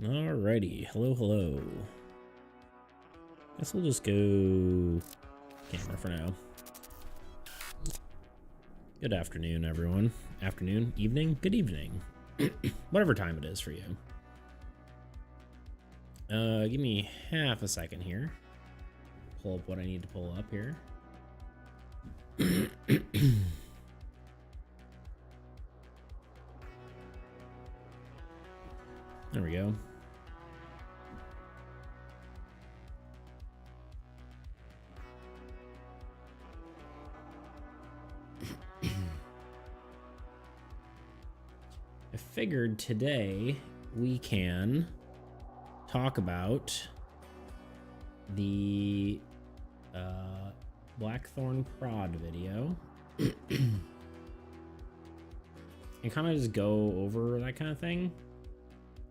Alrighty, hello. Guess we'll just go camera for now. Good afternoon, everyone. Afternoon, evening, good evening. Whatever time it is for you. Give me half a second here. Pull up what I need to pull up here. There we go. I figured today we can talk about the BlackThornProd video and kind of just go over that kind of thing.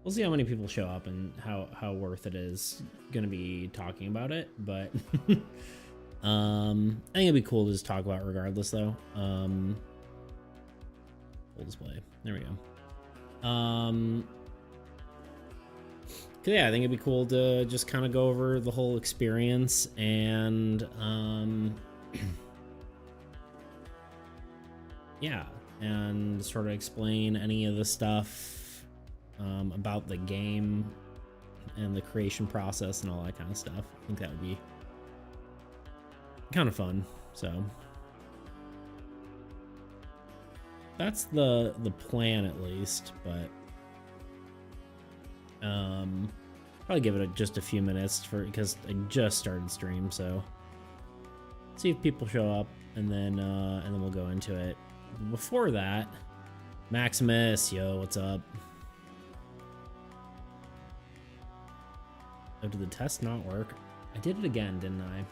We'll see how many people show up and how worth it is gonna be talking about it, but I think it'd be cool to just talk about it regardless though. Full display. There we go. Yeah, I think it'd be cool to just kind of go over the whole experience and yeah, and sort of explain any of the stuff about the game and the creation process and all that kind of stuff. I think that would be kind of fun. So that's the plan at least, but probably give it just a few minutes because I just started stream, so see if people show up and then we'll go into it. Before that, Maximus, yo, what's up? Oh, did the test not work? I did it again, didn't I?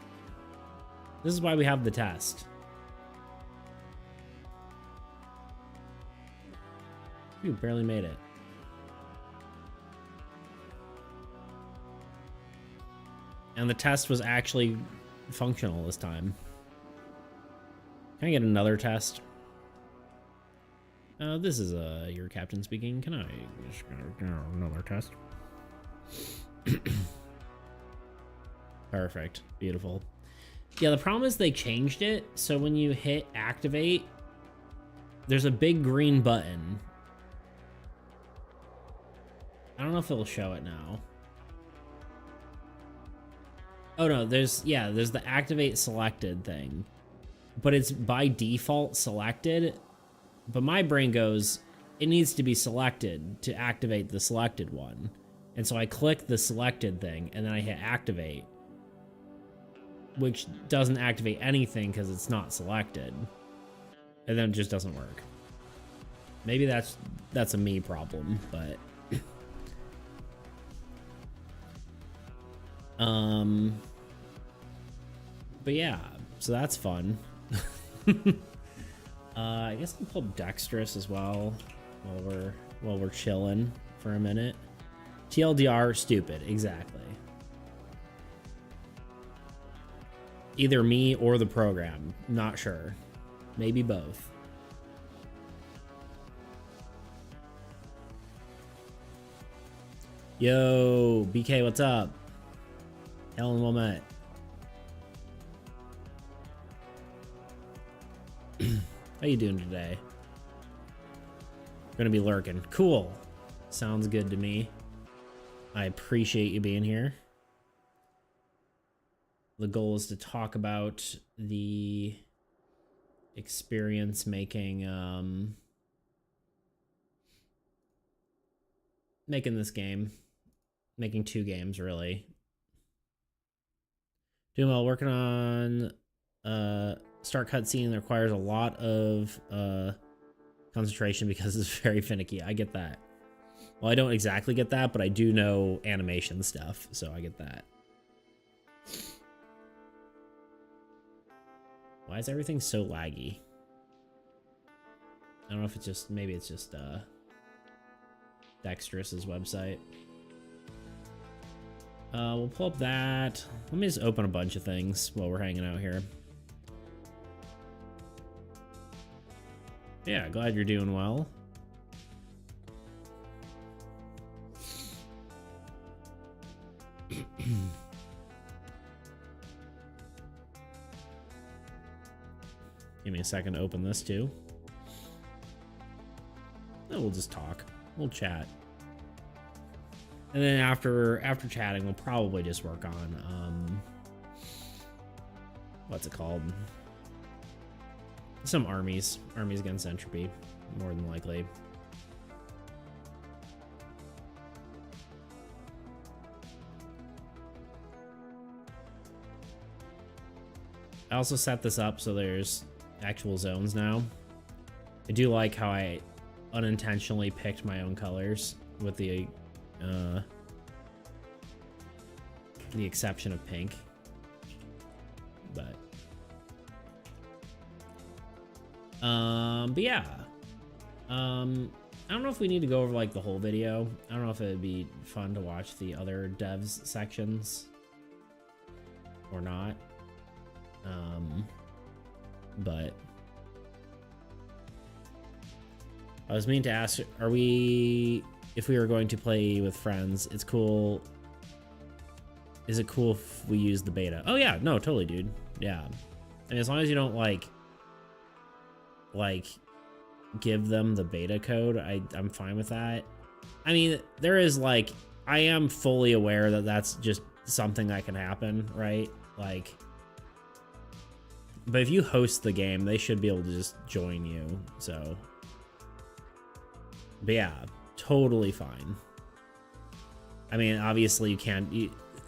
This is why we have the test. You barely made it. And the test was actually functional this time. Can I get another test? This is your captain speaking. Can I just get another test? Perfect. Beautiful. Yeah, the problem is they changed it, so when you hit activate, there's a big green button. I don't know if it'll show it now. Oh no, there's the activate selected thing, but it's by default selected. But my brain goes, it needs to be selected to activate the selected one. And so I click the selected thing and then I hit activate, which doesn't activate anything because it's not selected. And then it just doesn't work. Maybe that's a me problem, but but yeah, so that's fun. I guess I'll pull Dexterous as well while we're chilling for a minute. TLDR, stupid, exactly. Either me or the program, not sure. Maybe both. Yo, BK, what's up? Helen Wilmette. How you doing today? Gonna be lurking. Cool. Sounds good to me. I appreciate you being here. The goal is to talk about the experience making this game. Making two games, really. Doing well, working on start cutscene requires a lot of concentration because it's very finicky. I get that. Well, I don't exactly get that, but I do know animation stuff, so I get that. Why is everything so laggy? I don't know if it's just, maybe it's just Dexterous's website. We'll pull up that. Let me just open a bunch of things while we're hanging out here. Yeah, glad you're doing well. Give me a second to open this too. And we'll just talk. We'll chat. And then after chatting, we'll probably just work on what's it called? Some armies against entropy, more than likely. I also set this up so there's actual zones now. I do like how I unintentionally picked my own colors with the exception of pink. But yeah. I don't know if we need to go over like the whole video. I don't know if it'd be fun to watch the other devs sections or not. But I was meaning to ask, if we were going to play with friends, it's cool. Is it cool if we use the beta? Oh yeah, no, totally, dude. Yeah. I mean, as long as you don't like give them the beta code, I'm fine with that. I mean, there is like, I am fully aware that that's just something that can happen, right? Like, but if you host the game, they should be able to just join you. So, but yeah, totally fine. I mean, obviously you can't,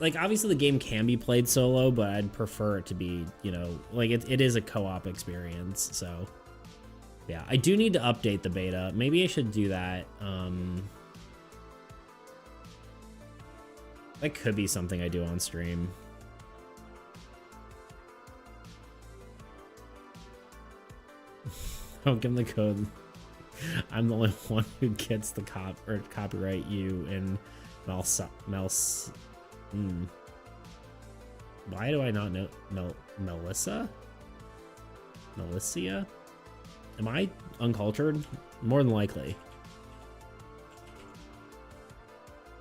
obviously the game can be played solo, but I'd prefer it to be, you know, like it is a co-op experience. So yeah, I do need to update the beta. Maybe I should do that. That could be something I do on stream. Don't give him the code. I'm the only one who gets the copyright you and Why do I not know Melissa? Melissa? Am I uncultured? More than likely.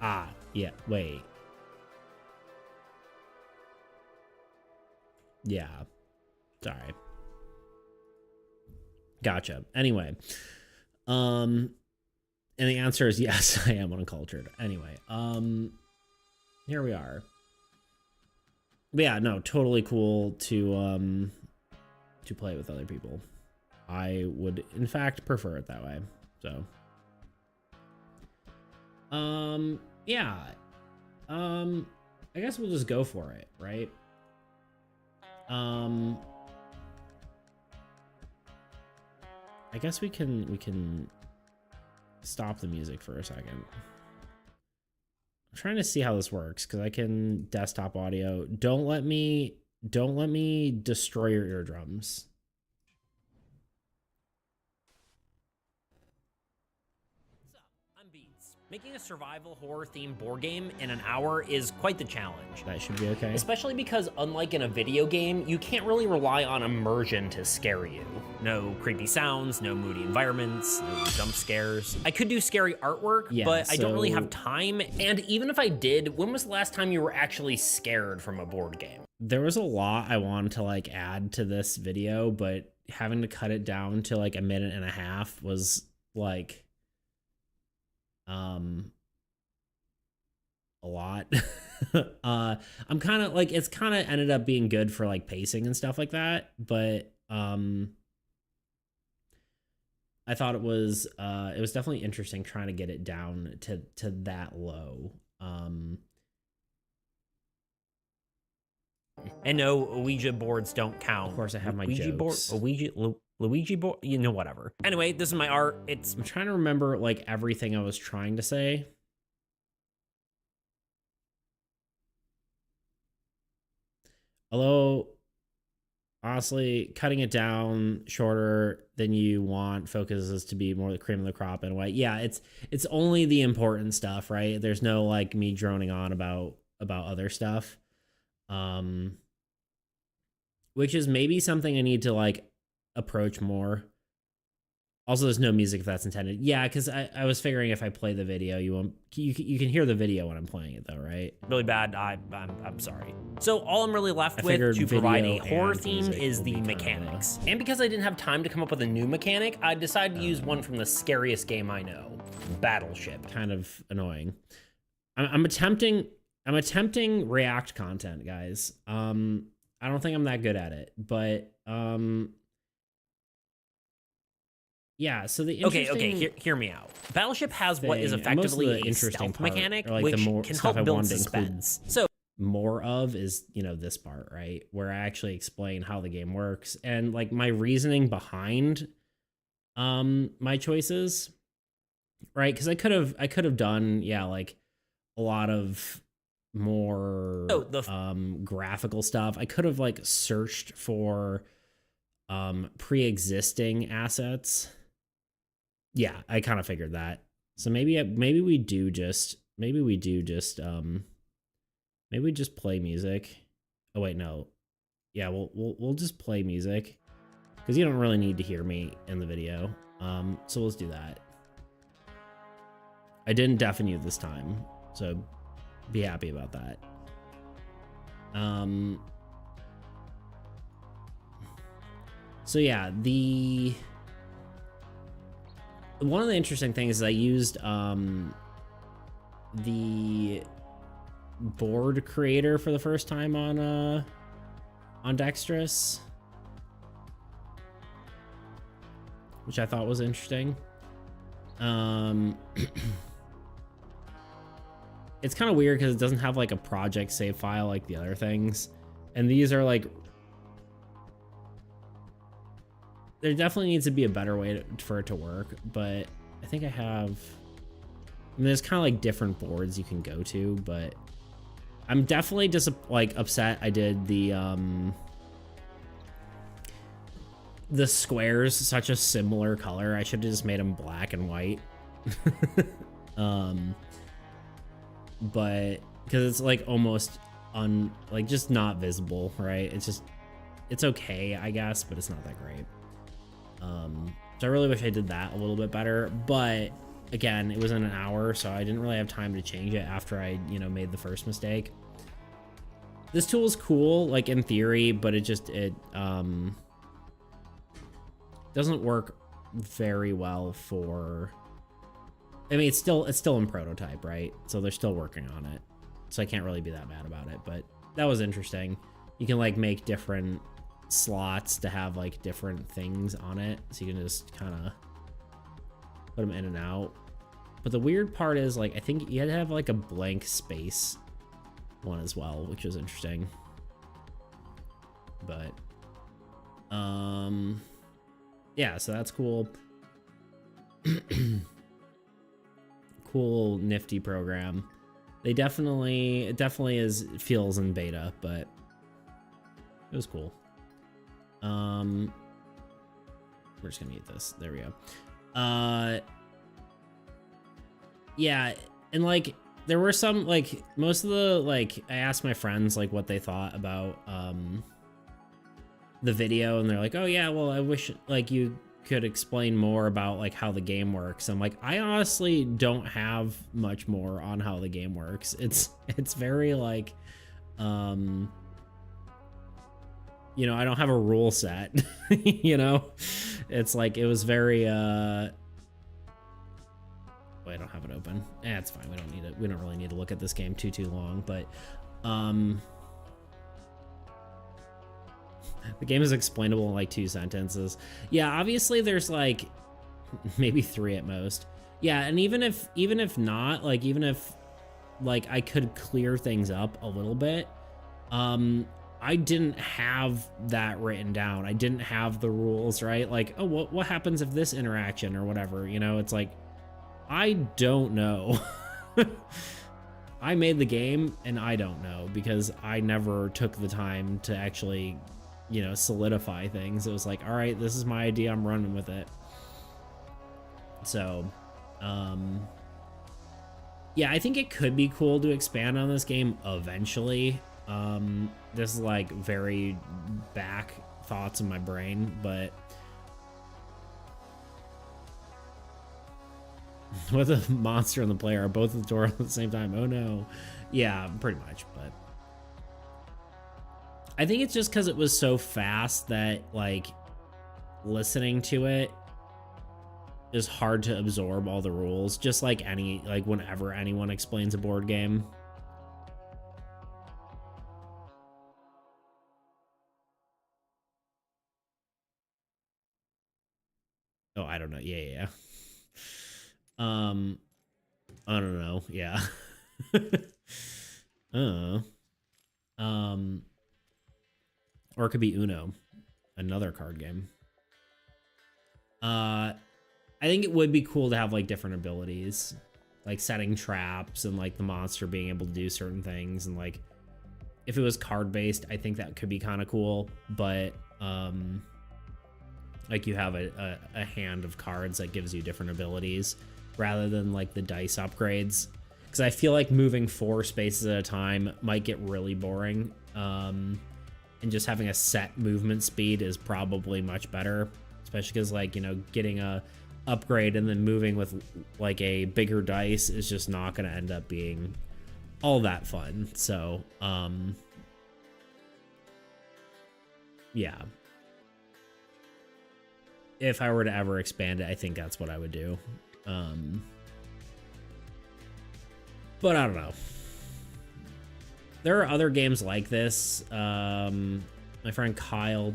Ah, yeah, wait. Yeah. Sorry. Gotcha. Anyway. And the answer is yes, I am uncultured. Anyway, here we are. But yeah, no, totally cool to play with other people. I would in fact prefer it that way. So yeah. I guess we'll just go for it, right? I guess we can stop the music for a second. I'm trying to see how this works because I can desktop audio. Don't let me destroy your eardrums. Making a survival horror themed board game in an hour is quite the challenge. That should be okay. Especially because unlike in a video game, you can't really rely on immersion to scare you. No creepy sounds, no moody environments, no jump scares. I could do scary artwork, yeah, but I don't really have time. And even if I did, when was the last time you were actually scared from a board game? There was a lot I wanted to like add to this video, but having to cut it down to like a minute and a half was like a lot. I'm kind of like, it's kind of ended up being good for like pacing and stuff like that, but I thought it was definitely interesting trying to get it down to that low. And no, Ouija boards don't count. Of course, I have my Ouija jokes. Luigi board, you know, whatever. Anyway, this is my art. I'm trying to remember like everything I was trying to say. Although, honestly, cutting it down shorter than you want focuses to be more the cream of the crop in a way. Yeah, it's only the important stuff, right? There's no like me droning on about other stuff. Which is maybe something I need to like approach more. Also, there's no music if that's intended. Yeah, because I was figuring if I play the video, you can hear the video when I'm playing it though, right? Really bad. I'm sorry. So all I'm really left with figured to provide a video horror and theme music is will the be kind of mechanics. And because I didn't have time to come up with a new mechanic, I decided to use one from the scariest game I know, Battleship. Kind of annoying. I'm attempting React content, guys. I don't think I'm that good at it, but yeah, so the interesting Okay, hear me out. Battleship has what is thing, and most of effectively the a interesting stealth part, mechanic, or like which the more can stuff help I build wanted to include suspense. So more of is, you know, this part, right? Where I actually explain how the game works and like my reasoning behind my choices, right? Because I could have done, yeah, like a lot of more graphical stuff. I could have like searched for pre-existing assets. Yeah, I kind of figured that. So maybe we just play music. Oh wait, no. Yeah, we'll just play music because you don't really need to hear me in the video. So let's do that. I didn't deafen you this time, so be happy about that. So yeah, one of the interesting things is I used the board creator for the first time on Dexterous, which I thought was interesting. It's kind of weird because it doesn't have like a project save file like the other things, and these are like, there definitely needs to be a better way for it to work, but I think I have, I mean, there's kind of like different boards you can go to, but I'm definitely just like upset I did the squares such a similar color. I should have just made them black and white. But because it's like almost like just not visible, right? It's okay, I guess, but it's not that great. So I really wish I did that a little bit better, but again, it was in an hour, so I didn't really have time to change it after I, you know, made the first mistake. This tool is cool, like in theory, but it doesn't work very well for, I mean, it's still in prototype, right? So they're still working on it. So I can't really be that mad about it, but that was interesting. You can like make different slots to have like different things on it. So you can just kind of put them in and out. But the weird part is like, I think you had to have like a blank space one as well, which was interesting. But, yeah, so that's cool. Cool, nifty program. It definitely feels in beta, but it was cool. We're just gonna eat this. There we go. Yeah, and like there were some, like, most of the, like, I asked my friends like what they thought about the video, and they're like, oh yeah, well, I wish like you could explain more about like how the game works. I'm like, I honestly don't have much more on how the game works. It's very like, you know, I don't have a rule set. You know, it's like, it was very wait, I don't have it open. It's fine, we don't need it. We don't really need to look at this game too long, but the game is explainable in like 2 sentences. Yeah, obviously there's like maybe 3 at most. Yeah, and even if not, like, even if like I could clear things up a little bit, I didn't have that written down. I didn't have the rules, right? Like, oh, what happens if this interaction or whatever, you know? It's like, I don't know. I made the game and I don't know, because I never took the time to actually, you know, solidify things. It was like, all right, this is my idea, I'm running with it. So, yeah, I think it could be cool to expand on this game eventually. This is like very back thoughts in my brain, but With the monster and the player are both at the door at the same time. Oh no. Yeah, pretty much, but I think it's just because it was so fast that like listening to it is hard to absorb all the rules, just like whenever anyone explains a board game. Oh, I don't know. Yeah. I don't know. Yeah. Um, or it could be Uno, another card game. I think it would be cool to have like different abilities, like setting traps and like the monster being able to do certain things. And like, if it was card based, I think that could be kind of cool. But like you have a hand of cards that gives you different abilities rather than like the dice upgrades. Because I feel like moving 4 spaces at a time might get really boring. And just having a set movement speed is probably much better. Especially because, like, you know, getting a upgrade and then moving with like a bigger dice is just not going to end up being all that fun. So, yeah. If I were to ever expand it, I think that's what I would do. But I don't know. There are other games like this. My friend Kyle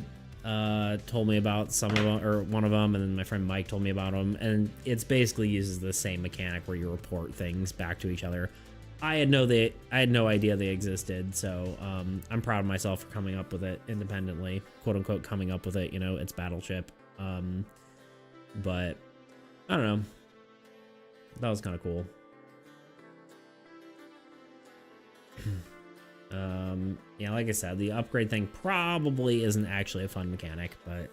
told me about some of them, or one of them, and then my friend Mike told me about them, and it's basically uses the same mechanic where you report things back to each other. I had no idea they existed, so I'm proud of myself for coming up with it independently, quote unquote, coming up with it. You know, it's Battleship, but I don't know. That was kind of cool. Yeah, like I said, the upgrade thing probably isn't actually a fun mechanic, but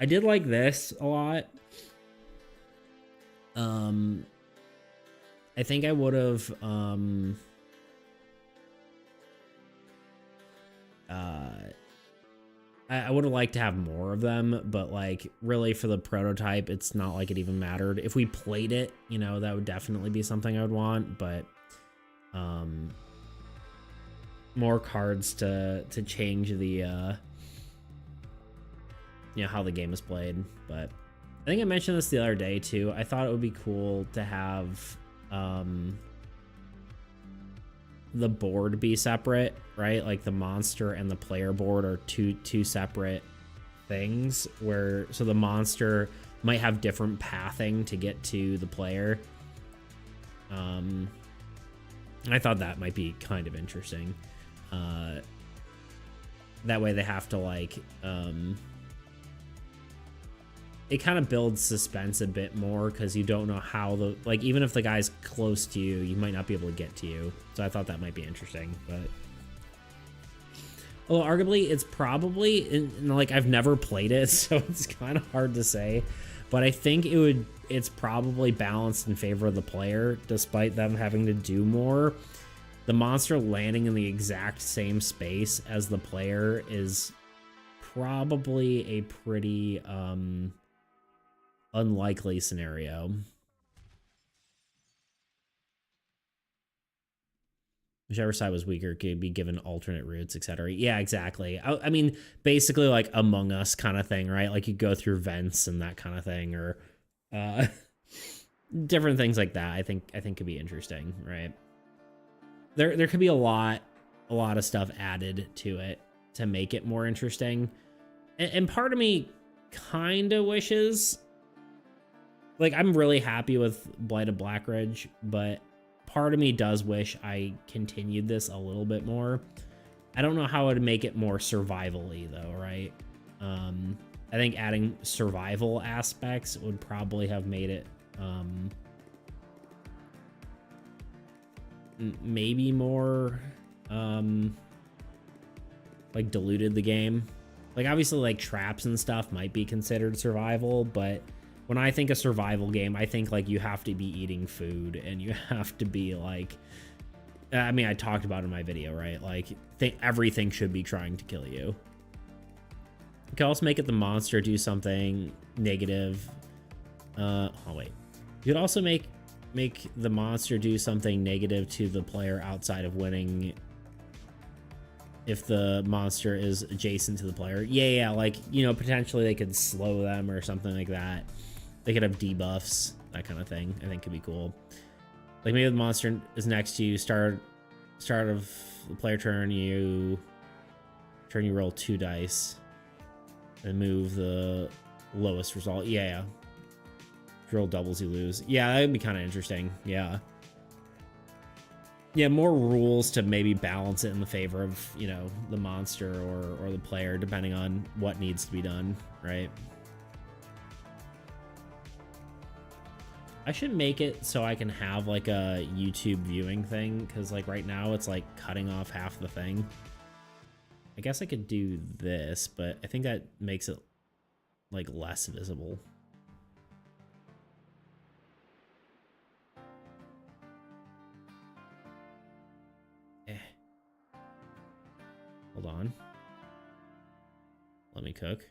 I did like this a lot. I think I would have, I would have liked to have more of them, but like really for the prototype, it's not like it even mattered. If we played it, you know, that would definitely be something I would want, but, more cards to change the you know, how the game is played. But I think I mentioned this the other day too. I thought it would be cool to have the board be separate, right? Like the monster and the player board are two separate things, where so the monster might have different pathing to get to the player. I thought that might be kind of interesting. That way they have to like, it kind of builds suspense a bit more because you don't know how the, like, even if the guy's close to you, you might not be able to get to you. So I thought that might be interesting, but well, arguably it's probably like, I've never played it, so it's kind of hard to say, but I think it's probably balanced in favor of the player, despite them having to do more. The monster landing in the exact same space as the player is probably a pretty unlikely scenario. Whichever side was weaker could be given alternate routes, etc. Yeah, exactly. I mean, basically like Among Us kind of thing, right? Like you go through vents and that kind of thing, or different things like that. I think could be interesting, right? There could be a lot of stuff added to it to make it more interesting. And part of me kind of wishes, like, I'm really happy with Blight of Blackridge, but part of me does wish I continued this a little bit more. I don't know how it would make it more survival-y though, right? I think adding survival aspects would probably have made it maybe more like diluted the game. Like obviously like traps and stuff might be considered survival, but when I think of survival game, I think like you have to be eating food and you have to be like, I mean, I talked about it in my video, right? Like everything should be trying to kill you. You can also make it the monster do something negative. Oh wait, You could also make the monster do something negative to the player outside of winning if the monster is adjacent to the player. Yeah, like, you know, potentially they could slow them or something like that. They could have debuffs, that kind of thing. I think could be cool. Like maybe the monster is next to you, start of the player turn, you roll 2 dice and move the lowest result. Yeah. If you roll doubles, you lose. Yeah, that would be kind of interesting. Yeah. Yeah, more rules to maybe balance it in the favor of, you know, the monster or the player, depending on what needs to be done, right? I should make it so I can have like a YouTube viewing thing, because like right now it's like cutting off half the thing. I guess I could do this, but I think that makes it like less visible. Hold on. Let me cook.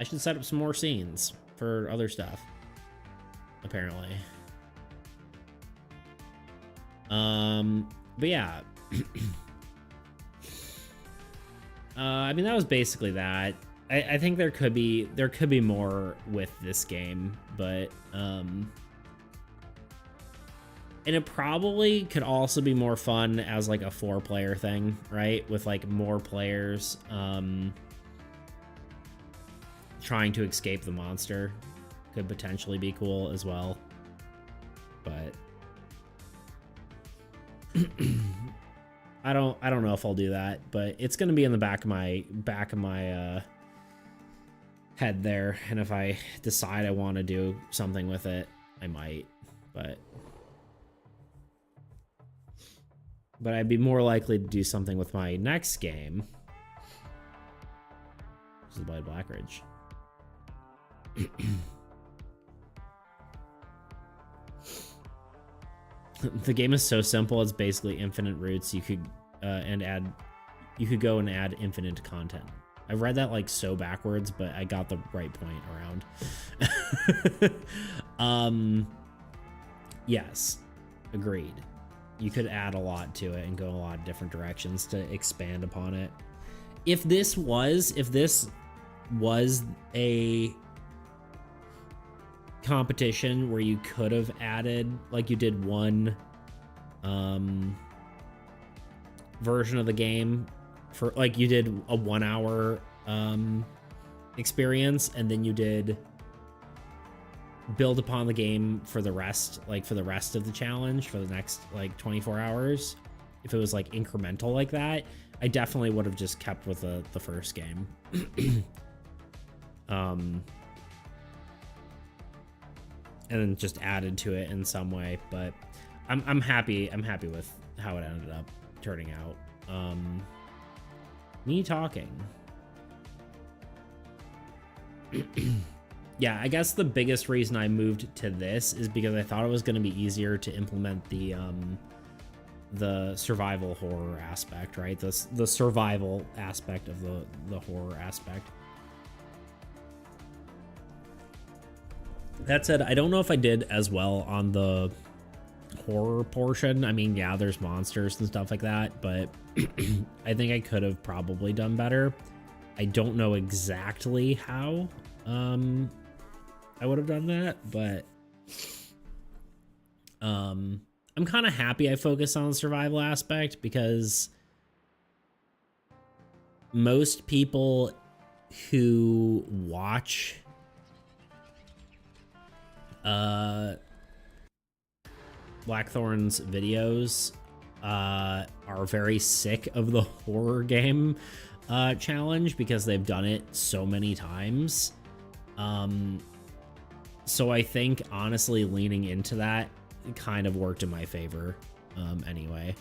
I should set up some more scenes for other stuff, apparently. But yeah. I mean, that was basically that. I think there could be more with this game, but and it probably could also be more fun as like a 4-player thing, right? With like more players trying to escape the monster could potentially be cool as well. But I don't know if I'll do that, but it's going to be in the back of my head there, and if I decide I want to do something with it, I might, but I'd be more likely to do something with my next game, which is by Blackridge. The game is so simple, it's basically infinite routes. You could go and add infinite content. I read that like so backwards, but I got the right point around. Yes, agreed. You could add a lot to it and go a lot of different directions to expand upon it. If this was a competition where you could have added, like you did one version of the game for, like you did a 1 hour experience, and then you did build upon the game for the rest, like for the rest of the challenge for the next like 24 hours. If it was like incremental like that, I definitely would have just kept with the first game. And then just added to it in some way, but I'm happy with how it ended up turning out. Me talking. Yeah, I guess the biggest reason I moved to this is because I thought it was going to be easier to implement the survival horror aspect, right? The survival aspect of the horror aspect. That said, I don't know if I did as well on the horror portion. I mean, yeah, there's monsters and stuff like that, but I think I could have probably done better. I don't know exactly how I would have done that, but I'm kind of happy I focused on the survival aspect, because most people who watch Blackthorn's videos are very sick of the horror game challenge, because they've done it so many times. So I think honestly leaning into that kind of worked in my favor anyway.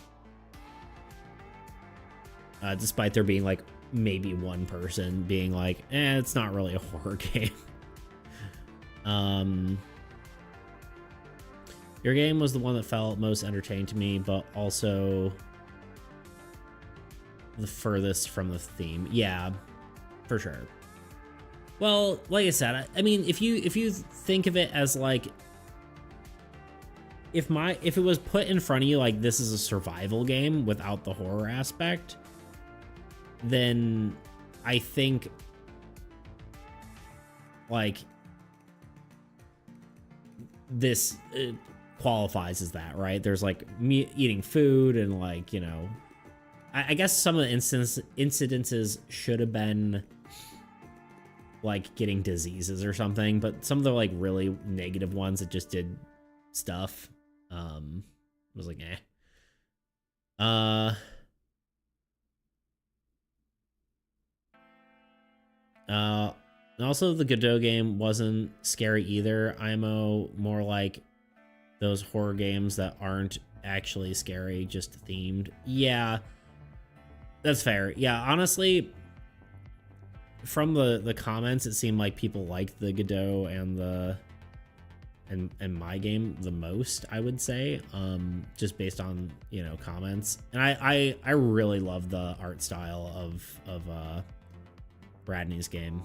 Despite there being like maybe one person being like, it's not really a horror game. Your game was the one that felt most entertaining to me, but also the furthest from the theme. Yeah. for sure. Well, like I said, I mean, if you think of it as like, if it was put in front of you like this is a survival game without the horror aspect, then I think like this qualifies as that, right? There's like me eating food and like, you know, I guess some of the incidences should have been like getting diseases or something, but some of the like really negative ones that just did stuff was like also the Godot game wasn't scary either. IMO more like those horror games that aren't actually scary, just themed. Yeah, that's fair. Yeah, honestly, from the comments, it seemed like people liked the Godot and my game the most, I would say, just based on, you know, comments. And I really love the art style of Bradney's game.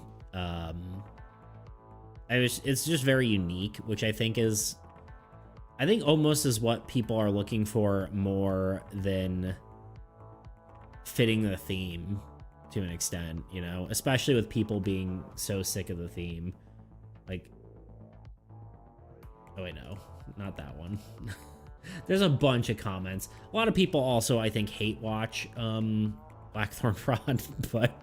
It's just very unique, which I think almost is what people are looking for more than fitting the theme to an extent, you know, especially with people being so sick of the theme. Like, oh wait, no, not that one. There's a bunch of comments. A lot of people also, I think, hate watch BlackThornProd, but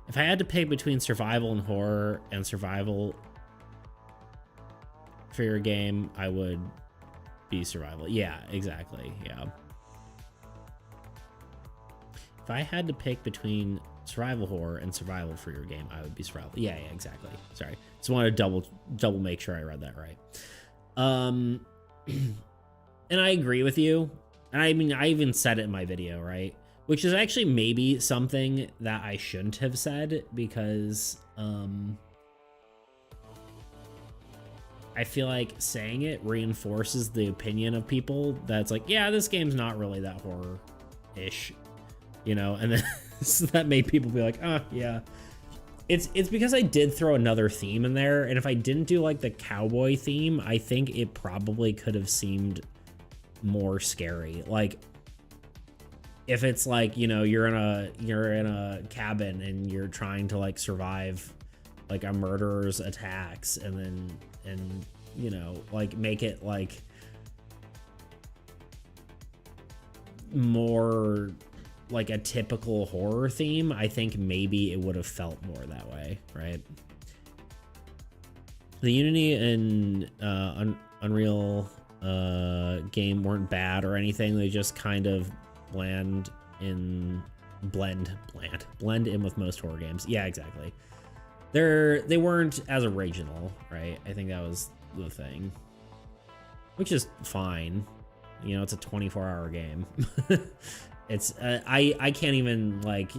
if I had to pick between survival and horror and survival for your game, I would be survival. Yeah, exactly. Yeah. If I had to pick between survival horror and survival for your game, I would be survival. Yeah, exactly. Sorry. Just wanted to double make sure I read that right. And I agree with you. And I mean, I even said it in my video, right? Which is actually maybe something that I shouldn't have said, because I feel like saying it reinforces the opinion of people that's like, yeah, this game's not really that horror-ish, you know? And then so that made people be like, oh, yeah. It's because I did throw another theme in there, and if I didn't do like the cowboy theme, I think it probably could have seemed more scary. Like, if it's like, you know, you're in a cabin and you're trying to like survive like a murderer's attacks, and you know, like make it like more like a typical horror theme, I think maybe it would have felt more that way, right? The Unity and Unreal game weren't bad or anything. They just kind of blend in with most horror games. Yeah, exactly. They weren't as original, right? I think that was the thing, which is fine. You know, it's a 24-hour game. It's I can't even like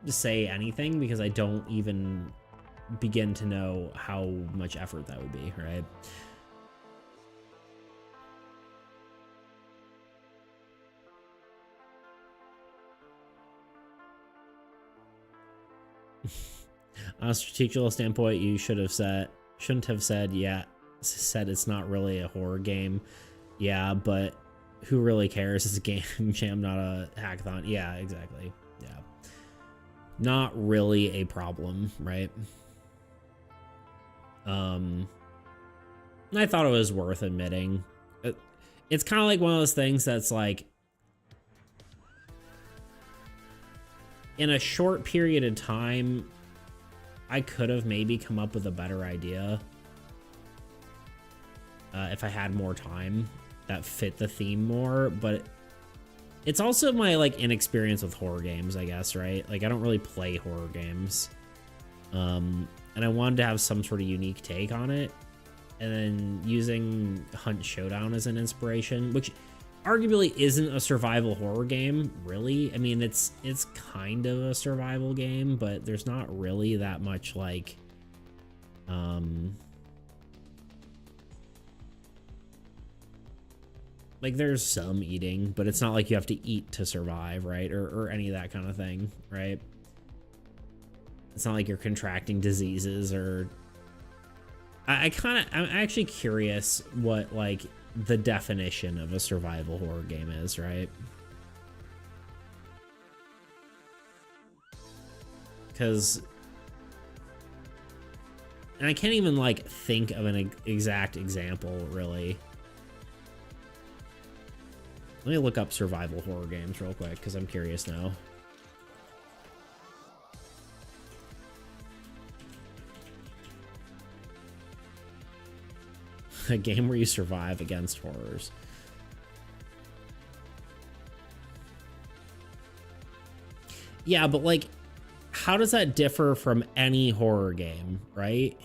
say anything because I don't even begin to know how much effort that would be, right? On a strategical standpoint, you shouldn't have said it's not really a horror game. Yeah, but who really cares? It's a game jam, not a hackathon. Yeah, exactly. Yeah. Not really a problem, right? I thought it was worth admitting. It's kind of like one of those things that's like, in a short period of time, I could have maybe come up with a better idea if I had more time that fit the theme more, but it's also my like inexperience with horror games, I guess, right? Like, I don't really play horror games, and I wanted to have some sort of unique take on it, and then using Hunt Showdown as an inspiration, which arguably isn't a survival horror game, really. I mean, it's kind of a survival game, but there's not really that much like like there's some eating, but it's not like you have to eat to survive, right? Or any of that kind of thing, right? It's not like you're contracting diseases or... I'm actually curious what, like, the definition of a survival horror game is, right? Because... And I can't even, like, think of an exact example, really. Let me look up survival horror games real quick, because I'm curious now. A game where you survive against horrors. Yeah, but like, how does that differ from any horror game, right?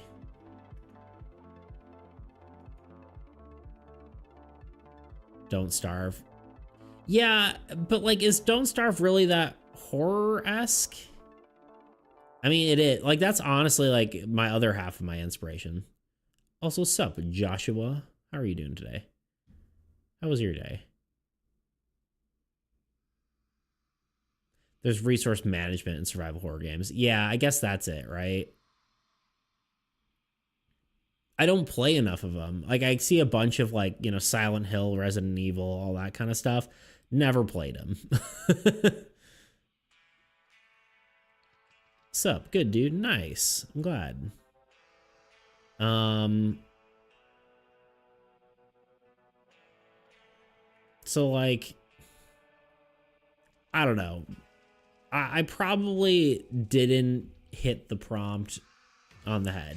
Don't Starve. Yeah, but like, is Don't Starve really that horror-esque? I mean, it is. Like, that's honestly like my other half of my inspiration. Also, sup, Joshua? How are you doing today? How was your day? There's resource management in survival horror games. Yeah, I guess that's it, right? I don't play enough of them. Like, I see a bunch of, like, you know, Silent Hill, Resident Evil, all that kind of stuff. Never played them. Sup? Good, dude. Nice. I'm glad. So, like, I don't know. I probably didn't hit the prompt on the head.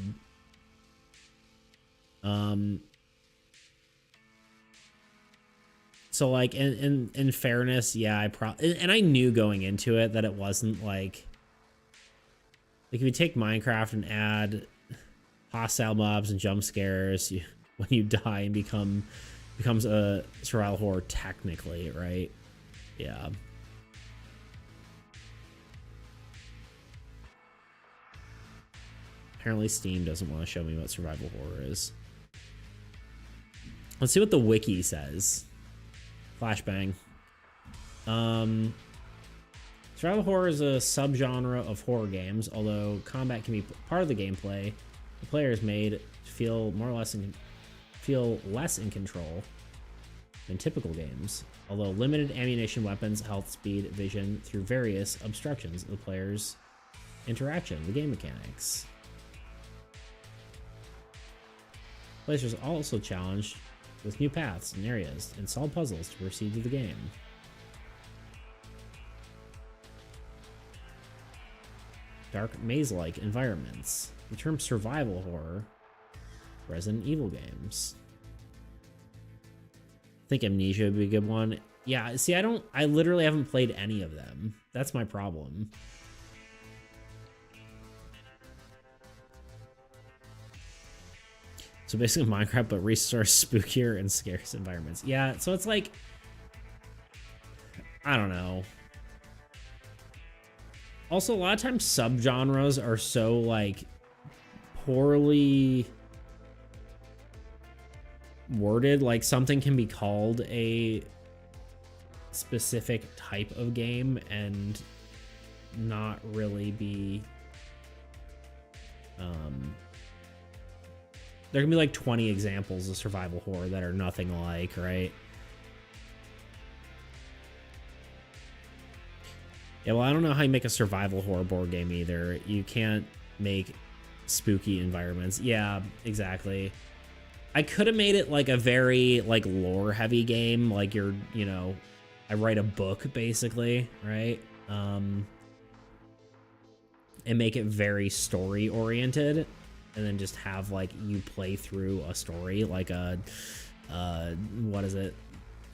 So, like, in fairness, yeah, and I knew going into it that it wasn't like if you take Minecraft and add hostile mobs and jump scares, when you die and becomes a survival horror technically, right? Yeah. Apparently Steam doesn't want to show me what survival horror is. Let's see what the wiki says. Flashbang. Survival horror is a subgenre of horror games, although combat can be part of the gameplay. The player is made to feel less in control than typical games, although limited ammunition, weapons, health, speed, vision through various obstructions of the player's interaction, the game mechanics. Players are also challenged with new paths and areas and solve puzzles to proceed through the game. Dark maze-like environments. The term survival horror. Resident Evil games. I think Amnesia would be a good one. Yeah, see, I literally haven't played any of them. That's my problem. So basically Minecraft, but resource spookier and scarce environments. Yeah, so it's like, I don't know. Also, a lot of times subgenres are so, like, poorly worded. Like, something can be called a specific type of game and not really be... There can be, like, 20 examples of survival horror that are nothing alike, right? Yeah, well, I don't know how you make a survival horror board game either. You can't make spooky environments. Yeah, exactly. I could have made it like a very like lore heavy game, like you're, you know, I write a book basically, right? And make it very story oriented, and then just have like you play through a story like a what is it?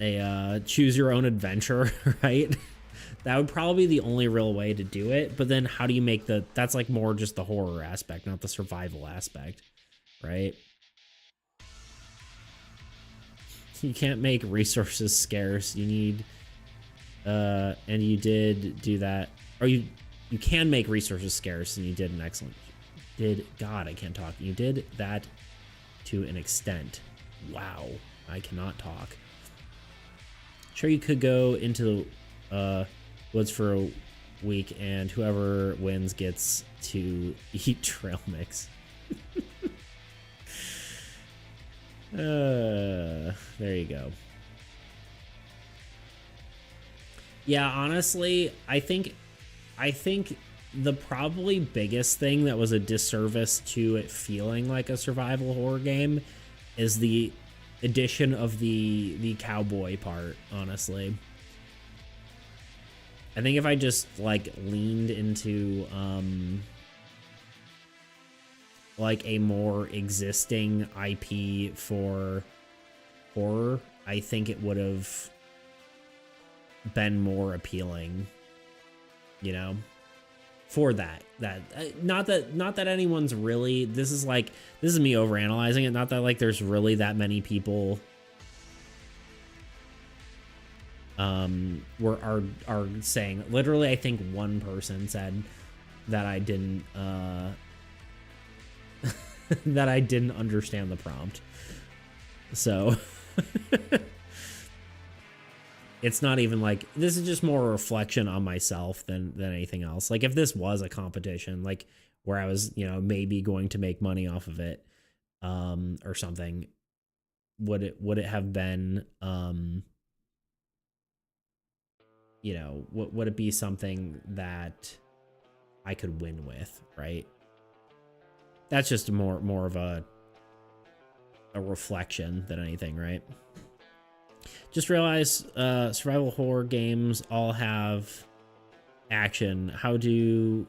A choose your own adventure, right? That would probably be the only real way to do it. But then how do you make that's like more just the horror aspect, not the survival aspect, right? You can't make resources scarce. You need, and you did do that. Or you can make resources scarce, and you did an excellent, God, I can't talk. You did that to an extent. Wow, I cannot talk. Sure, you could go into the woods for week, and whoever wins gets to eat trail mix. There you go. Yeah, honestly, I think the probably biggest thing that was a disservice to it feeling like a survival horror game is the addition of the cowboy part, honestly. I think if I just like leaned into like a more existing IP for horror, I think it would have been more appealing, you know, for that not that anyone's really, this is me overanalyzing it, not that like there's really that many people are saying, literally I think one person said that I didn't that I didn't understand the prompt, so it's not even like, this is just more a reflection on myself than anything else. Like if this was a competition, like where I was, you know, maybe going to make money off of it, or something, would it have been, you know, would it be something that I could win with, right? That's just more of a reflection than anything, right? Just realized survival horror games all have action. How do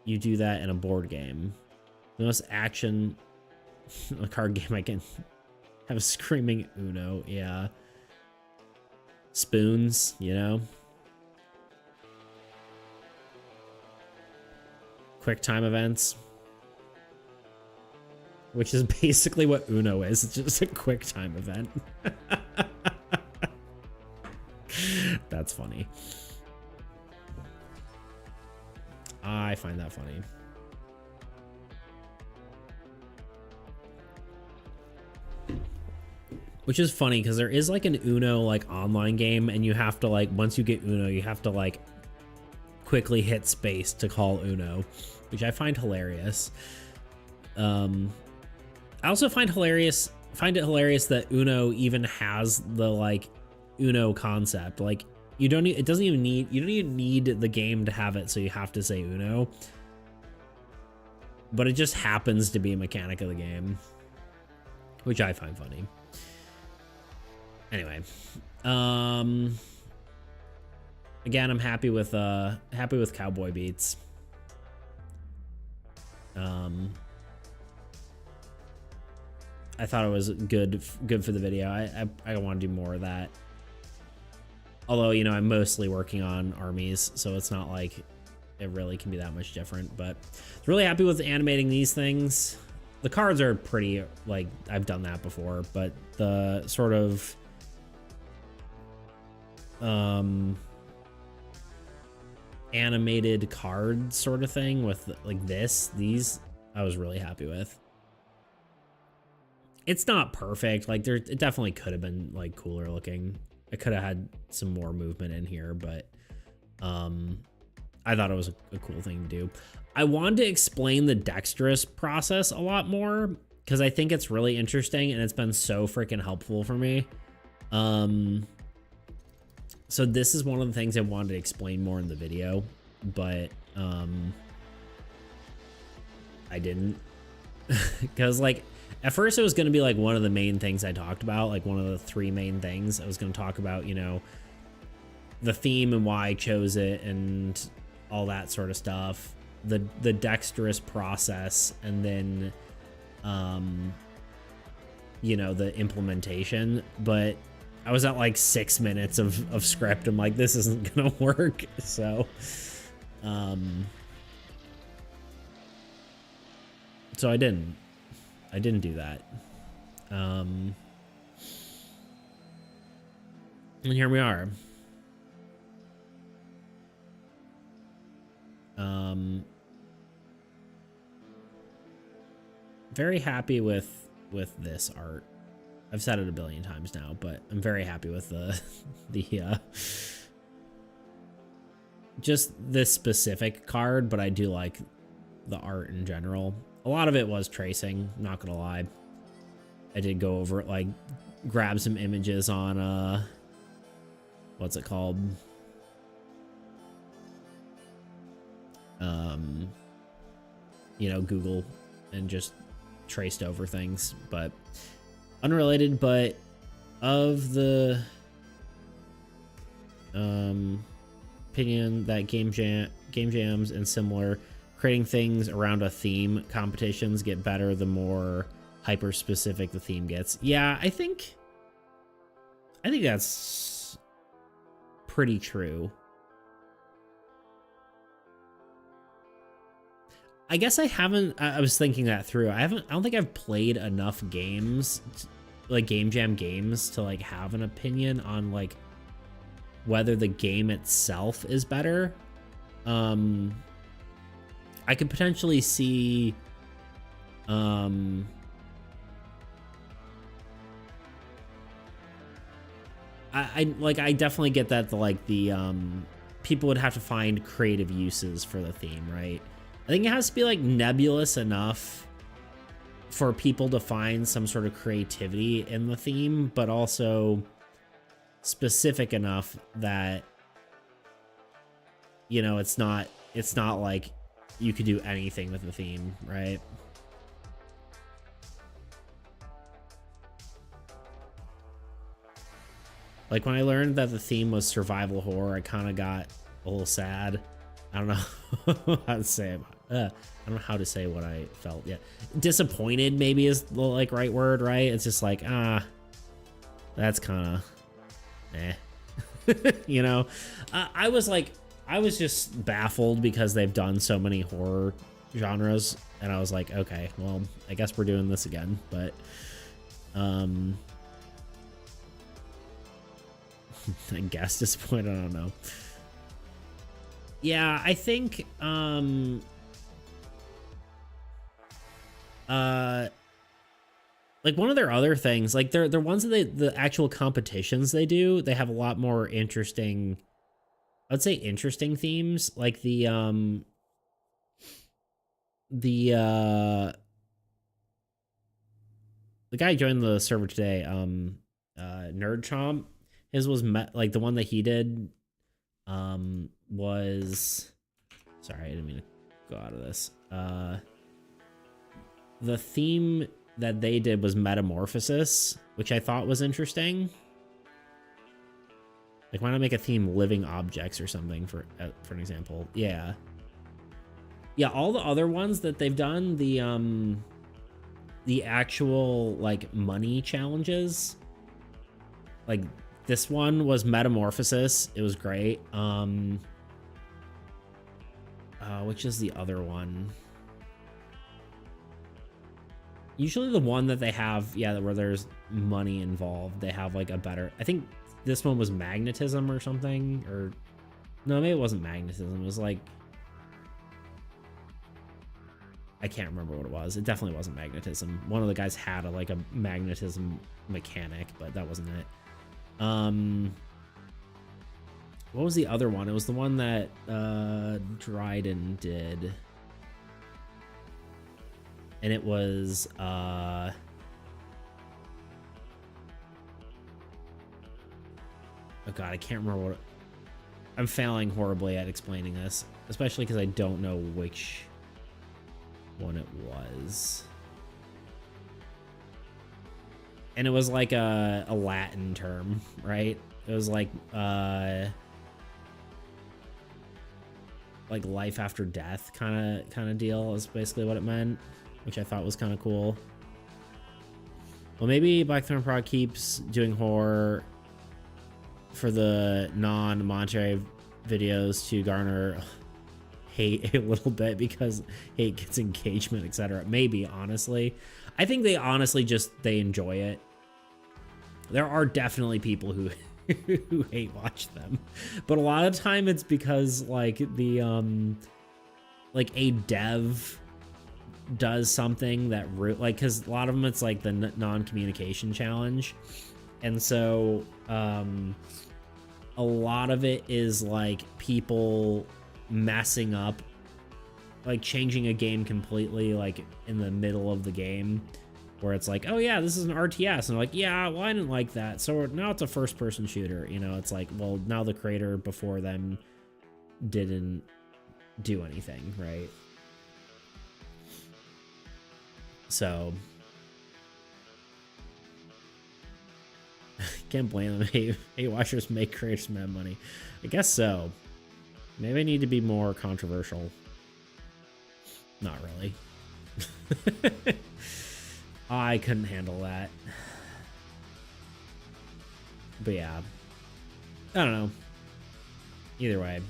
you do that in a board game? The most action in a card game I can have screaming Uno, yeah. Spoons, you know? Quick time events. Which is basically what Uno is. It's just a quick time event. That's funny. I find that funny. Which is funny because there is like an Uno like online game, and you have to like, once you get Uno, you have to like quickly hit space to call Uno, which I find hilarious. I also find it hilarious that Uno even has the like Uno concept. Like you don't even need the game to have it, so you have to say Uno. But it just happens to be a mechanic of the game, which I find funny. Anyway, again, I'm happy with Cowboy Beats. I thought it was good for the video. I want to do more of that. Although, you know, I'm mostly working on armies, so it's not like it really can be that much different. But really happy with animating these things. The cards are pretty, like, I've done that before, but the sort of animated card sort of thing with like these, I was really happy with. It's not perfect. Like it definitely could have been like cooler looking. I could have had some more movement in here, but I thought it was a cool thing to do. I wanted to explain the dexterous process a lot more because I think it's really interesting and it's been so freaking helpful for me. So this is one of the things I wanted to explain more in the video, but I didn't, because like at first it was going to be like one of the main things I talked about, like one of the 3 main things I was going to talk about, you know, the theme and why I chose it and all that sort of stuff, the dexterous process, and then you know, the implementation. But I was at like 6 minutes of script. I'm like, this isn't gonna work. So so I didn't do that. And here we are. Very happy with this art. I've said it a billion times now, but I'm very happy with the just this specific card, but I do like the art in general. A lot of it was tracing, not gonna lie. I did go over it, like grab some images on what's it called? You know, Google, and just traced over things, but unrelated. But of the opinion that game jams and similar creating things around a theme competitions get better the more hyper specific the theme gets. Yeah, I think that's pretty true. I guess I was thinking that through. I don't think I've played enough games, like game jam games, to like have an opinion on like whether the game itself is better. I could potentially see I definitely get that the people would have to find creative uses for the theme, right? I think it has to be like nebulous enough for people to find some sort of creativity in the theme, but also specific enough that, you know, it's not like you could do anything with the theme, right? Like when I learned that the theme was survival horror, I kind of got a little sad. I don't know how to say it. I don't know how to say what I felt yet. Disappointed maybe is the like right word, right? It's just like, that's kind of you know. I was just baffled because they've done so many horror genres, and I was like, okay, well, I guess we're doing this again. But I guess disappointed, I don't know. Yeah, I think like one of their other things, like they're ones that the actual competitions they do, they have a lot more interesting, I'd say interesting themes. Like the guy who joined the server today, Nerd Chomp, his was like the one that he did was, sorry, I didn't mean to go out of this. The theme that they did was Metamorphosis, which I thought was interesting. Like, why not make a theme living objects or something for an example? Yeah. Yeah, all the other ones that they've done, the actual like money challenges, like this one was Metamorphosis. It was great. Which is the other one? Usually the one that they have, yeah, where there's money involved, they have like a better, I think this one was magnetism or something, or no, maybe it wasn't magnetism. It was like, I can't remember what it was. It definitely wasn't magnetism. One of the guys had like a magnetism mechanic, but that wasn't it. What was the other one? It was the one that Dryden did. And it was oh god, I can't remember what I'm failing horribly at explaining this, especially because I don't know which one it was. And it was like a Latin term, right? It was like life after death kind of deal is basically what it meant, which I thought was kind of cool. Well, maybe BlackThornProd keeps doing horror for the non-monetary videos to garner hate a little bit because hate gets engagement, etc. Maybe, honestly. I think they honestly they enjoy it. There are definitely people who who hate watch them, but a lot of time it's because like the like a dev does something that like, because a lot of them it's like the non-communication challenge, and so a a lot of it is like people messing up, like changing a game completely, like in the middle of the game, where it's like, oh yeah, this is an RTS, and they're like, yeah, well, I didn't like that, so now it's a first-person shooter. You know, it's like, well, now the creator before them didn't do anything, right? So can't blame them. Hey, watchers make creators mad money. I guess so. Maybe I need to be more controversial. Not really. I couldn't handle that. But yeah. I don't know. Either way.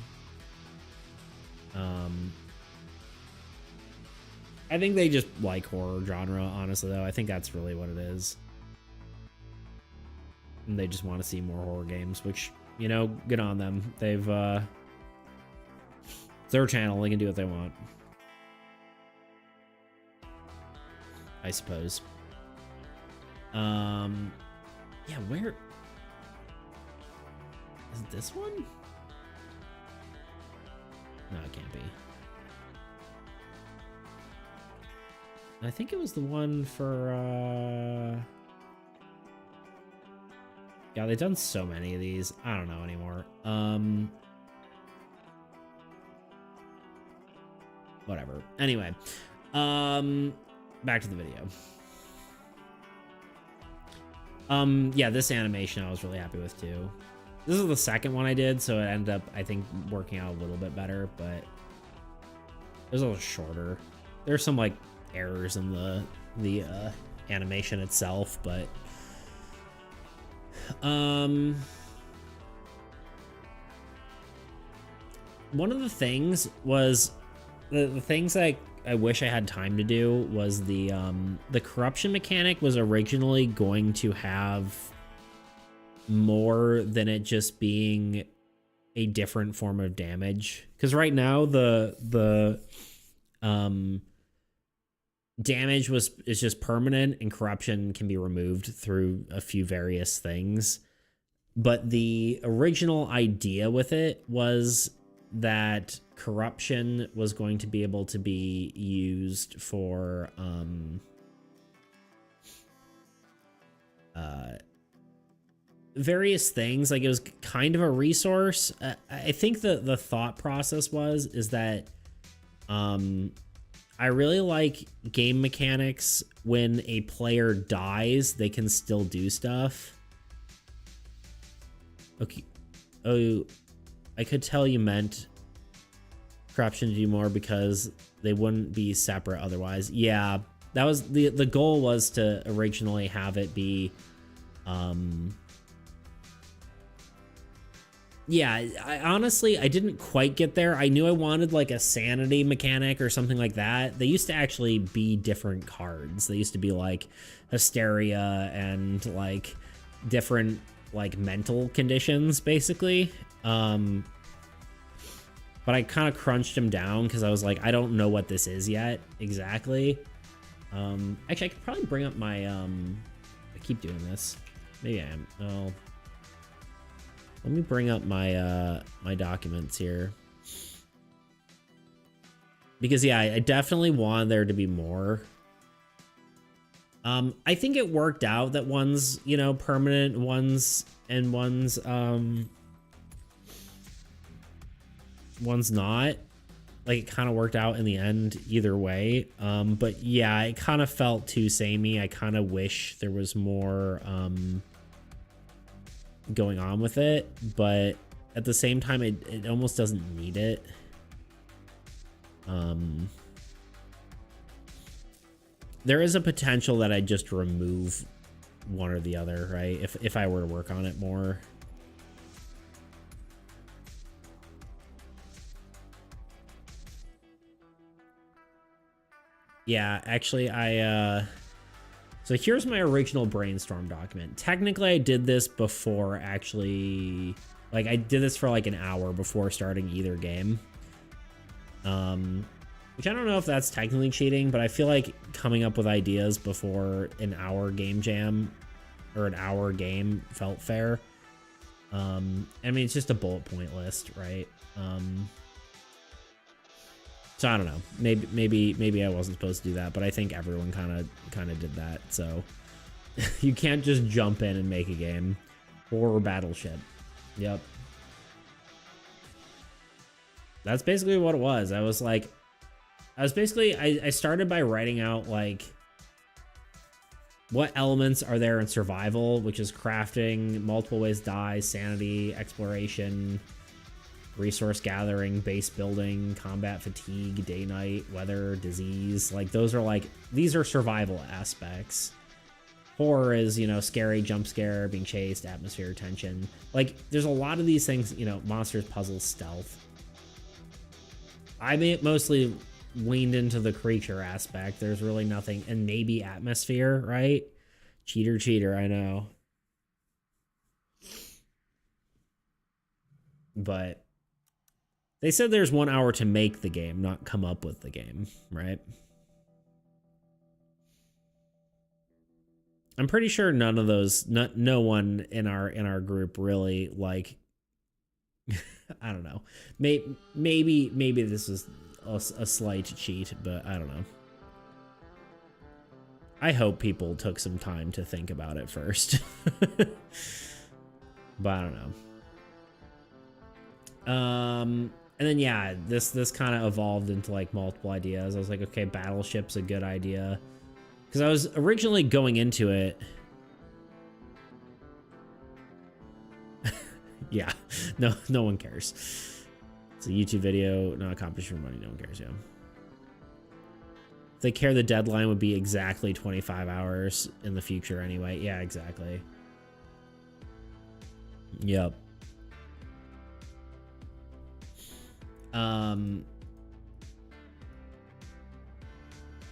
I think they just like horror genre, honestly, though. I think that's really what it is. And they just want to see more horror games, which, you know, good on them. They've, it's their channel. They can do what they want, I suppose. Yeah, where is it? This one? No, it can't be. I think it was the one for yeah, they've done so many of these. I don't know anymore. Whatever. Anyway, back to the video. Yeah, this animation I was really happy with too. This is the second one I did, so it ended up, I think, working out a little bit better, but it was a little shorter. There's some like errors in the animation itself, but one of the things was the things I wish I had time to do was the corruption mechanic was originally going to have more than it just being a different form of damage, because right now the damage is just permanent, and corruption can be removed through a few various things. But the original idea with it was that corruption was going to be able to be used for various things. Like, it was kind of a resource. I think the thought process is that I really like game mechanics when a player dies, they can still do stuff. Okay. Oh, I could tell you meant corruption to do more because they wouldn't be separate otherwise. Yeah, that was the goal, was to originally have it be yeah, I honestly didn't quite get there. I knew I wanted like a sanity mechanic or something like that. They used to actually be different cards. They used to be like hysteria and like different like mental conditions, basically. But I kind of crunched them down because I was like, I don't know what this is yet exactly. Actually, I could probably bring up my I keep doing this. Maybe I am. Oh. Let me bring up my my documents here, because yeah, I definitely want there to be more. I think it worked out that one's, you know, permanent, one's not. Like, it kind of worked out in the end either way. But yeah, it kind of felt too samey. I kind of wish there was more going on with it, but at the same time, it almost doesn't need it. There is a potential that I just remove one or the other, right? If I were to work on it more. Yeah, actually, so here's my original brainstorm document. Technically, I did this before actually, like, I did this for like an hour before starting either game. Which I don't know if that's technically cheating, but I feel like coming up with ideas before an hour game jam or an hour game felt fair. I mean, it's just a bullet point list, right? So I don't know. Maybe I wasn't supposed to do that, but I think everyone kind of did that. So you can't just jump in and make a game. Or Battleship. Yep. That's basically what it was. I started by writing out like what elements are there in survival, which is crafting, multiple ways to die, sanity, exploration, resource gathering, base building, combat fatigue, day night, weather, disease. Like those are like, these are survival aspects. Horror is, you know, scary, jump scare, being chased, atmosphere, tension. Like there's a lot of these things, you know, monsters, puzzles, stealth. I mostly leaned into the creature aspect. There's really nothing, and maybe atmosphere, right? Cheater, I know. But they said there's 1 hour to make the game, not come up with the game, right? I'm pretty sure none of those, no one in our group really like. I don't know. Maybe this is a slight cheat, but I don't know. I hope people took some time to think about it first. But I don't know. And then yeah, this kind of evolved into like multiple ideas. I was like, okay, Battleship's a good idea. Because I was originally going into it. Yeah, no one cares. It's a YouTube video, not a competition for money. No one cares, yeah. If they care, the deadline would be exactly 25 hours in the future anyway. Yeah, exactly. Yep.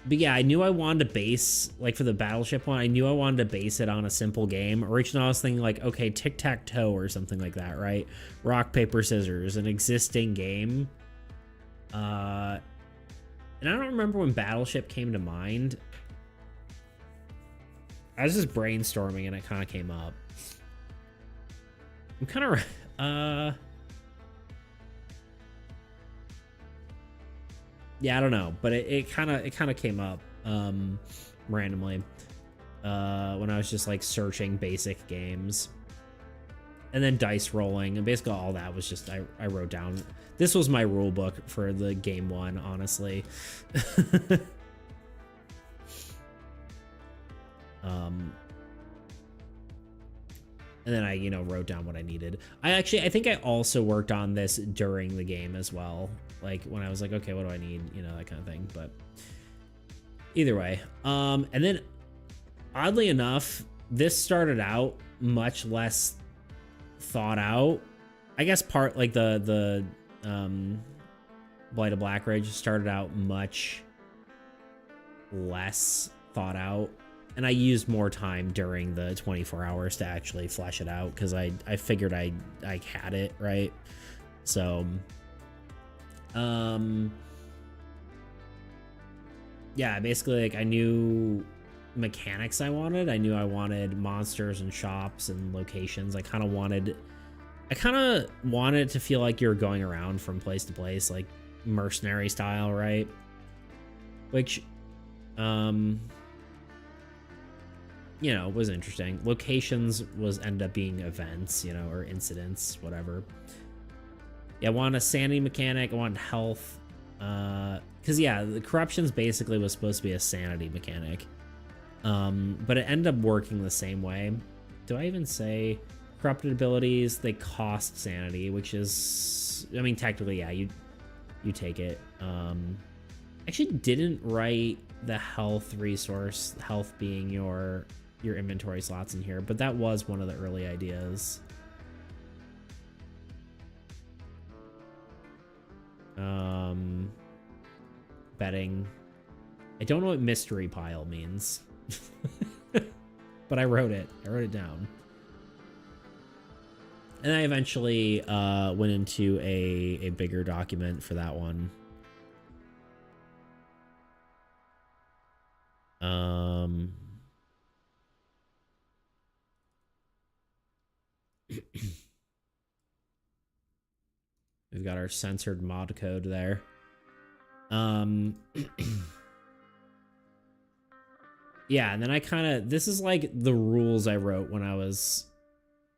But yeah, I knew I wanted to base, like for the Battleship one, I knew I wanted to base it on a simple game. Originally, I was thinking like, okay, tic-tac-toe or something like that, right? Rock, paper, scissors, an existing game. And I don't remember when Battleship came to mind. I was just brainstorming and it kind of came up. I'm kind of, yeah, I don't know, but it kind of came up randomly when I was just like searching basic games, and then dice rolling, and basically all that was just I wrote down. This was my rule book for the game one, honestly. And then I, you know, wrote down what I needed. I think I also worked on this during the game as well. Like when I was like, okay, what do I need? You know, that kind of thing. But either way. And then oddly enough, this started out much less thought out. I guess part like the Blight of Blackridge started out much less thought out. And I used more time during the 24 hours to actually flesh it out because I figured I had it, right? So, yeah, basically, like, I knew mechanics I wanted. I knew I wanted monsters and shops and locations. I kind of wanted it to feel like you're going around from place to place, like mercenary style, right? Which, you know, was interesting. Locations end up being events, you know, or incidents, whatever. Yeah, I wanted a sanity mechanic. I wanted health. Because, yeah, the corruptions basically was supposed to be a sanity mechanic. But it ended up working the same way. Do I even say corrupted abilities? They cost sanity, which is, I mean, technically, yeah, you take it. Actually didn't write the health resource, health being your inventory slots in here, but that was one of the early ideas. Betting. I don't know what mystery pile means. But I wrote it down. And I eventually went into a bigger document for that one. got our censored mod code there. Yeah, and then I kind of, this is like the rules I wrote when I was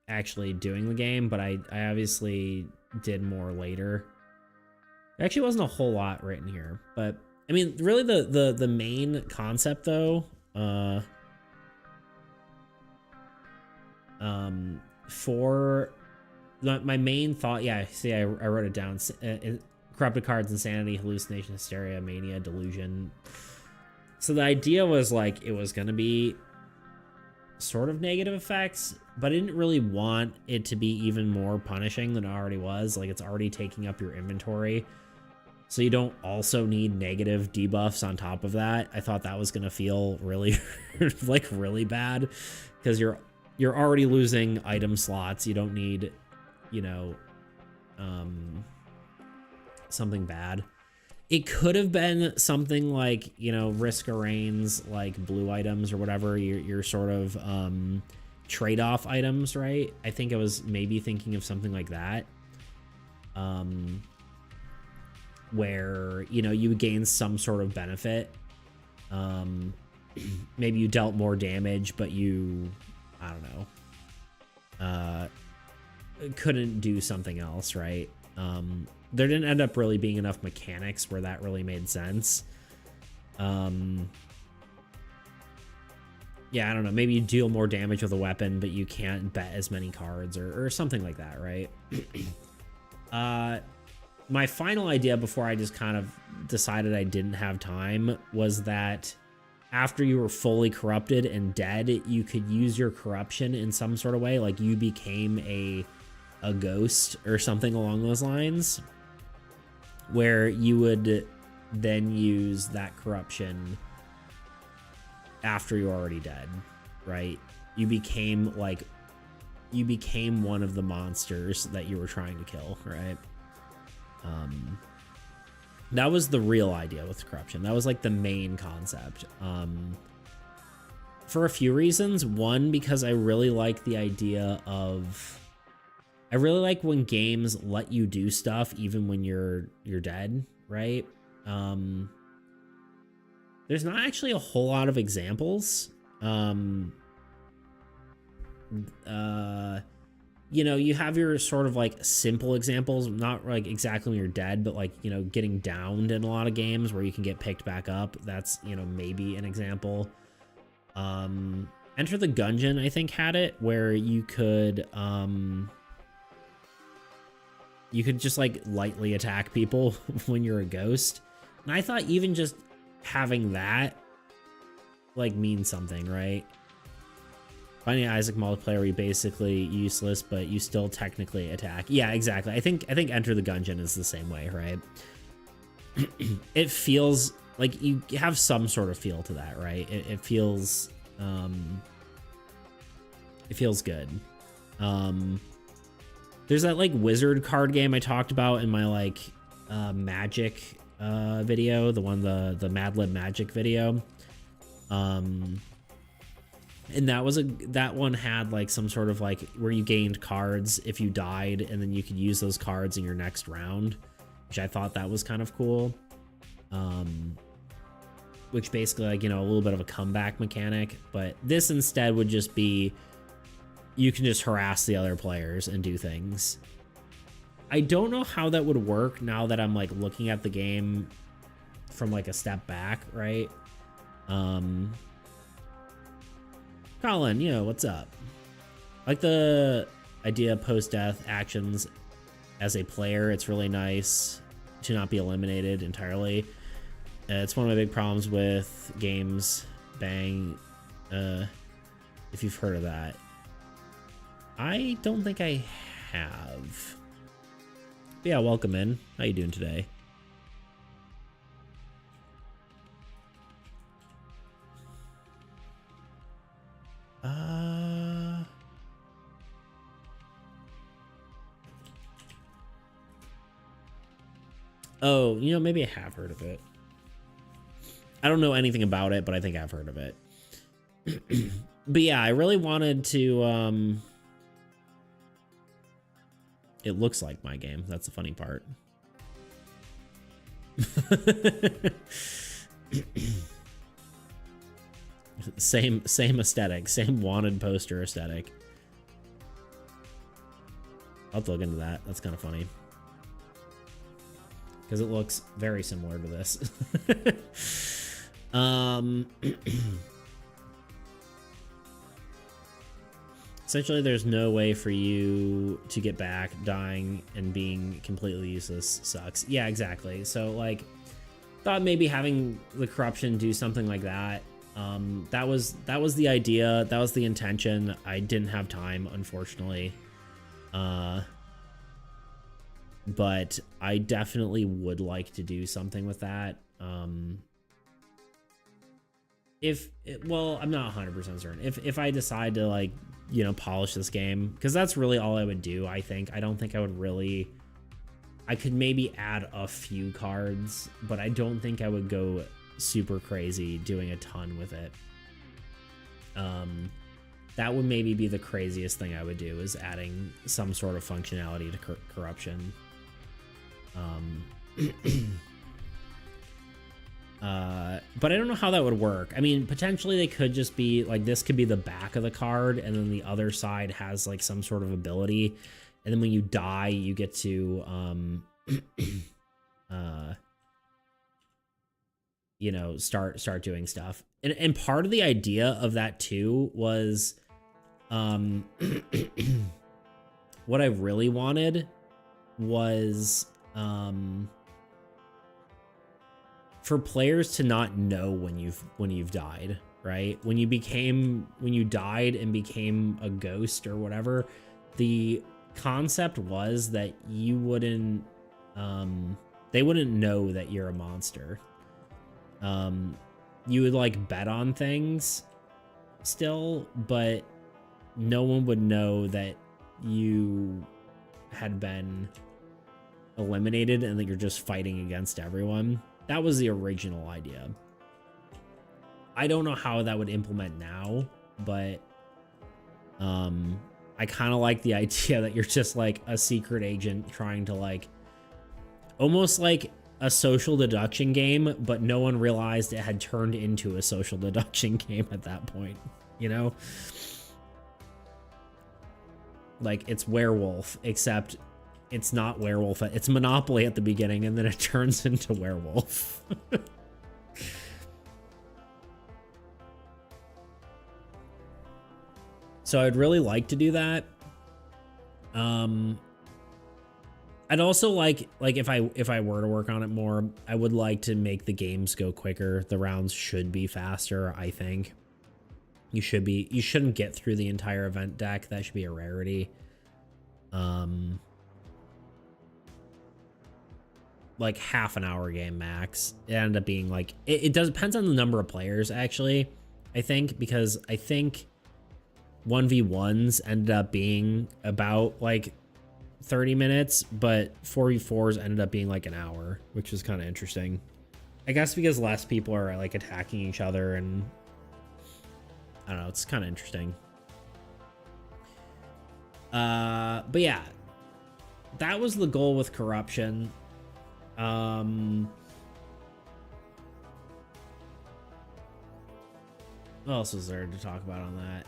actually doing the game, but I obviously did more later. There actually wasn't a whole lot written here, but I mean, really the main concept though, for my main thought, yeah, see, I wrote it down. Corrupted cards, insanity, hallucination, hysteria, mania, delusion. So the idea was like it was gonna be sort of negative effects, but I didn't really want it to be even more punishing than it already was. Like it's already taking up your inventory, so you don't also need negative debuffs on top of that. I thought that was gonna feel really like really bad because you're already losing item slots. You don't need, you know, something bad. It could have been something like, you know, Risk Arraigns, like blue items or whatever, your sort of trade-off items, right? I think I was maybe thinking of something like that. Where, you know, you gain some sort of benefit. Maybe you dealt more damage, but you, I don't know, couldn't do something else, right? There didn't end up really being enough mechanics where that really made sense. Yeah, I don't know. Maybe you deal more damage with a weapon, but you can't bet as many cards or something like that, right? My final idea before I just kind of decided I didn't have time was that after you were fully corrupted and dead, you could use your corruption in some sort of way. Like you became a ghost or something along those lines, where you would then use that corruption after you're already dead, right? You became one of the monsters that you were trying to kill, right? That was the real idea with corruption. That was like the main concept. For a few reasons. One, because I really like the idea of, I really like when games let you do stuff even when you're dead, right? There's not actually a whole lot of examples. You know, you have your sort of like simple examples, not like exactly when you're dead, but like, you know, getting downed in a lot of games where you can get picked back up. That's, you know, maybe an example. Enter the Gungeon, I think, had it where you could just like lightly attack people when you're a ghost. And I thought even just having that like means something, right? Finding Isaac multiplayer where you're basically useless, but you still technically attack. Yeah, exactly. I think Enter the Gungeon is the same way, right? It feels like you have some sort of feel to that, right? It feels good. There's that like wizard card game I talked about in my like magic video, the Mad Lib Magic video. And that one had like some sort of like where you gained cards if you died, and then you could use those cards in your next round, which I thought that was kind of cool. Which basically, like, you know, a little bit of a comeback mechanic, but this instead would just be you can just harass the other players and do things. I don't know how that would work now that I'm like looking at the game from like a step back, right? Colin, you know, what's up? Like the idea of post-death actions as a player, it's really nice to not be eliminated entirely. It's one of my big problems with games. Bang, if you've heard of that. I don't think I have. But yeah, welcome in. How you doing today? Oh, you know, maybe I have heard of it. I don't know anything about it, but I think I've heard of it. But yeah, I really wanted to It looks like my game. That's the funny part. Same aesthetic, same wanted poster aesthetic. I'll have to look into that. That's kind of funny. Because it looks very similar to this. Essentially, there's no way for you to get back. Dying and being completely useless sucks. Yeah, exactly. So, like, thought maybe having the corruption do something like that. That was the idea. That was the intention. I didn't have time, unfortunately. But I definitely would like to do something with that. Well, I'm not 100% certain. If I decide to, like, you know, polish this game, because that's really all I would do, I think. I don't think I would really... I could maybe add a few cards, but I don't think I would go super crazy doing a ton with it. That would maybe be the craziest thing I would do, is adding some sort of functionality to corruption. But I don't know how that would work. I mean, potentially they could just be like, this could be the back of the card, and then the other side has like some sort of ability, and then when you die, you get to you know, start doing stuff. And part of the idea of that too was what I really wanted was for players to not know when you've died, right? When you died and became a ghost or whatever, the concept was that you wouldn't they wouldn't know that you're a monster. You would like bet on things still, but no one would know that you had been eliminated and that you're just fighting against everyone. That was the original idea. I don't know how that would implement now, but I kind of like the idea that you're just like a secret agent trying to, like, almost like a social deduction game, but no one realized it had turned into a social deduction game at that point, you know? Like, it's werewolf, except it's not werewolf. It's Monopoly at the beginning, and then it turns into werewolf. So I'd really like to do that. I'd also like if I were to work on it more, I would like to make the games go quicker. The rounds should be faster, I think. You shouldn't get through the entire event deck. That should be a rarity. Like half an hour game max. It ended up being like, it depends on the number of players, actually, I think, because I think 1v1s ended up being about like 30 minutes, but 4v4s ended up being like an hour, which is kind of interesting. I guess because less people are like attacking each other, and I don't know, it's kind of interesting. But yeah, that was the goal with corruption. What else was there to talk about on that?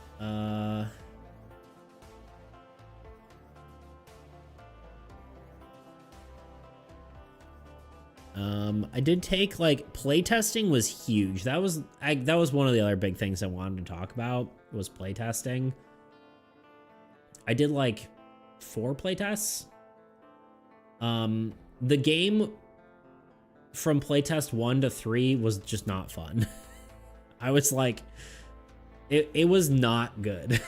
I did take, like, playtesting was huge. That was one of the other big things I wanted to talk about, was playtesting. I did like 4 playtests. The game from playtest 1 to 3 was just not fun. I was like, it was not good.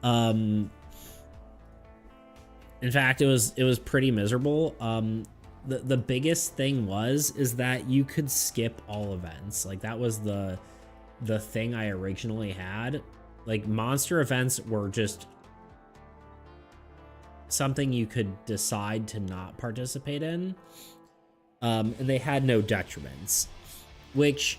In fact, it was pretty miserable. The biggest thing is that you could skip all events. Like, that was the thing I originally had. Like, monster events were just something you could decide to not participate in. And they had no detriments, which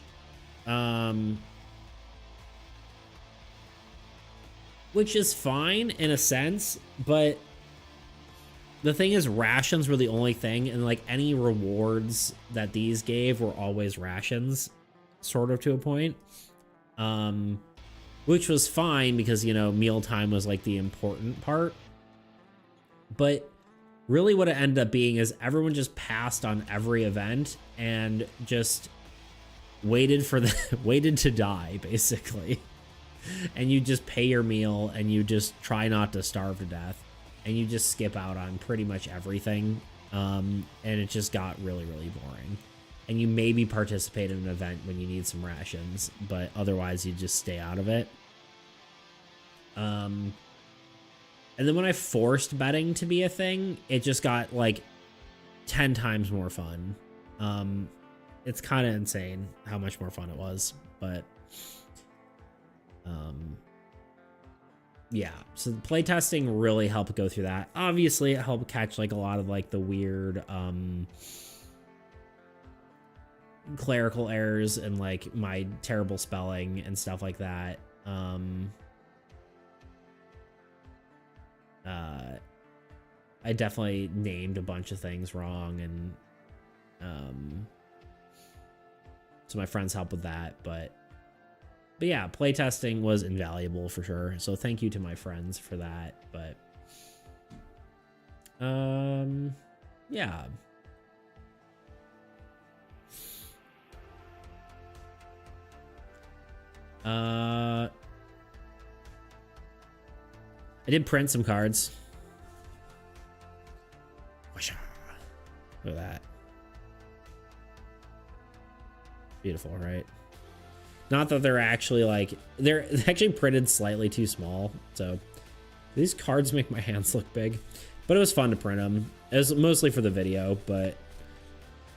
is fine in a sense, but the thing is, rations were the only thing, and like any rewards that these gave were always rations, sort of, to a point. Which was fine because, you know, mealtime was like the important part. But really what it ended up being is everyone just passed on every event and just waited to die, basically. And you just pay your meal and you just try not to starve to death. And you just skip out on pretty much everything. And it just got really, really boring. And you maybe participate in an event when you need some rations, but otherwise you just stay out of it. And then when I forced betting to be a thing, it just got like 10 times more fun. It's kind of insane how much more fun it was, but yeah, so the playtesting really helped go through that. Obviously it helped catch like a lot of like the weird clerical errors and like my terrible spelling and stuff like that. I definitely named a bunch of things wrong, and so my friends helped with that, but yeah, playtesting was invaluable for sure. So thank you to my friends for that. But yeah. I did print some cards. Look at that. Beautiful, right? Not that they're actually like, they're actually printed slightly too small. So these cards make my hands look big, but it was fun to print them. It was mostly for the video, but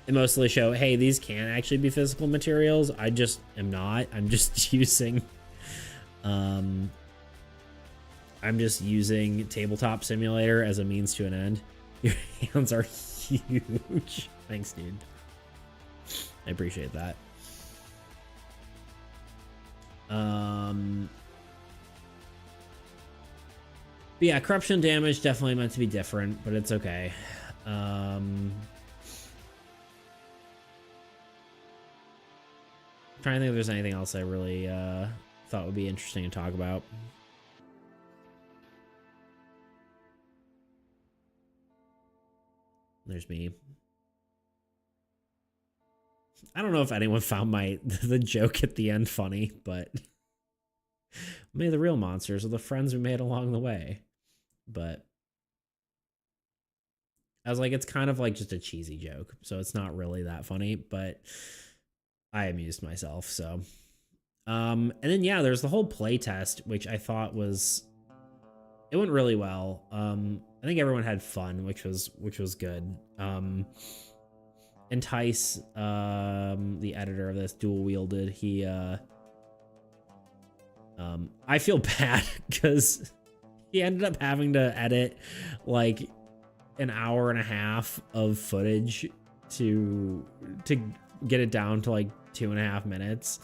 it mostly show, hey, these can actually be physical materials. I just am not. I'm just using, I'm just using Tabletop Simulator as a means to an end. Your hands are huge. Thanks, dude. I appreciate that. But yeah, corruption damage definitely meant to be different, but it's okay. I'm trying to think if there's anything else I really thought would be interesting to talk about. There's me. I don't know if anyone found the joke at the end funny, but maybe the real monsters are the friends we made along the way. But I was like, it's kind of like just a cheesy joke, so it's not really that funny, but I amused myself. So and then yeah, there's the whole play test, which I thought it went really well. I think everyone had fun, which was good. Entice, the editor of this, dual wielded, he I feel bad because he ended up having to edit like an hour and a half of footage to get it down to like 2.5 minutes,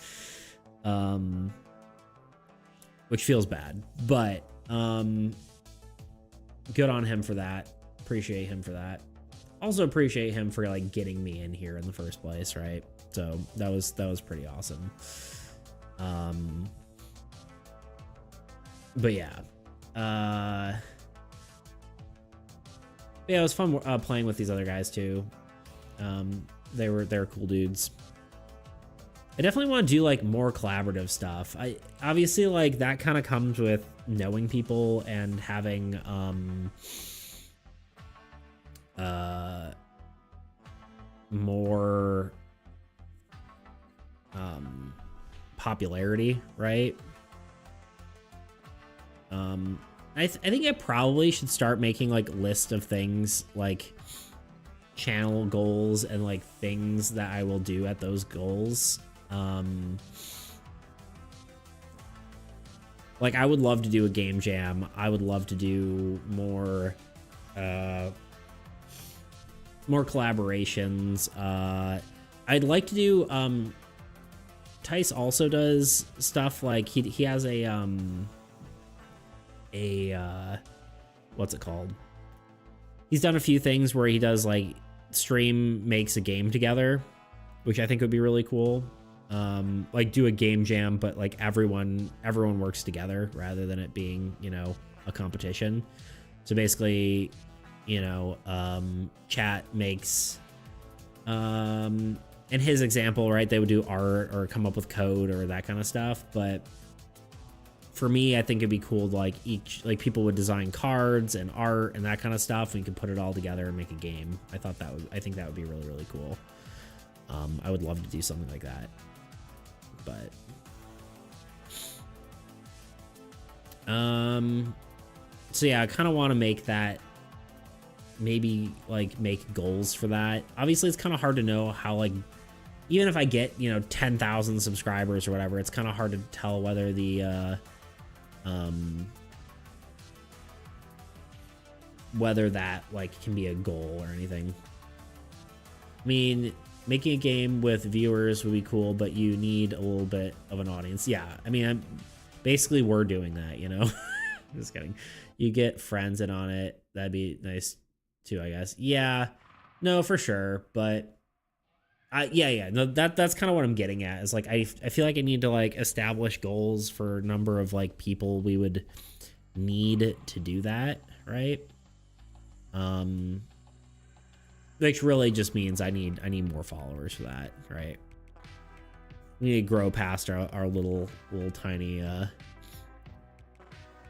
which feels bad, but good on him for that. Appreciate him for that. Also appreciate him for like getting me in here in the first place, right? So that was pretty awesome. But yeah. Yeah, it was fun playing with these other guys too. They were cool dudes. I definitely want to do like more collaborative stuff. I obviously like that kind of comes with knowing people and having more popularity, right? I think I probably should start making like list of things, like channel goals and like things that I will do at those goals. Like I would love to do a game jam. I would love to do more collaborations. I'd like to do Tice also does stuff like he has a what's it called? He's done a few things where he does like stream makes a game together, which I think would be really cool. Like do a game jam, but like everyone works together rather than it being, you know, a competition. So basically, you know, chat makes, in his example, right, they would do art or come up with code or that kind of stuff. But for me, I think it'd be cool to like people would design cards and art and that kind of stuff. And you could put it all together and make a game. I think that would be really, really cool. I would love to do something like that. But so yeah, I kind of want to make that, maybe like make goals for that. Obviously it's kind of hard to know how, like, even if I get, you know, 10,000 subscribers or whatever, it's kind of hard to tell whether the whether that like can be a goal or anything. I mean, making a game with viewers would be cool, but you need a little bit of an audience. Yeah, I mean, basically we're doing that, you know. Just kidding. You get friends in on it, that'd be nice too, I guess. Yeah, no, for sure. But yeah, no, that's kind of what I'm getting at, is like I feel like I need to like establish goals for a number of like people we would need to do that, right? Which really just means I need more followers for that, right? We need to grow past our little tiny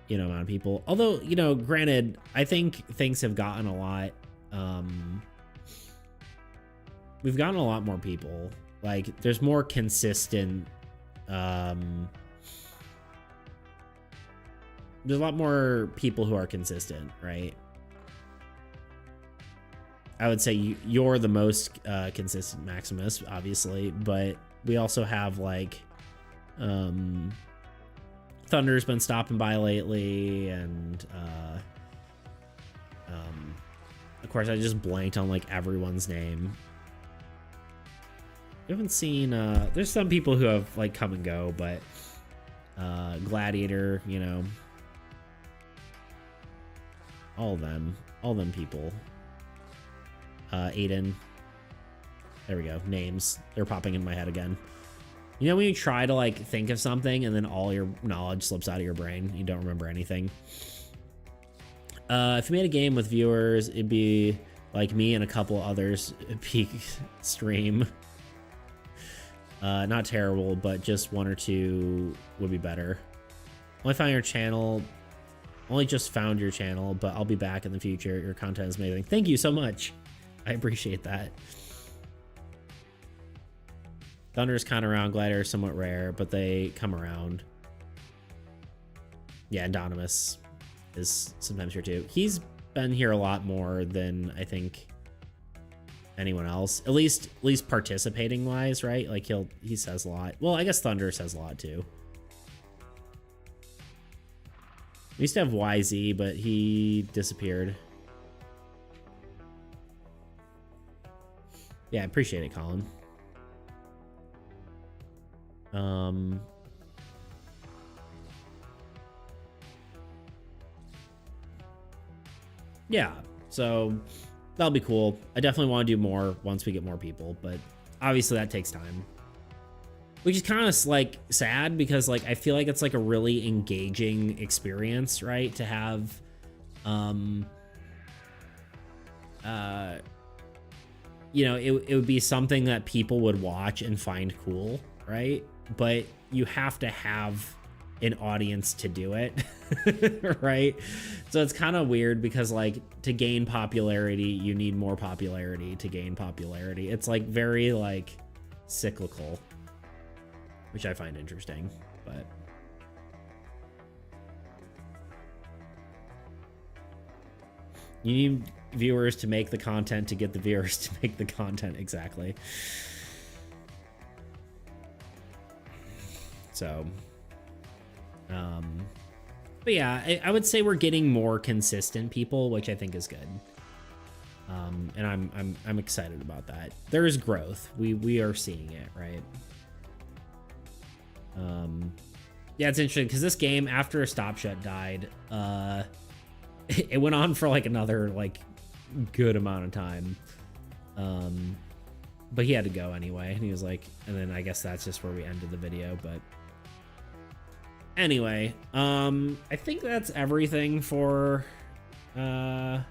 you know, amount of people. Although, you know, granted, I think things have gotten a lot we've gotten a lot more people. Like there's more consistent there's a lot more people who are consistent, right? I would say you're the most consistent, Maximus, obviously, but we also have like Thunder's been stopping by lately, and of course I just blanked on like everyone's name. We haven't seen there's some people who have like come and go, but Gladiator, you know, all of them people. Aiden, there we go. Names, they're popping in my head again. You know when you try to like think of something and then all your knowledge slips out of your brain, you don't remember anything. If you made a game with viewers, it'd be like me and a couple others peak stream. Not terrible, but just one or two would be better. Only just found your channel, but I'll be back in the future. Your content is amazing. Thank you so much. I appreciate that. Thunder's kind of around. Glider is somewhat rare, but they come around. Yeah, Anonymous is sometimes here too. He's been here a lot more than I think anyone else. At least participating wise, right? Like he says a lot. Well, I guess Thunder says a lot too. We used to have YZ, but he disappeared. Yeah, I appreciate it, Colin. Yeah, so that'll be cool. I definitely want to do more once we get more people, but obviously that takes time. Which is kind of like sad because like I feel like it's like a really engaging experience, right? To have you know, it would be something that people would watch and find cool, right? But you have to have an audience to do it, right? So it's kind of weird because like to gain popularity, you need more popularity to gain popularity. It's like very like cyclical, which I find interesting, but you need viewers to make the content to get the viewers to make the content. Exactly. So, but yeah, I would say we're getting more consistent people, which I think is good. And I'm excited about that. There is growth. We are seeing it, right? Yeah, it's interesting because this game, after a Stop Shut died, it went on for like another like good amount of time. But he had to go anyway, and he was like, and then I guess that's just where we ended the video. But anyway, I think that's everything for talk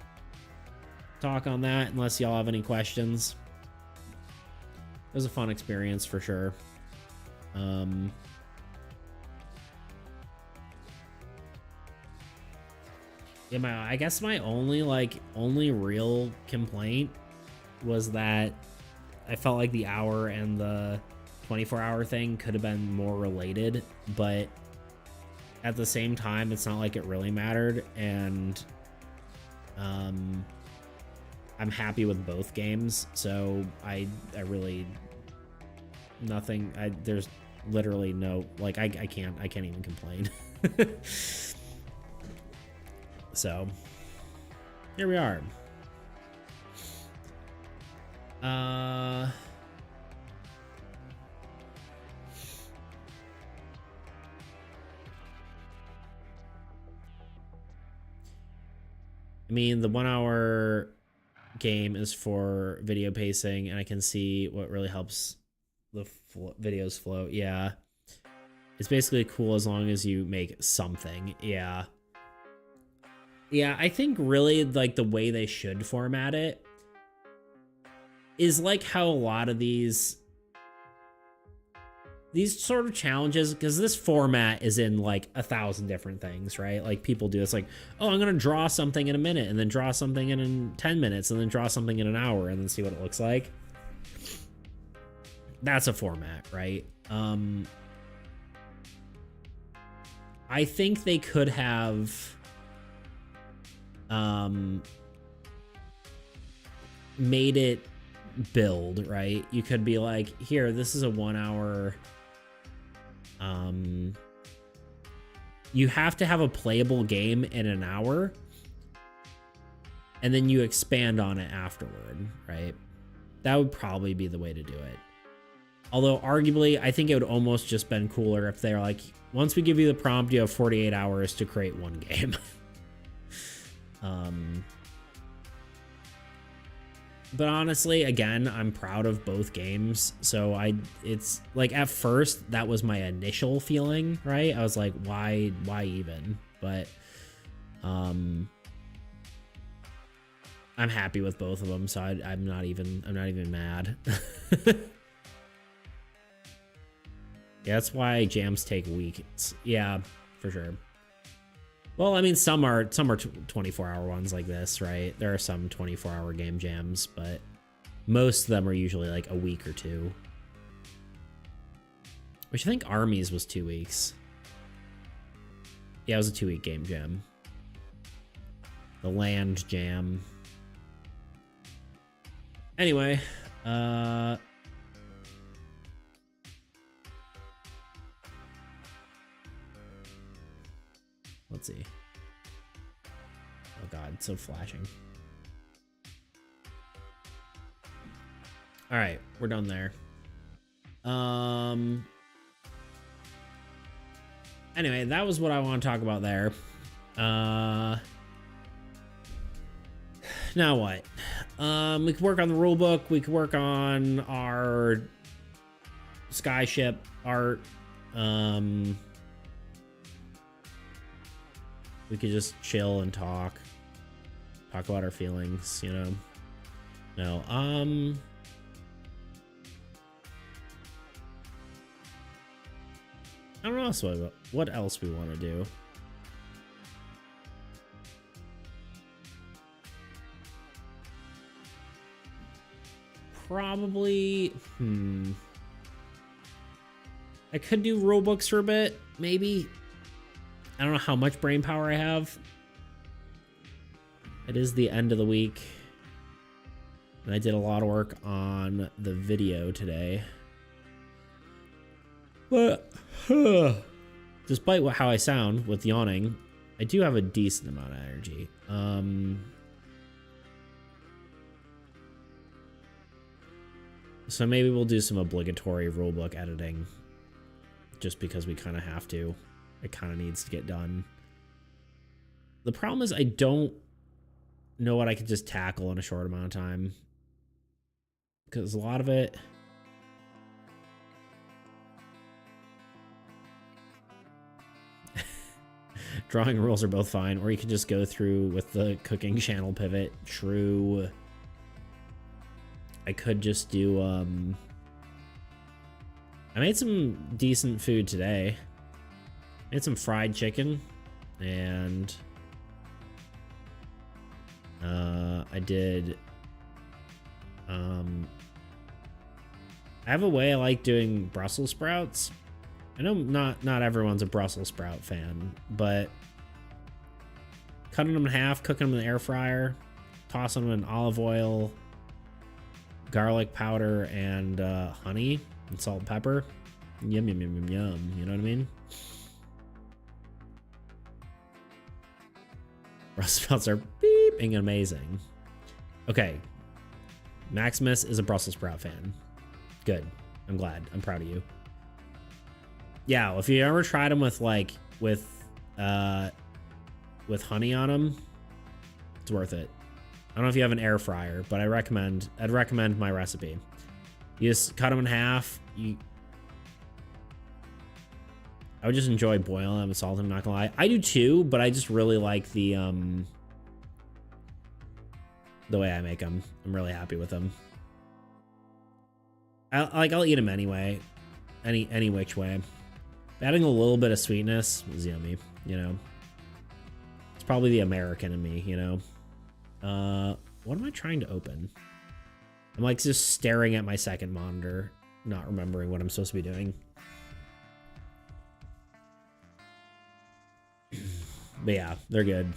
on that, unless y'all have any questions. It was a fun experience for sure. Yeah, I guess my only real complaint was that I felt like the hour and the 24-hour thing could have been more related, but at the same time, it's not like it really mattered, and I'm happy with both games, so I really nothing. There's literally no, like, I can't even complain. So here we are. I mean, the 1 hour game is for video pacing, and I can see what really helps the videos flow. Yeah. It's basically cool as long as you make something. Yeah. Yeah, I think really like the way they should format it is like how a lot of these sort of challenges, because this format is in like 1,000 different things, right? Like people do it's like, oh, I'm gonna draw something in a minute, and then draw something in 10 minutes, and then draw something in an hour, and then see what it looks like. That's a format, right? I think they could have made it build, right? You could be like, here, this is a 1 hour. You have to have a playable game in an hour, and then you expand on it afterward, right? That would probably be the way to do it. Although arguably, I think it would almost just been cooler if they're like, once we give you the prompt, you have 48 hours to create one game. But honestly, again, I'm proud of both games. So it's like at first that was my initial feeling, right? I was like, why even? But I'm happy with both of them, so I'm not even mad. Yeah, that's why jams take weeks. Yeah, for sure. Well, I mean, some are 24-hour ones like this, right? There are some 24-hour game jams, but most of them are usually like a week or two. Which I think Armies was 2 weeks. Yeah, it was a 2-week game jam. The land jam. Anyway, let's see. Oh god, it's so flashing. All right, we're done there. Anyway, that was what I want to talk about there. Now what? We could work on the rule book. We could work on our skyship art. We could just chill and talk about our feelings, you know. No, I don't know what else we want to do. Probably, I could do rule books for a bit, maybe. I don't know how much brain power I have. It is the end of the week, and I did a lot of work on the video today. But despite how I sound with yawning, I do have a decent amount of energy. So maybe we'll do some obligatory rulebook editing, just because we kind of have to. It kind of needs to get done. The problem is I don't know what I could just tackle in a short amount of time. Because a lot of it... Drawing rules are both fine, or you could just go through with the cooking channel pivot. True. I could just do, I made some decent food today. Made some fried chicken, and I did, I have a way I like doing Brussels sprouts. I know not everyone's a Brussels sprout fan, but cutting them in half, cooking them in the air fryer, tossing them in olive oil, garlic powder, and honey and salt and pepper. Yum, yum, yum, yum, yum. You know what I mean? Brussels sprouts are beeping amazing. Okay. Maximus is a Brussels sprout fan. Good. I'm glad. I'm proud of you. Yeah, if you ever tried them with honey on them, it's worth it. I don't know if you have an air fryer, but I'd recommend my recipe. You just cut them in half. I would just enjoy boiling them with salt, I'm not gonna lie. I do too, but I just really like the way I make them. I'm really happy with them. I'll eat them anyway, any which way. Adding a little bit of sweetness is yummy, you know. It's probably the American in me, you know. What am I trying to open? I'm like just staring at my second monitor, not remembering what I'm supposed to be doing. But yeah, they're good.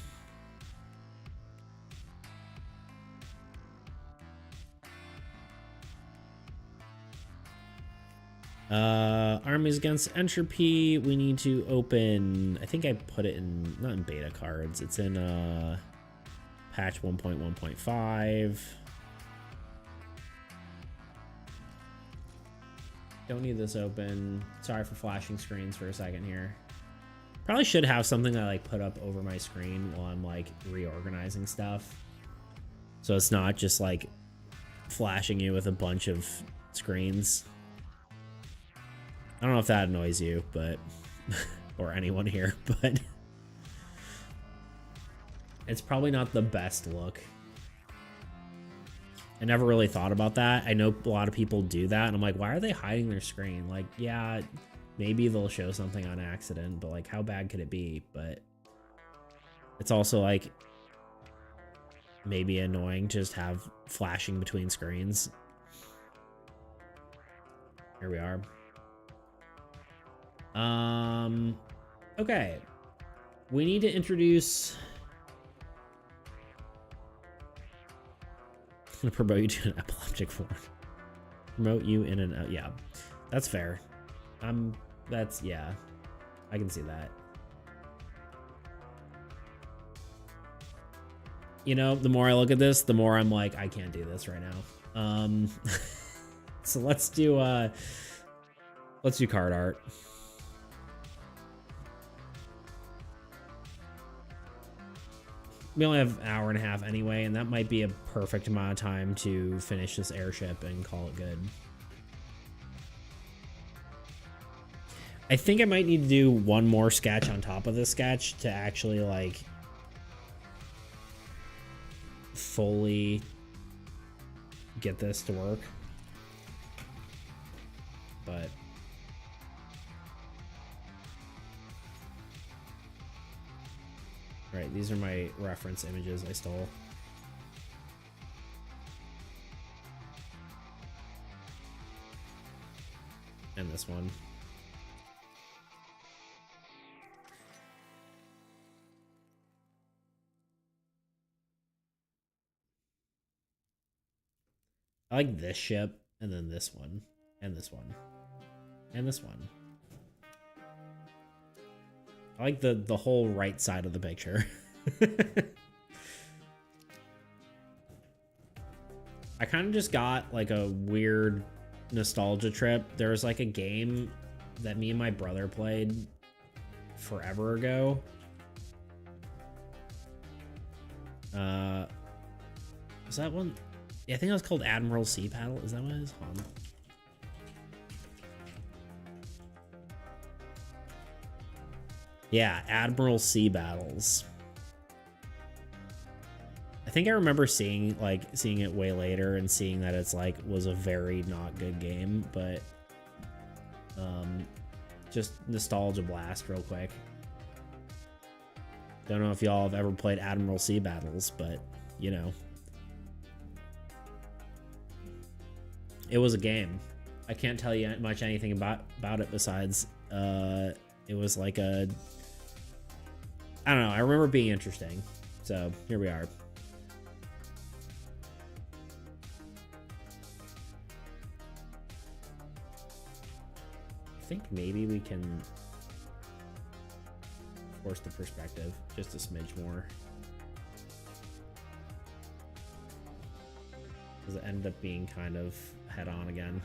Armies against entropy. We need to open, I think I put it in, not in beta cards, it's in patch 1.1.5. Don't need this open. Sorry for flashing screens for a second here. Probably should have something I like put up over my screen while I'm like reorganizing stuff, so it's not just like flashing you with a bunch of screens. I don't know if that annoys you, but or anyone here, but it's probably not the best look. I never really thought about that. I know a lot of people do that, and I'm like, why are they hiding their screen? Like, yeah, maybe they'll show something on accident, but like, how bad could it be? But it's also like maybe annoying to just have flashing between screens. Here we are. Okay. We need to introduce... I'm gonna promote you to an epileptic form. Promote you in an... yeah, that's fair. That's... yeah. I can see that. You know, the more I look at this, the more I'm like, I can't do this right now. So let's do card art. We only have an hour and a half anyway, and that might be a perfect amount of time to finish this airship and call it good. I think I might need to do one more sketch on top of this sketch to actually like fully get this to work. But right, these are my reference images I stole. And this one. I like this ship, and then this one, and this one, and this one. I like the whole right side of the picture. I kind of just got like a weird nostalgia trip. There was like a game that me and my brother played forever ago. Was that one? Yeah, I think it was called Admiral Sea Battle. Is that what it is? Hold on. Yeah, Admiral Sea Battles. I think I remember seeing it way later and seeing that it's like was a very not good game, but just nostalgia blast real quick. Don't know if y'all have ever played Admiral Sea Battles, but you know, it was a game. I can't tell you much anything about it besides it was like a, I don't know, I remember it being interesting. So here we are. I think maybe we can force the perspective just a smidge more, because it ended up being kind of head on again.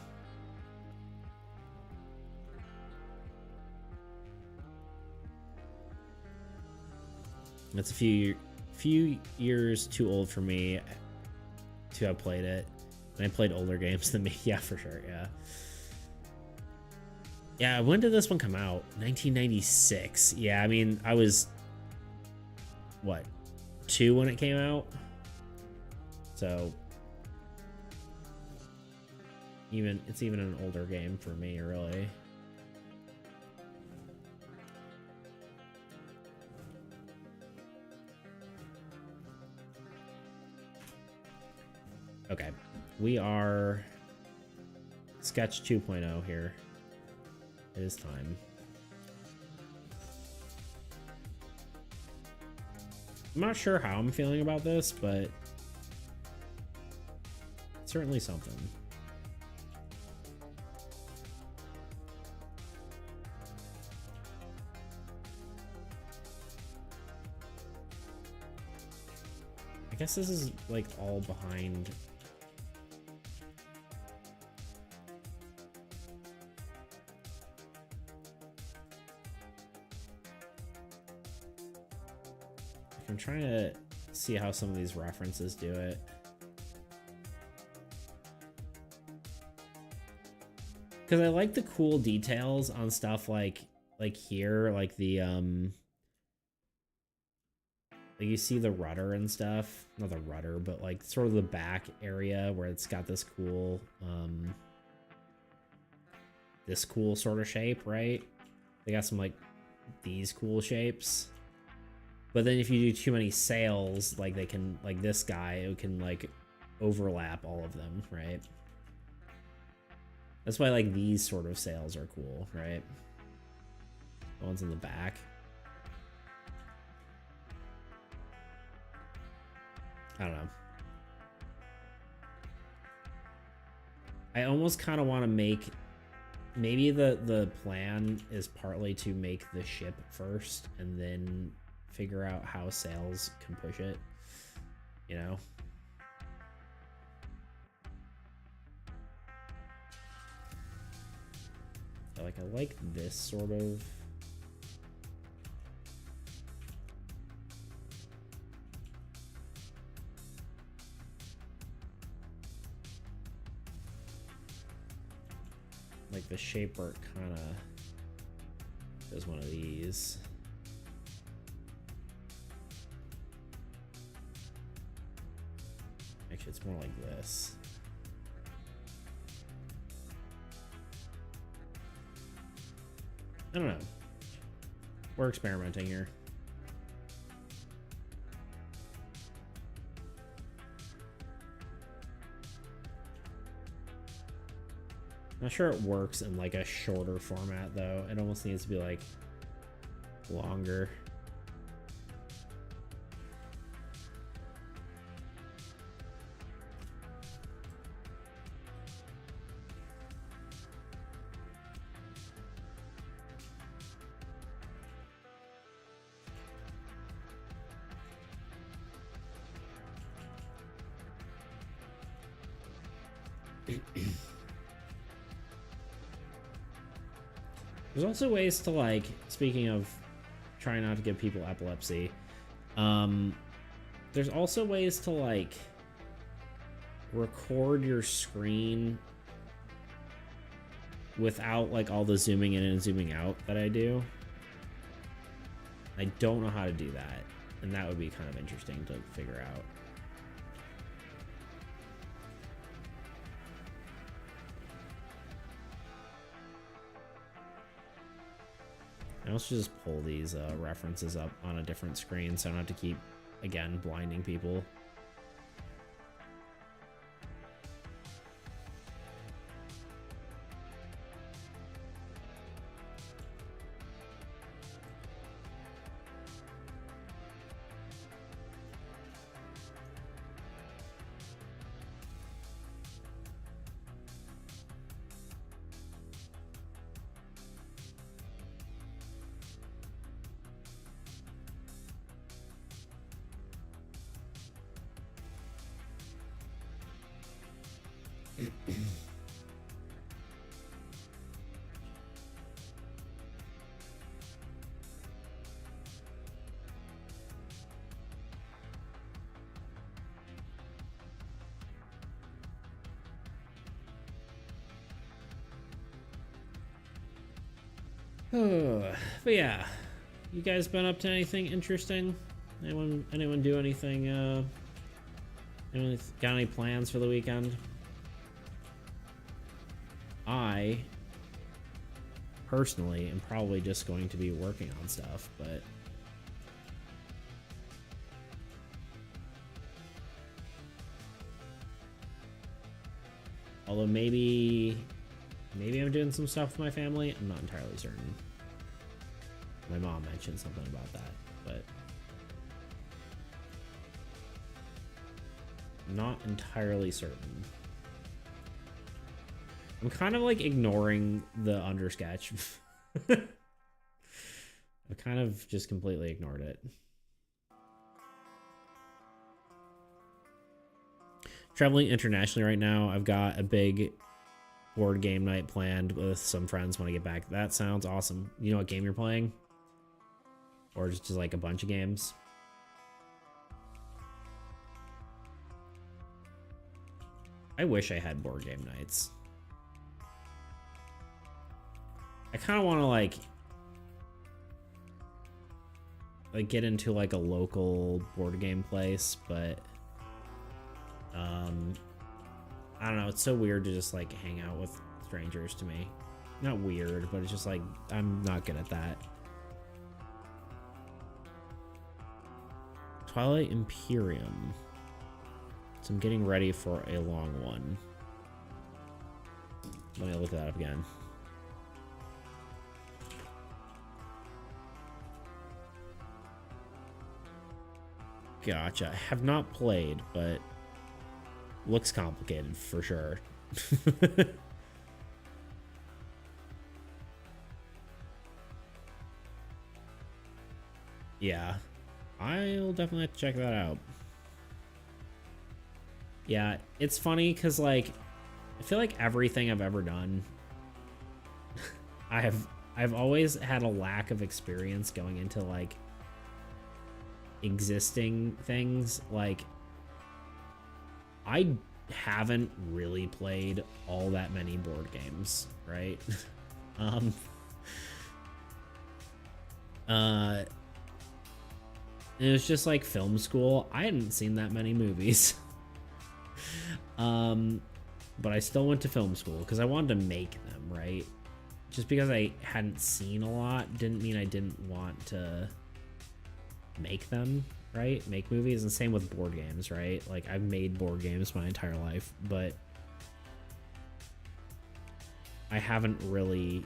It's a few years too old for me to have played it, and I played older games than me. Yeah, for sure. Yeah, when did this one come out? 1996. Yeah, I mean, I was, what, 2 when it came out? So, it's even an older game for me, really. Okay, we are Sketch 2.0 here. It is time. I'm not sure how I'm feeling about this, but it's certainly something. I guess this is like all behind. I'm trying to see how some of these references do it. Because I like the cool details on stuff like here, like the like you see the rudder and stuff. Not the rudder, but like sort of the back area where it's got this cool sort of shape, right? They got some like these cool shapes. But then if you do too many sails, like they can, like this guy, it can like overlap all of them, right? That's why like these sort of sails are cool, right? The ones in the back. I don't know. I almost kind of want to make, maybe the plan is partly to make the ship first and then figure out how sails can push it, you know? So, like, I like this sort of. Like the shape where it kind of does one of these. Actually, it's more like this. I don't know. We're experimenting here. Not sure it works in like a shorter format though. It almost needs to be like longer. There's also ways to, like, speaking of trying not to give people epilepsy, there's also ways to, like, record your screen without like all the zooming in and zooming out that I do. I don't know how to do that, and that would be kind of interesting to figure out. I also just pull these references up on a different screen so I don't have to keep, again, blinding people. But yeah, you guys been up to anything interesting? Anyone do anything? Anyone got any plans for the weekend? I personally am probably just going to be working on stuff, but although maybe I'm doing some stuff with my family. I'm not entirely certain. My mom mentioned something about that, but not entirely certain. I'm kind of like ignoring the undersketch. I kind of just completely ignored it. Traveling internationally right now. I've got a big board game night planned with some friends when I get back. That sounds awesome. You know what game you're playing? Or just like a bunch of games? I wish I had board game nights. I kind of want to like get into like a local board game place, but I don't know, it's so weird to just like hang out with strangers to me. Not weird, but it's just like I'm not good at that. Twilight Imperium. So I'm getting ready for a long one. Let me look that up again. Gotcha. I have not played, but looks complicated for sure. Yeah, I'll definitely have to check that out. Yeah, it's funny because like I feel like everything I've ever done, I've always had a lack of experience going into like existing things. Like I haven't really played all that many board games, right? It was just like film school. I hadn't seen that many movies. But I still went to film school because I wanted to make them, right? Just because I hadn't seen a lot didn't mean I didn't want to make them, right? Make movies. And same with board games, right? Like I've made board games my entire life, but I haven't really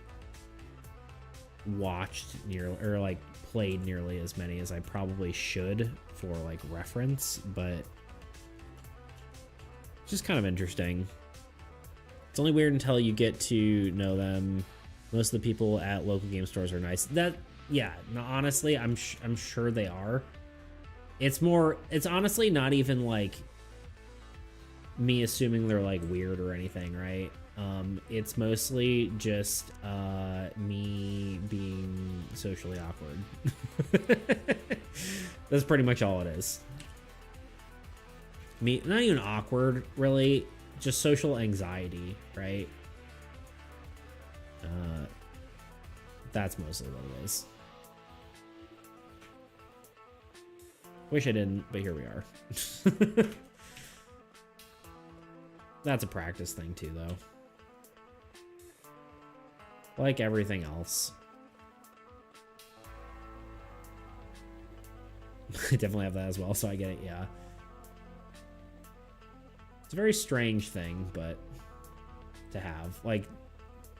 watched nearly or like played nearly as many as I probably should for like reference, but it's just kind of interesting. It's only weird until you get to know them. Most of the people at local game stores are nice. That, yeah, no, honestly, I'm sure they are. It's honestly not even like me assuming they're like weird or anything, right? It's mostly just me being socially awkward. That's pretty much all it is. me, not even awkward, really, just social anxiety, right? That's mostly what it is. Wish I didn't, but here we are. That's a practice thing too, though. Like everything else. I definitely have that as well, so I get it, yeah. It's a very strange thing, but to have. Like,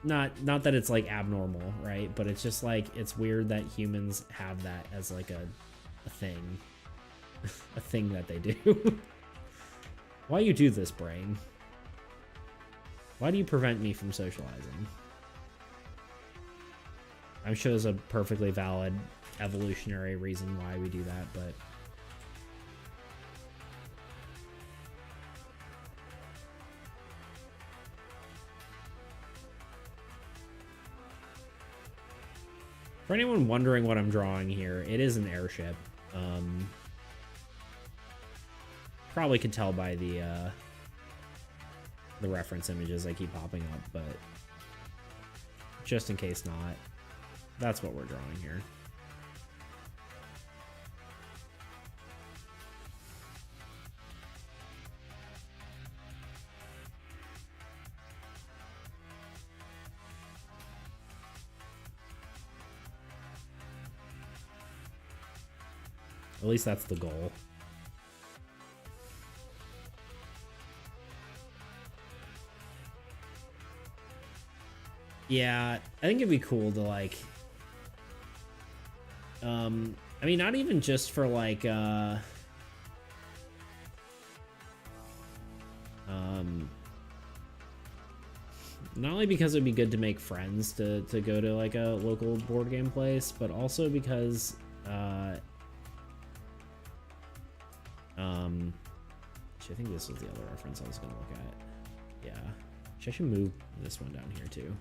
not that it's like abnormal, right? But it's just like, it's weird that humans have that as like a thing. A thing that they do. Why you do this, brain? Why do you prevent me from socializing? I'm sure there's a perfectly valid evolutionary reason why we do that, but for anyone wondering what I'm drawing here, it is an airship. Probably could tell by the reference images that keep popping up, but just in case not, that's what we're drawing here. At least that's the goal. Yeah, I think it'd be cool to like I mean, not even just for like not only because it'd be good to make friends to go to like a local board game place, but also because I think this was the other reference I was gonna look at. Yeah, I should move this one down here too.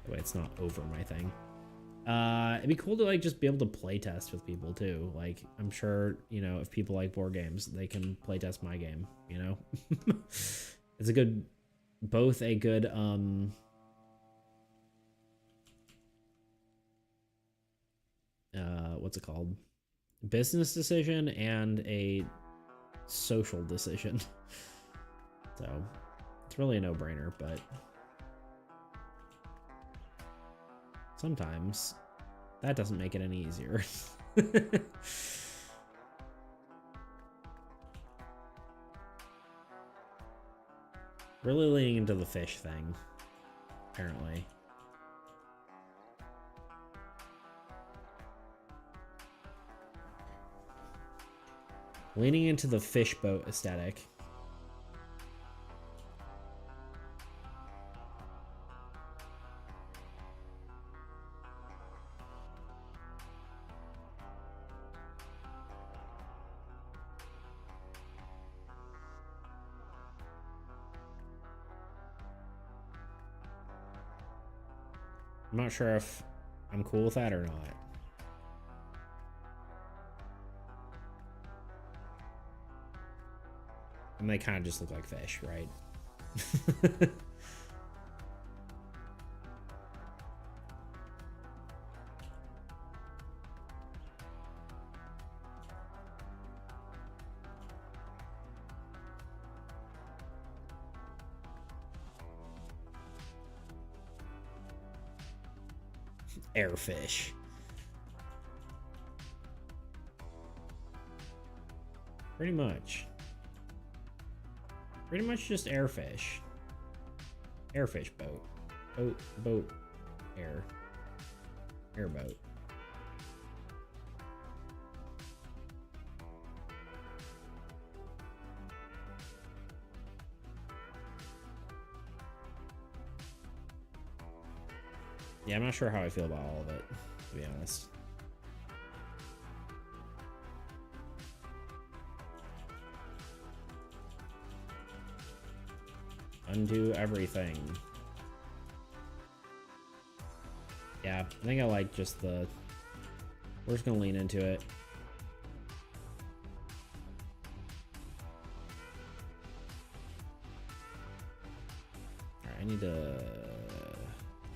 Wait, it's not over my thing. It'd be cool to like just be able to play test with people too. Like, I'm sure, you know, if people like board games, they can play test my game, you know? It's a good, both a good, what's it called? Business decision and a social decision. So it's really a no-brainer, but sometimes that doesn't make it any easier. Really leaning into the fish thing, apparently. Leaning into the fish boat aesthetic. I'm not sure if I'm cool with that or not. And they kind of just look like fish, right? Airfish. Pretty much. Pretty much just airfish. Airfish boat. Boat. Air. Airboat. Yeah, I'm not sure how I feel about all of it, to be honest. Undo everything. Yeah, I think I like just the... We're just gonna lean into it. I need to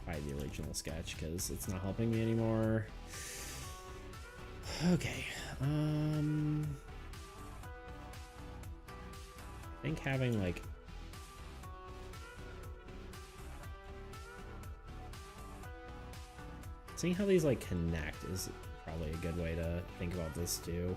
hide the original sketch because it's not helping me anymore. Okay. I think having like seeing how these like connect is probably a good way to think about this too.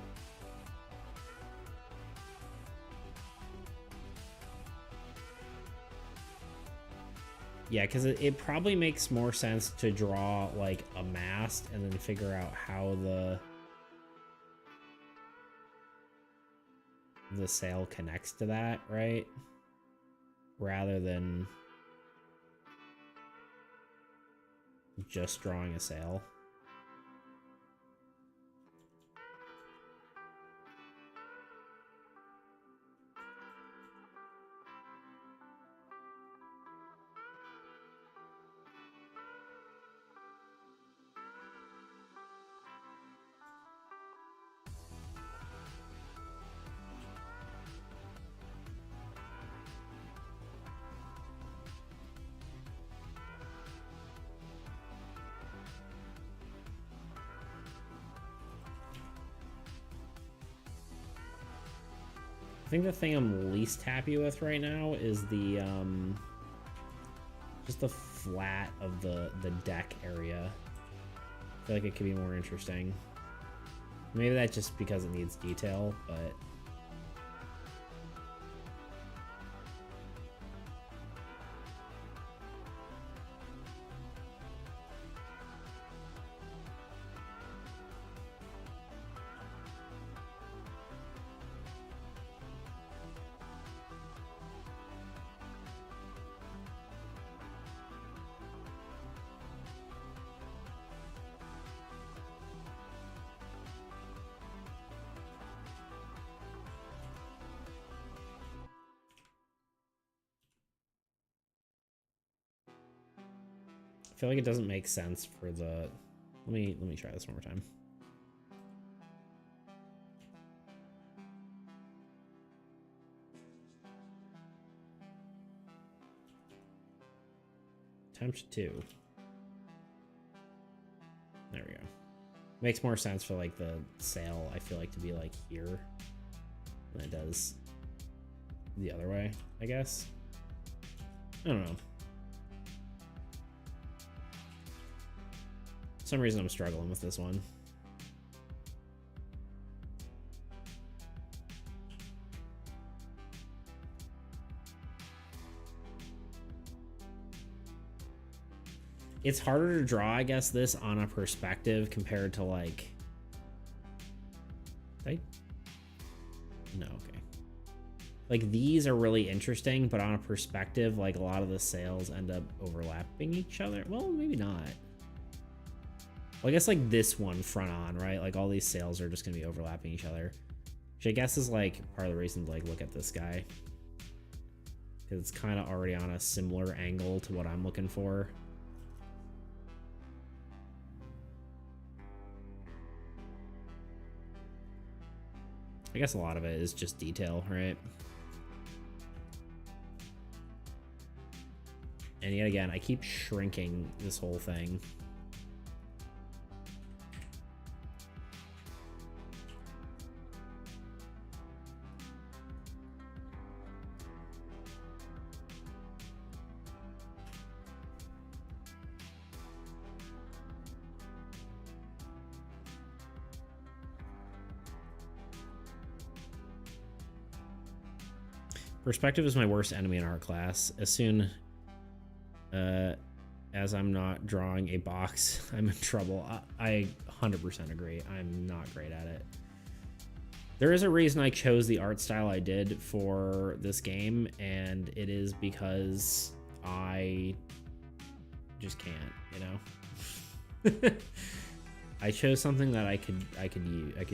Yeah, because it probably makes more sense to draw like a mast and then figure out how the sail connects to that, right? Rather than just drawing a sail. I think the thing I'm least happy with right now is the just the flat of the deck area. I feel like it could be more interesting. Maybe that's just because it needs detail, but I feel like it doesn't make sense for the. Let me try this one more time. Attempt 2. There we go. Makes more sense for like the sail, I feel like, to be like here than it does the other way, I guess. I don't know. For some reason I'm struggling with this one. It's harder to draw, I guess, this on a perspective compared to like... No, okay. Like these are really interesting, but on a perspective, like a lot of the sails end up overlapping each other. Well, maybe not. Well, I guess like this one front on, right? Like all these sails are just gonna be overlapping each other. Which I guess is like part of the reason to like look at this guy. Because it's kind of already on a similar angle to what I'm looking for. I guess a lot of it is just detail, right? And yet again, I keep shrinking this whole thing. Perspective is my worst enemy in art class. As soon as I'm not drawing a box, I'm in trouble. I 100% agree. I'm not great at it. There is a reason I chose the art style I did for this game, and it is because I just can't, you know? I chose something that I could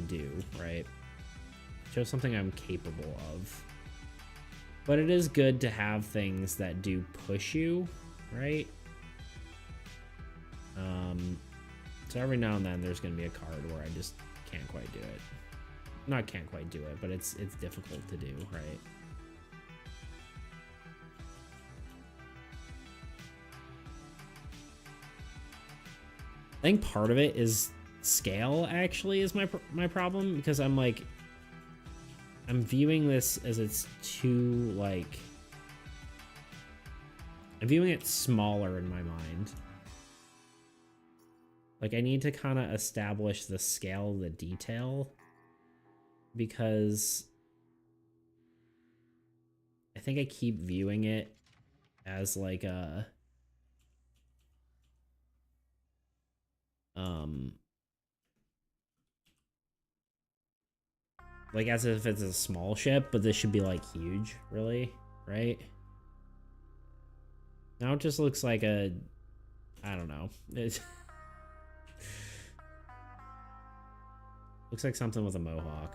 do, right? I chose something I'm capable of. But it is good to have things that do push you, right? So every now and then there's going to be a card where I just can't quite do it. Not can't quite do it, but it's difficult to do, right? I think part of it is scale, actually, is my problem, because I'm like, I'm viewing this as it's too, like, I'm viewing it smaller in my mind. Like, I need to kind of establish the scale, the detail, because I think I keep viewing it as like a like as if it's a small ship, but this should be like huge, really, right? Now it just looks like a, I don't know. It looks like something with a mohawk.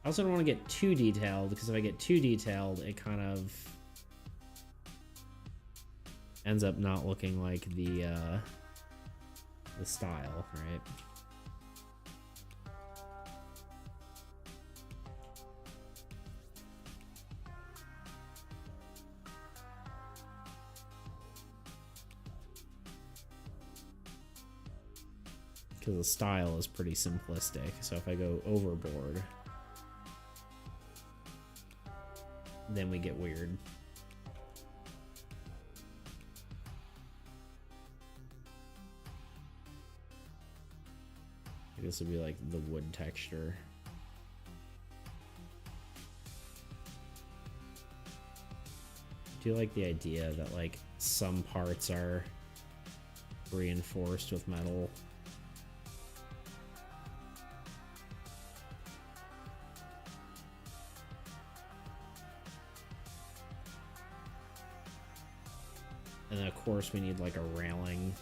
I also don't want to get too detailed, because if I get too detailed, it kind of ends up not looking like the style, right? Because the style is pretty simplistic, so if I go overboard, then we get weird. This would be like the wood texture. Do you like the idea that like some parts are reinforced with metal? And then of course we need like a railing.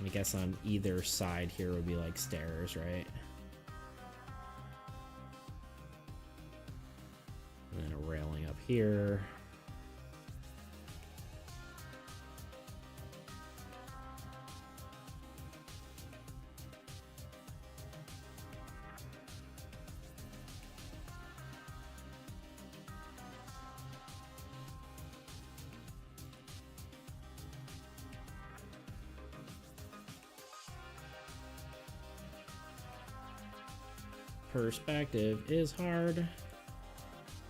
I guess on either side here would be like stairs, right? And then a railing up here. Perspective is hard.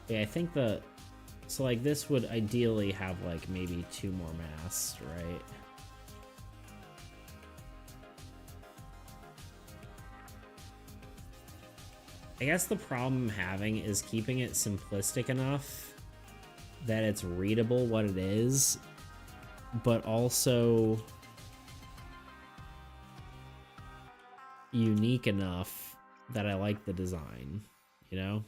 Yeah, I think so like this would ideally have like maybe 2 more masts, right? I guess the problem I'm having is keeping it simplistic enough that it's readable what it is, but also unique enough that I like the design, you know?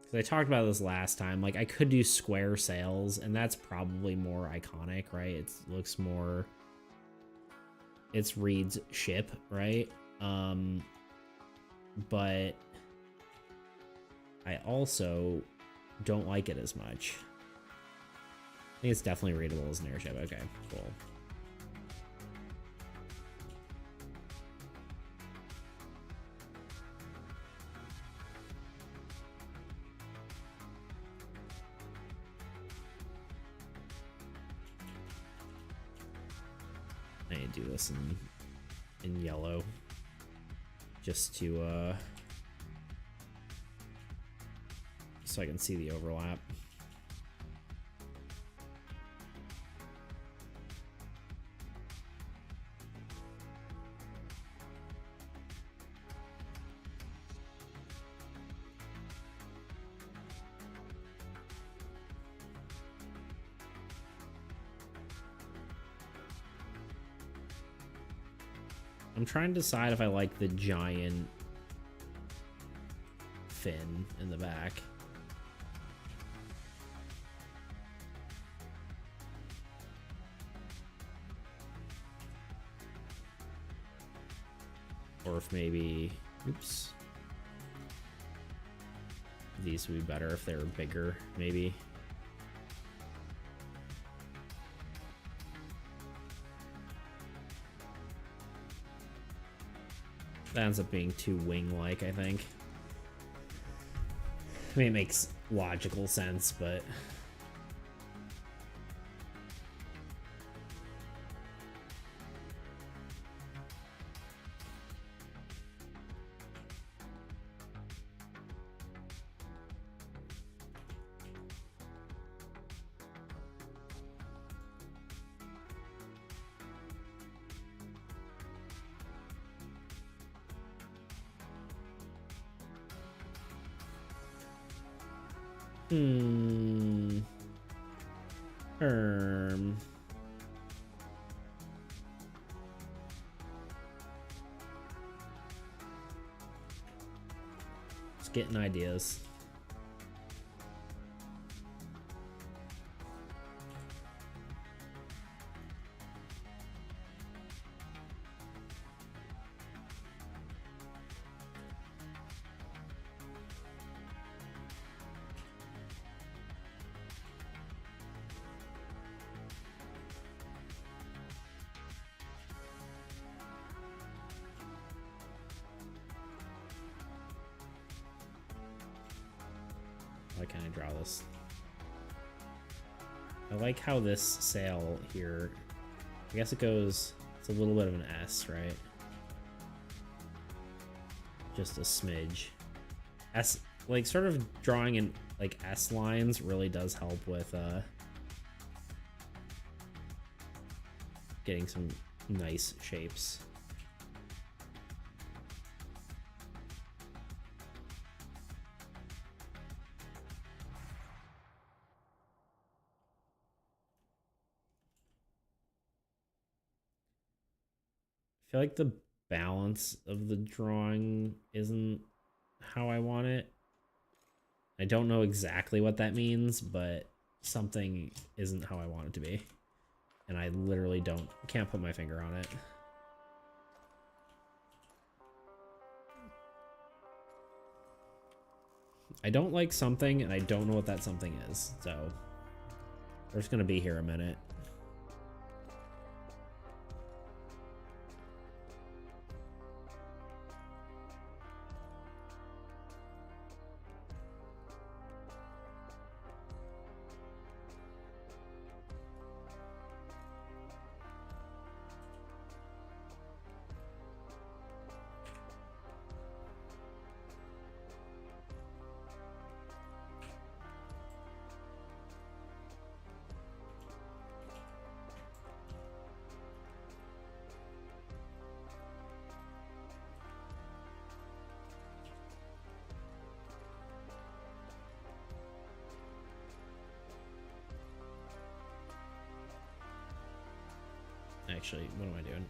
Because I talked about this last time, like I could do square sails, and that's probably more iconic, right? It looks more, it's Reed's ship, right? But I also don't like it as much. I think it's definitely readable as an airship. Okay, cool. I need to do this in yellow just to so I can see the overlap. I'm trying to decide if I like the giant fin in the back. Or if maybe, oops, these would be better if they were bigger, maybe. That ends up being too wing-like, I think. I mean, it makes logical sense, but... Just getting ideas. Why can't I draw this? I like how this sail here, I guess it goes, it's a little bit of an S, right? Just a smidge. S, like sort of drawing in like S lines really does help with getting some nice shapes. I feel like the balance of the drawing isn't how I want it. I don't know exactly what that means, but something isn't how I want it to be. And I literally can't put my finger on it. I don't like something, and I don't know what that something is, so we're just gonna be here a minute. Actually, what am I doing?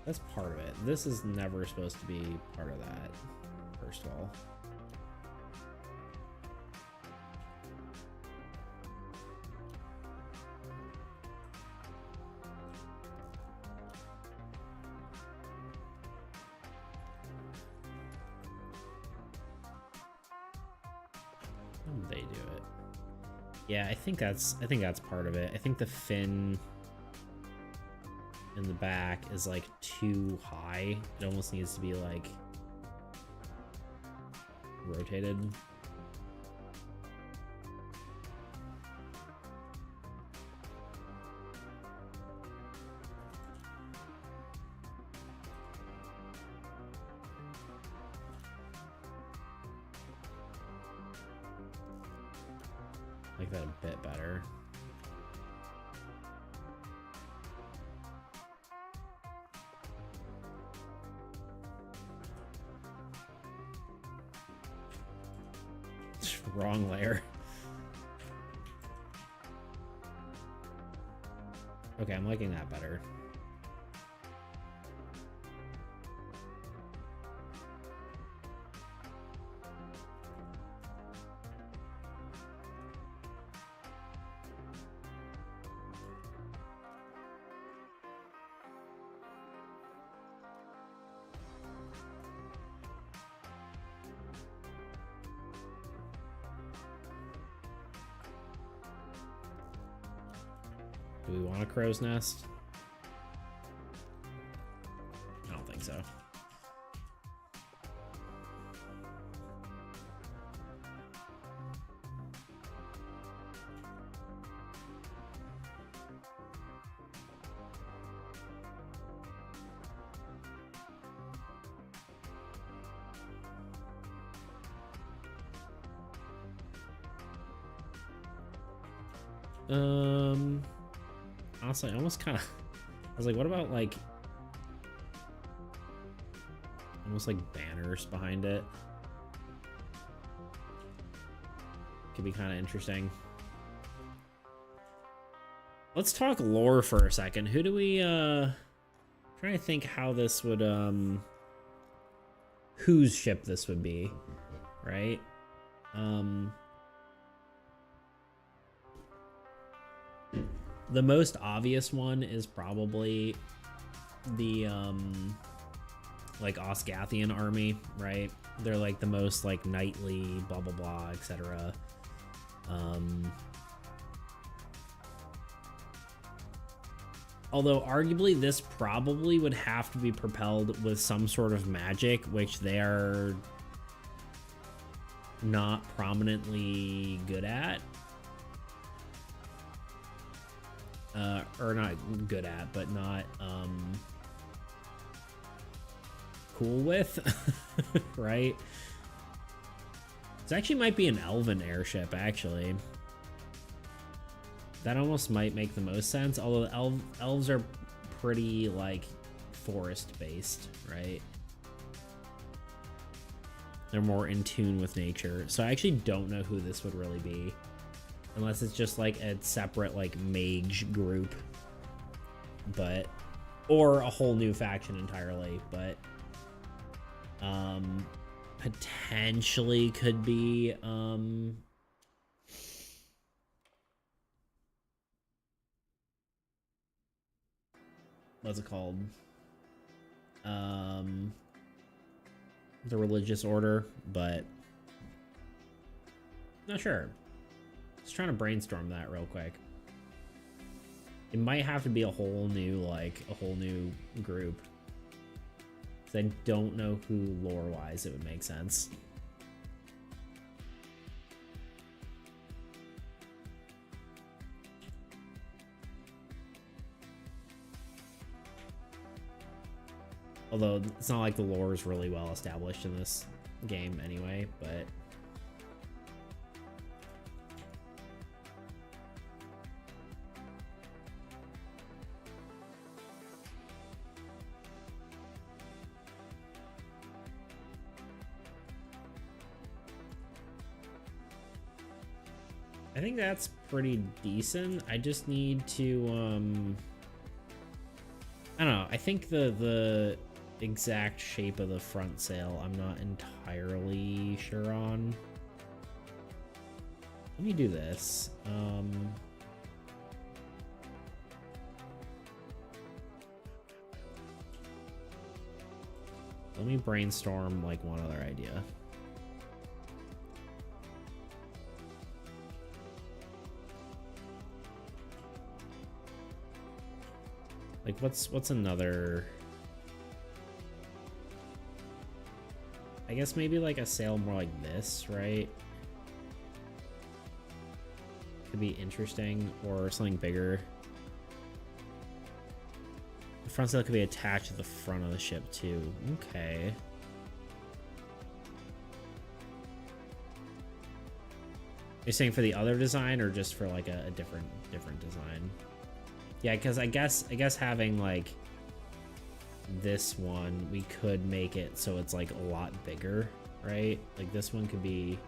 That's part of it. This is never supposed to be part of that, first of all. How did they do it? Yeah, I think that's part of it. I think the fin in the back is like too high. It almost needs to be like rotated. Like that a bit better. Wrong layer. Okay, I'm liking that better. Do we want a crow's nest? I don't think so. Honestly, I almost kind of, I was like, what about like, almost like banners behind it? Could be kind of interesting. Let's talk lore for a second. Who do we, trying to think how this would, whose ship this would be, right? The most obvious one is probably the like Osgathian army, right? They're like the most like knightly, blah blah blah, etc. Although arguably this probably would have to be propelled with some sort of magic, which they are not prominently good at. Or not good at, but not cool with, right? This actually might be an elven airship, actually. That almost might make the most sense, although the elves are pretty, like, forest-based, right? They're more in tune with nature. So I actually don't know who this would really be. Unless it's just like a separate like mage group, but or a whole new faction entirely, but potentially could be what's it called? The religious order, but not sure. Just trying to brainstorm that real quick. It might have to be a whole new, like, a whole new group. Because I don't know who lore-wise it would make sense. Although, it's not like the lore is really well established in this game anyway, but... I think that's pretty decent. I just need to, I don't know. I think the exact shape of the front sail, I'm not entirely sure on. Let me do this. Let me brainstorm like one other idea. Like what's another? I guess maybe like a sail more like this, right? Could be interesting, or something bigger. The front sail could be attached to the front of the ship too. Okay. You're saying for the other design, or just for like a different design? Yeah, because I guess having like this one, we could make it so it's like a lot bigger, right? Like this one could be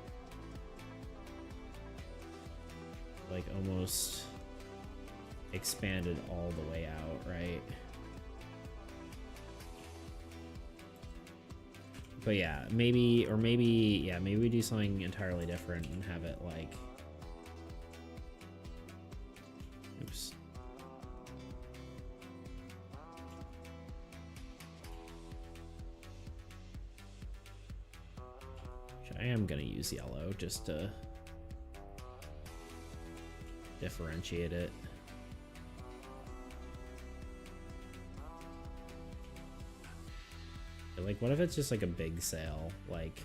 like almost expanded all the way out, right? But yeah, maybe we do something entirely different and have it like, oops. I am gonna use yellow just to differentiate it. Like, what if it's just like a big sail? Like,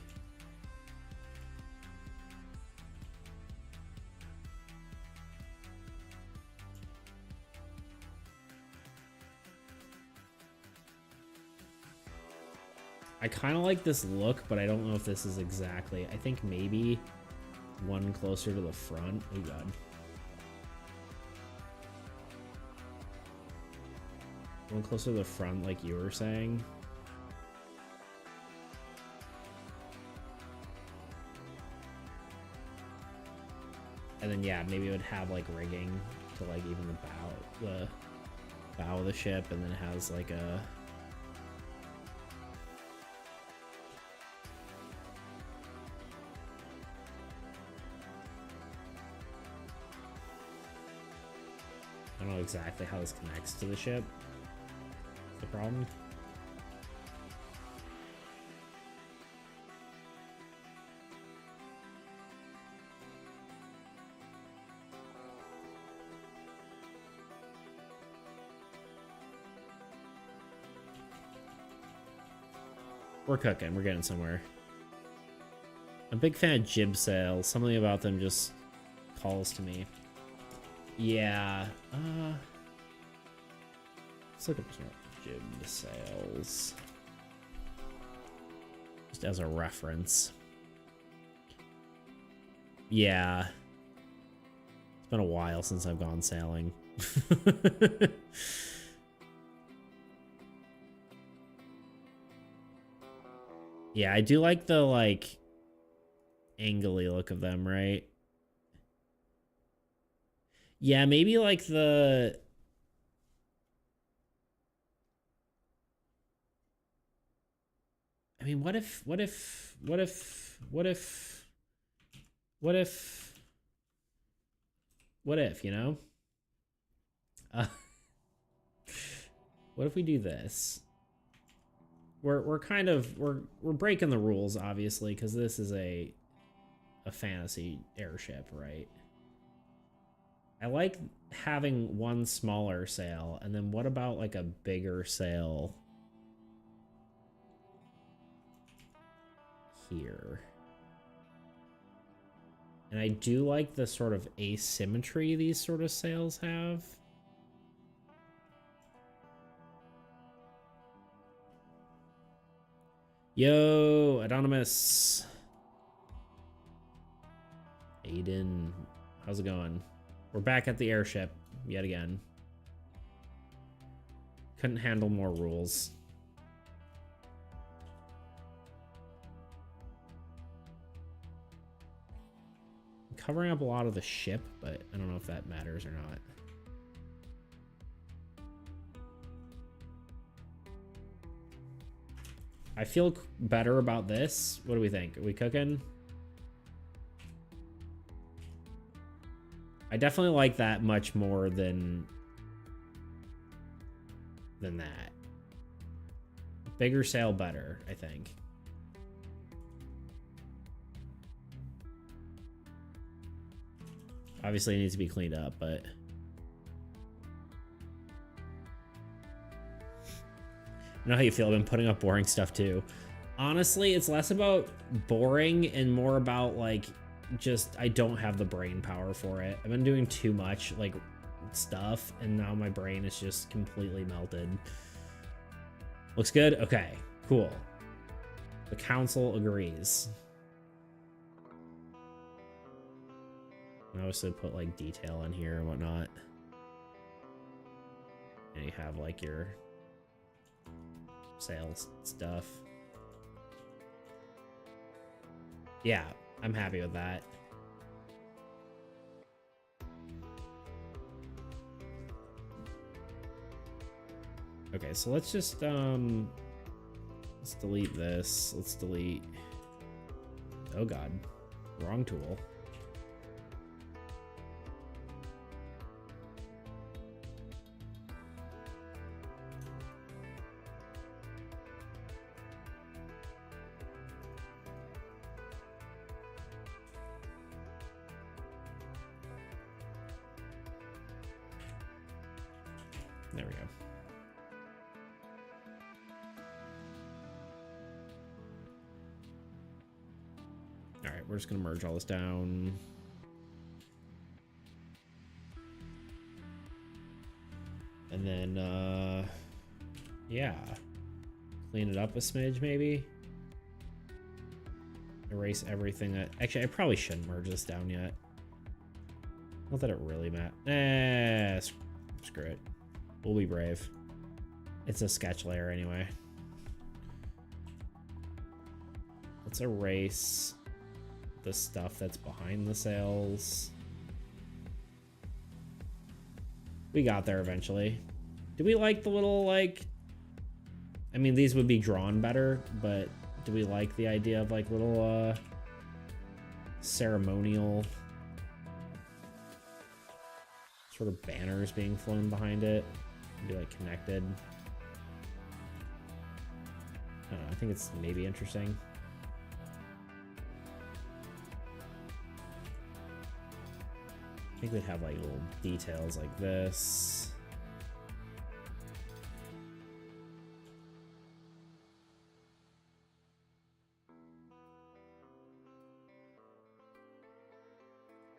I kind of like this look, but I don't know if this is exactly. I think maybe one closer to the front. Oh god. One closer to the front, like you were saying. And then yeah, maybe it would have like rigging to like even the bow of the ship, and then it has like a I don't know exactly how this connects to the ship. That's the problem. We're cooking. We're getting somewhere. I'm a big fan of jib sails. Something about them just calls to me. Yeah. Let's look up some jib sails. Just as a reference. Yeah. It's been a while since I've gone sailing. Yeah, I do like the, like, angly look of them, right? Yeah, maybe, like, the... I mean, what if, you know? What if we do this? We're kind of we're breaking the rules, obviously, because this is a fantasy airship, right? I like having one smaller sail, and then what about like a bigger sail here? And I do like the sort of asymmetry these sort of sails have. Yo, Anonymous. Aiden, how's it going? We're back at the airship yet again. Couldn't handle more rules. I'm covering up a lot of the ship, but I don't know if that matters or not. I feel better about this. What do we think? Are we cooking? I definitely like that much more than that. Bigger sail better, I think. Obviously it needs to be cleaned up, but I know how you feel. I've been putting up boring stuff too. Honestly, it's less about boring and more about like just I don't have the brain power for it. I've been doing too much like stuff and now my brain is just completely melted. Looks good? Okay, cool. The council agrees. I obviously put like detail in here and whatnot. And you have like your sales stuff. Yeah, I'm happy with that. Okay, so let's just let's delete this. Let's delete. Oh god, wrong tool. There we go. All right, we're just gonna merge all this down. And then, yeah, clean it up a smidge maybe. Erase everything that, actually, I probably shouldn't merge this down yet. Not that it really matters. Screw it. We'll be brave. It's a sketch layer anyway. Let's erase the stuff that's behind the sails. We got there eventually. Do we like the little, like... I mean, these would be drawn better, but do we like the idea of, like, little, ceremonial sort of banners being flown behind it? Be, like, connected. I don't know, I think it's maybe interesting. I think we'd have like little details like this.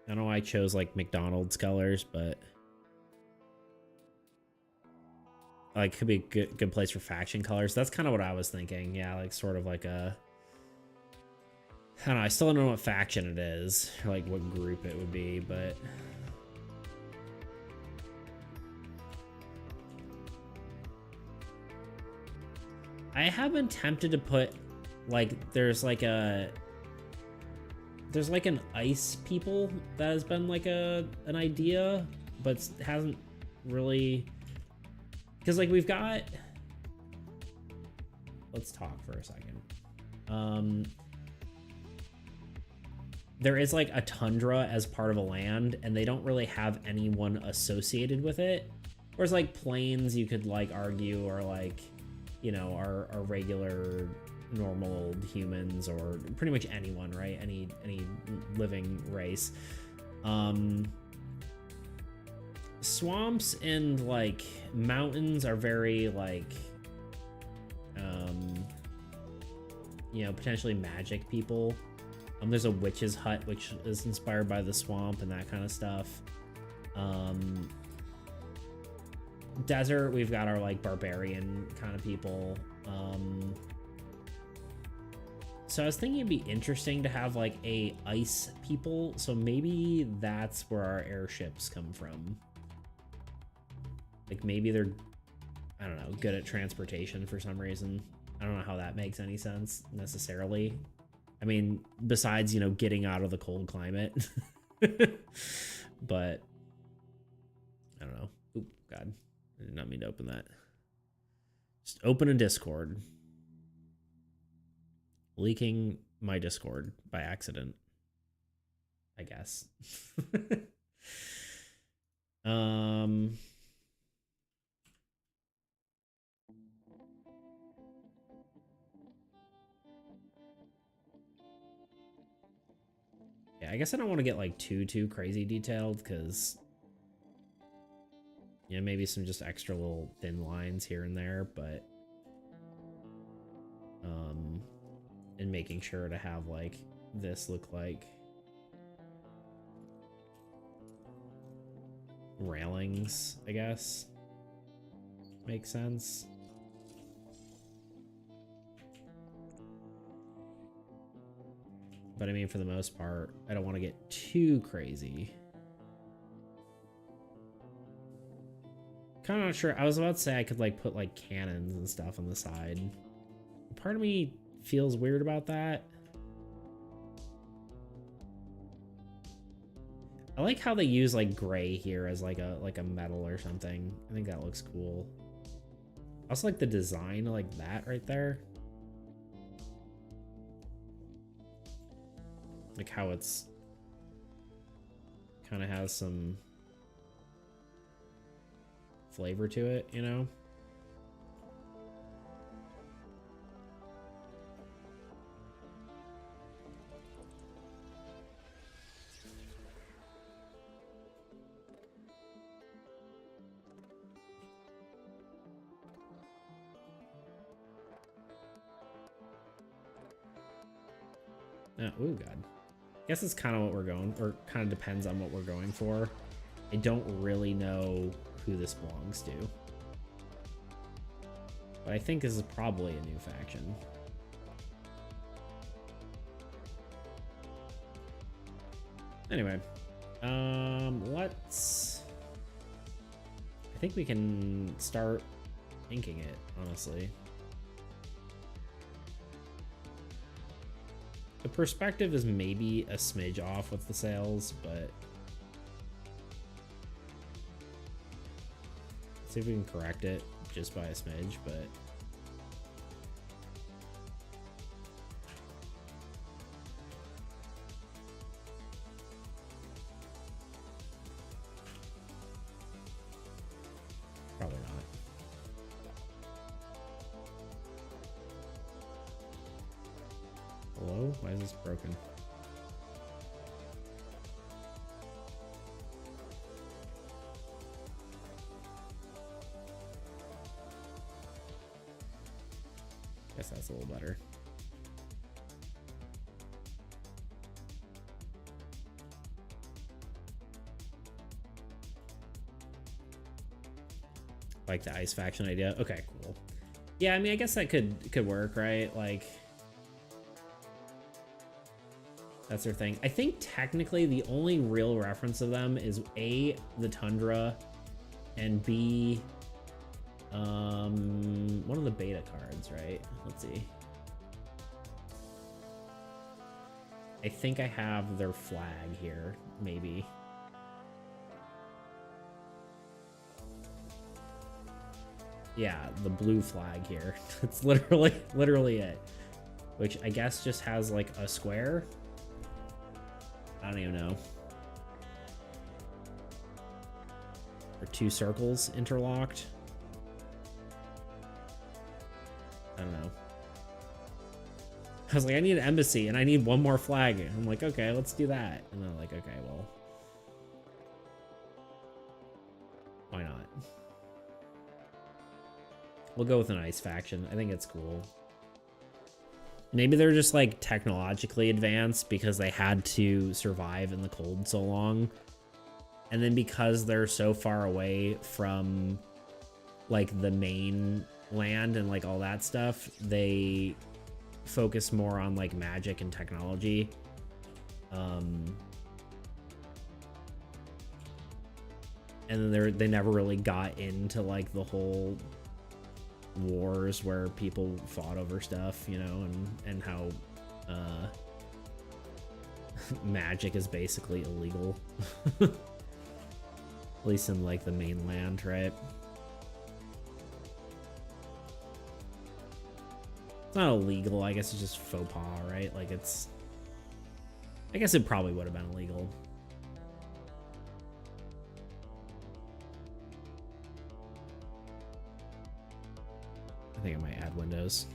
I don't know why I chose like McDonald's colors, but like could be a good place for faction colors. That's kind of what I was thinking. Yeah, like sort of like a, I don't know, I still don't know what faction it is, or like what group it would be, but I have been tempted to put like there's like an ice people that has been like an idea, but hasn't really, because like we've got, let's talk for a second. There is like a tundra as part of a land, and they don't really have anyone associated with it. Whereas like plains, you could like argue, or like, you know, are regular normal humans, or pretty much anyone, right? Any living race. Swamps and like mountains are very like, you know, potentially magic people. There's a witch's hut, which is inspired by the swamp and that kind of stuff. Desert, we've got our like barbarian kind of people. So I was thinking it'd be interesting to have like a ice people. So maybe that's where our airships come from. Like maybe they're, I don't know, good at transportation for some reason. I don't know how that makes any sense necessarily. I mean, besides, you know, getting out of the cold climate. But I don't know. Oop, God. I did not mean to open that. Just open a Discord. Leaking my Discord by accident, I guess. Yeah, I guess I don't want to get like too crazy detailed, because, you know, maybe some just extra little thin lines here and there, but and making sure to have like this look like railings, I guess. Makes sense. But I mean, for the most part, I don't want to get too crazy. Kind of not sure. I was about to say I could like put like cannons and stuff on the side. Part of me feels weird about that. I like how they use like gray here as like a metal or something. I think that looks cool. I also like the design like that right there. Like how it's kind of has some flavor to it, you know? Oh, God. I guess it's kind of what we're going, or kind of depends on what we're going for. I don't really know who this belongs to. But I think this is probably a new faction. Anyway, let's... I think we can start inking it, honestly. The perspective is maybe a smidge off with the sails, but let's see if we can correct it just by a smidge, but probably not. Hello? Why is this broken? Guess that's a little better. Like the ice faction idea. Okay, cool. Yeah, I mean, I guess that could work, right? Like, that's their thing. I think technically the only real reference of them is A, the Tundra, and B, one of the beta cards, right? Let's see. I think I have their flag here, maybe. Yeah, the blue flag here. It's literally it. Which I guess just has like a square. I don't even know. Or two circles interlocked. I don't know. I was like, I need an embassy and I need one more flag. I'm like, okay, let's do that. And then I'm like, okay, well, why not? We'll go with an ice faction. I think it's cool. Maybe they're just like technologically advanced because they had to survive in the cold so long. And then because they're so far away from like the main land and like all that stuff, they focus more on like magic and technology. And then they never really got into like the whole wars where people fought over stuff, you know, and how magic is basically illegal. At least in like the mainland, right? It's not illegal, I guess it's just faux pas, right? Like it's, I guess it probably would have been illegal. I think I might add windows.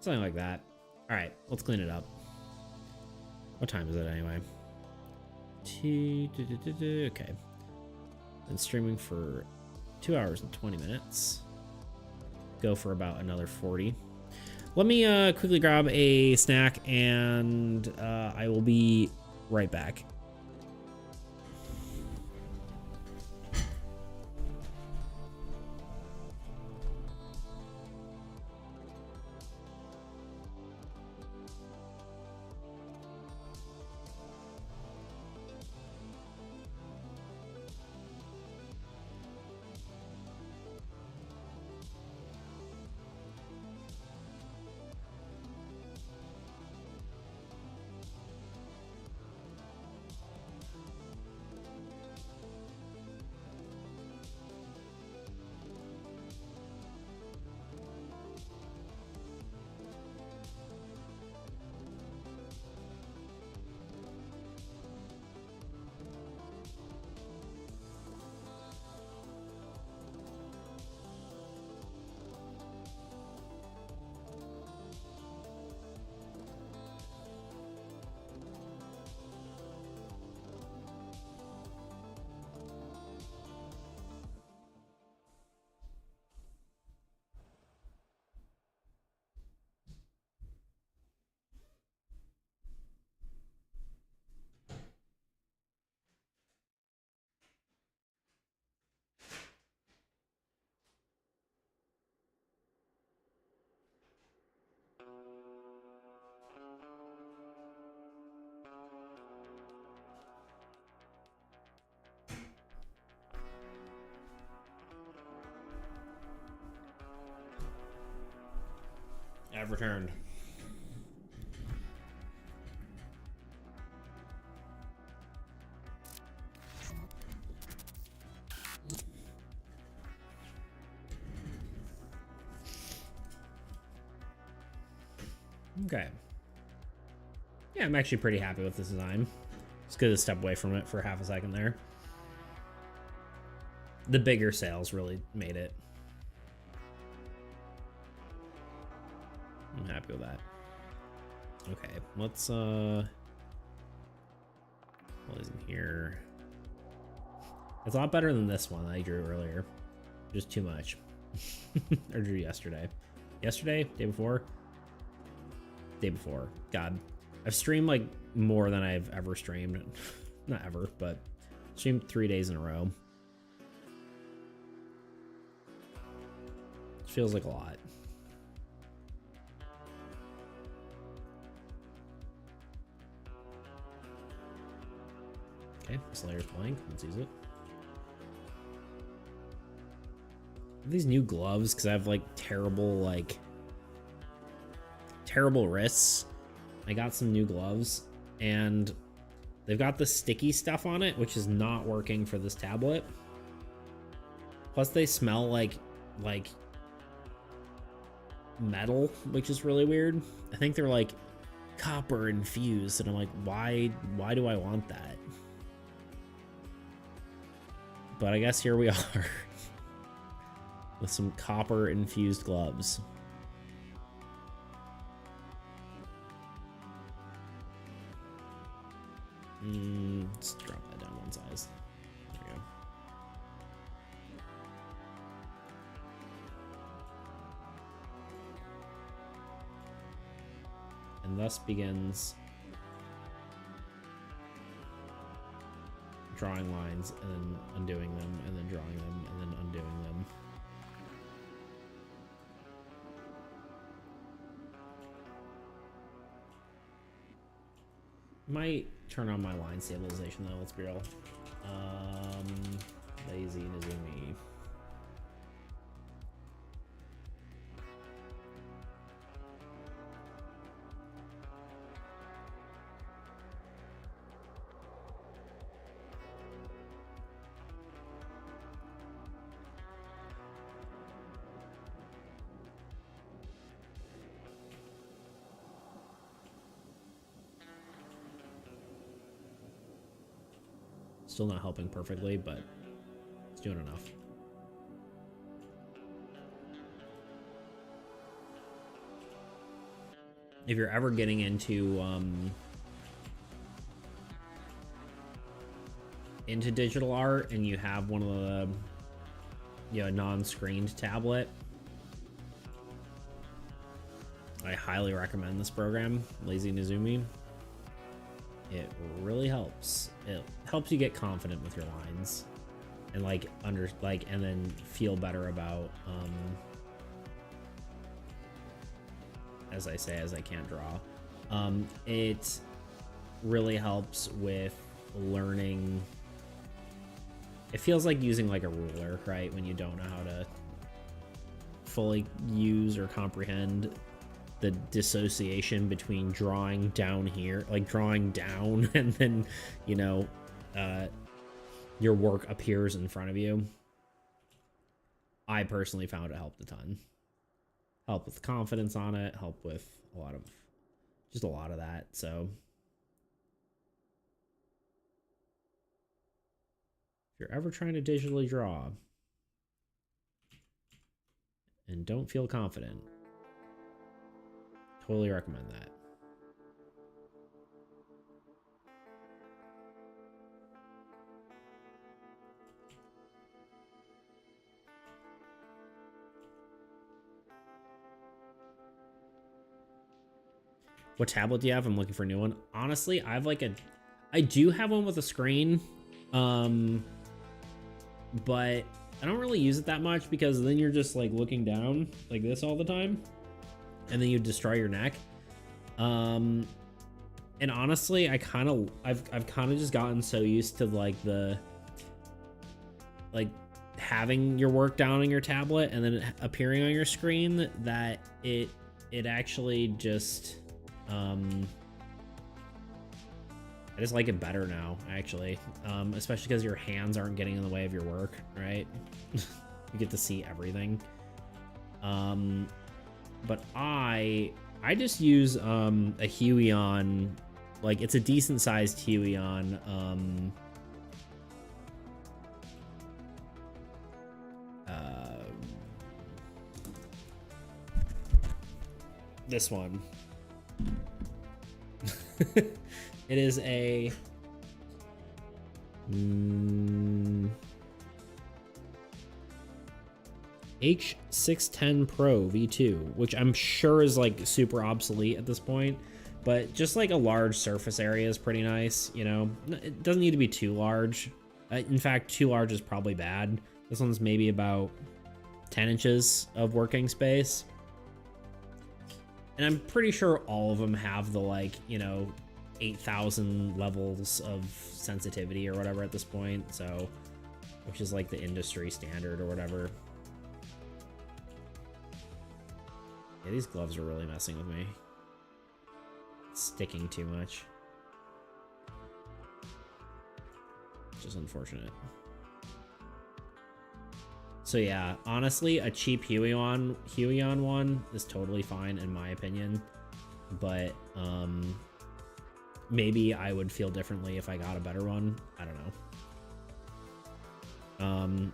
Something like that. All right, let's clean it up. What time is it anyway? Okay. Been streaming for 2 hours and 20 minutes. Go for about another 40. Let me quickly grab a snack and I will be right back. I've returned. Okay. Yeah, I'm actually pretty happy with this design. It's good to step away from it for half a second there. The bigger sails really made it. I'm happy with that. Okay, let's what is in here? It's a lot better than this one that I drew earlier. Just too much. Or drew yesterday. Yesterday? Day before? Day before. God. I've streamed like more than I've ever streamed. Not ever, but streamed 3 days in a row. It feels like a lot. Okay, this layer's blank. Let's use it. These new gloves, because I have like terrible wrists. I got some new gloves and they've got the sticky stuff on it, which is not working for this tablet. Plus they smell like metal, which is really weird. I think they're like copper infused, and I'm like, why do I want that? But I guess here we are with some copper infused gloves. Let's drop that down one size. There we go. And thus begins drawing lines and then undoing them and then drawing them and then undoing them. Might turn on my line stabilization though, let's be real. Lazy Nizumi. Still not helping perfectly, but it's doing enough. If you're ever getting into digital art and you have one of the non-screened tablet, I highly recommend this program, Lazy Nizumi. It really helps. It helps you get confident with your lines and and then feel better about as I can't draw. It really helps with learning. It feels like using like a ruler, right? When you don't know how to fully use or comprehend the dissociation between drawing down here, like drawing down, and then, your work appears in front of you. I personally found it helped a ton. Help with confidence on it, help with a lot of that. So if you're ever trying to digitally draw and don't feel confident, totally recommend that. What tablet do you have? I'm looking for a new one. Honestly, I do have one with a screen, but I don't really use it that much because then you're just like looking down like this all the time, and then you destroy your neck. And honestly, I've kind of just gotten so used to having your work down on your tablet and then it appearing on your screen that it it actually just, I just like it better now, actually. Especially because your hands aren't getting in the way of your work, right? You get to see everything. But I just use a Huion, like it's a decent sized Huion. This one. It is a H610 Pro V2, which I'm sure is like super obsolete at this point, but just like a large surface area is pretty nice, you know. It doesn't need to be too large. In fact, too large is probably bad. This one's maybe about 10 inches of working space. And I'm pretty sure all of them have the, like, you know, 8,000 levels of sensitivity or whatever at this point, so, which is like the industry standard or whatever. Yeah, these gloves are really messing with me. It's sticking too much. Which is unfortunate. So yeah, honestly, a cheap Huion one is totally fine in my opinion, but maybe I would feel differently if I got a better one. I don't know.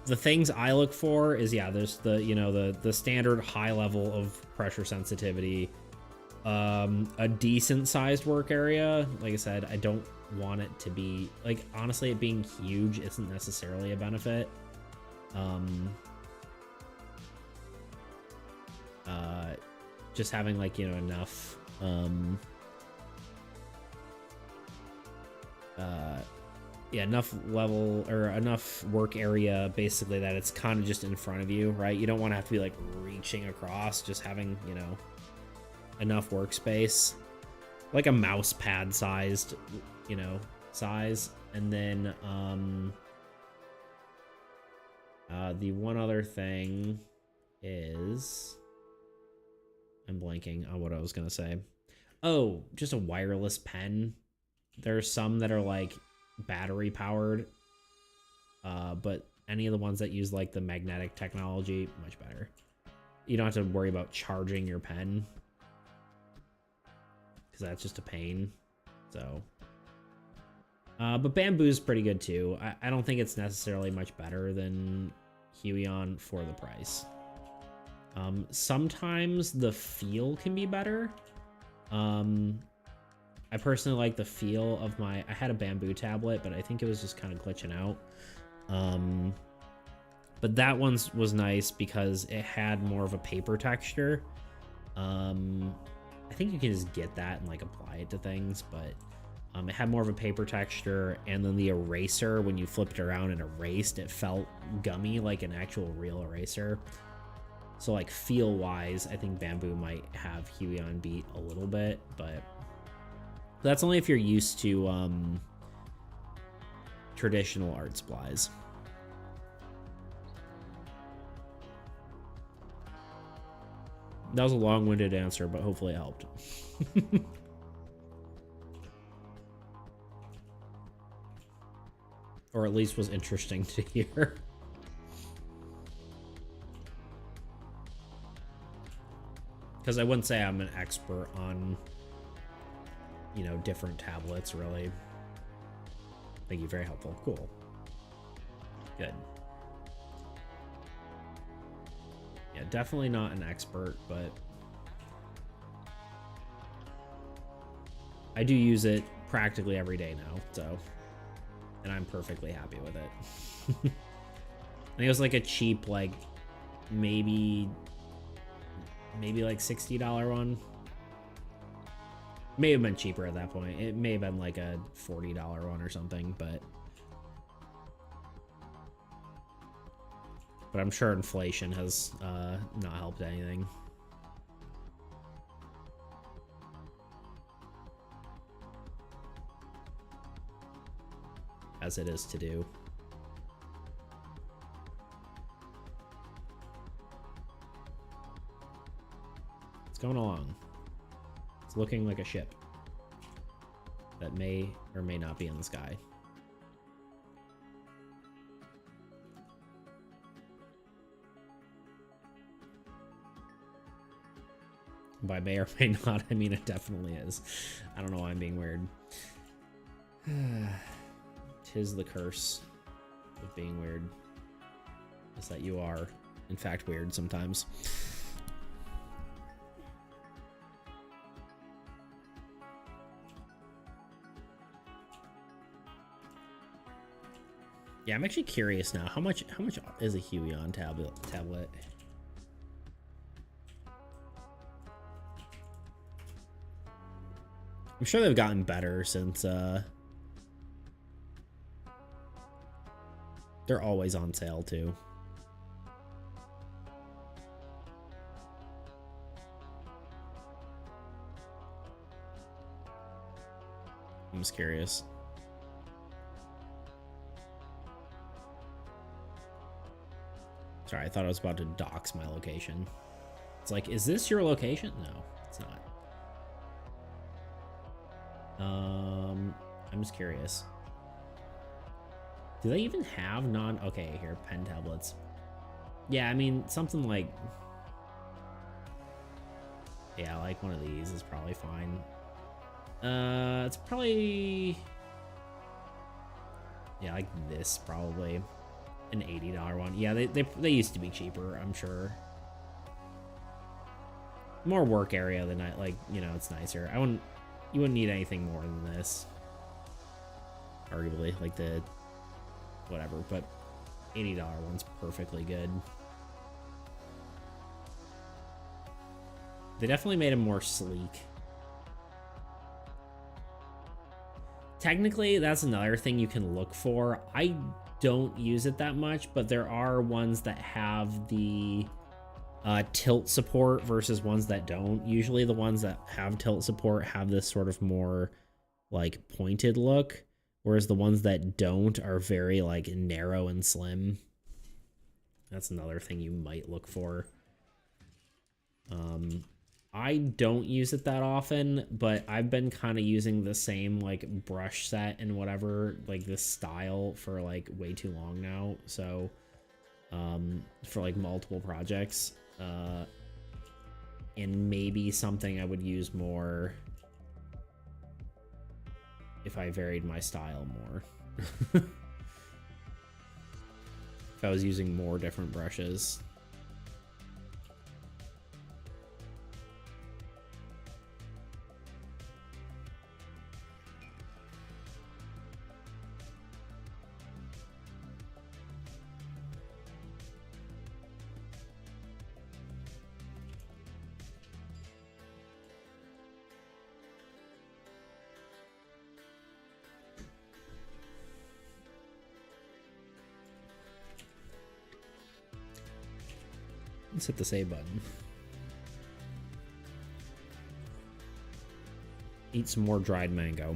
The things I look for is, yeah, there's the, you know, the standard high level of pressure sensitivity, a decent sized work area. Like I said, I don't want it to be, like, honestly, it being huge isn't necessarily a benefit. Just having, like, you know, enough enough level or enough work area basically that it's kind of just in front of you, right? You don't want to have to be like reaching across, just having, you know, enough workspace, like a mouse pad sized, you know, size. And then the one other thing is, I'm blanking on what I was gonna say. Oh, just a wireless pen. There's some that are like battery powered, but any of the ones that use like the magnetic technology, much better. You don't have to worry about charging your pen, because that's just a pain. So but Bamboo's pretty good too. I don't think it's necessarily much better than Huion for the price. Sometimes the feel can be better. I personally like the feel of I had a Bamboo tablet, but I think it was just kind of glitching out. But that one was nice because it had more of a paper texture. I think you can just get that and like apply it to things, but it had more of a paper texture, and then the eraser, when you flipped it around and erased, it felt gummy like an actual real eraser. So like feel wise, I think Bamboo might have Huion beat a little bit, but that's only if you're used to traditional art supplies. That was a long-winded answer, but hopefully it helped. Or at least was interesting to hear. Because I wouldn't say I'm an expert on, you know, different tablets, really. Thank you, very helpful. Cool. Good. Yeah, definitely not an expert, but I do use it practically every day now, so, and I'm perfectly happy with it. I think it was like a cheap, like, maybe like $60 one. May have been cheaper at that point. It may have been like a $40 one or something, but I'm sure inflation has not helped anything. As it is to do. It's going along. It's looking like a ship that may or may not be in the sky. By may or may not, I mean it definitely is. I don't know why I'm being weird. Tis the curse of being weird. Is that you are, in fact, weird sometimes. Yeah, I'm actually curious now. How much is a Huion tablet? I'm sure they've gotten better since they're always on sale too. I'm just curious. Sorry, I thought I was about to dox my location. It's like, is this your location? No, it's not. I'm just curious. Do they even have okay, here, pen tablets. Yeah, I mean, something like... Yeah, like one of these is probably fine. It's probably... Yeah, like this, probably. An $80 one. Yeah, they used to be cheaper, I'm sure. More work area than I like, you know, it's nicer. You wouldn't need anything more than this. Arguably, like the whatever, but $80 one's perfectly good. They definitely made them more sleek. Technically, that's another thing you can look for. I don't use it that much, but there are ones that have the tilt support versus ones that don't. Usually the ones that have tilt support have this sort of more like pointed look, whereas the ones that don't are very like narrow and slim. That's another thing you might look for. I don't use it that often, but I've been kind of using the same like brush set and whatever, like this style for like way too long now. So for like multiple projects, and maybe something I would use more if I varied my style more. If I was using more different brushes. Let's hit the save button. Eat some more dried mango.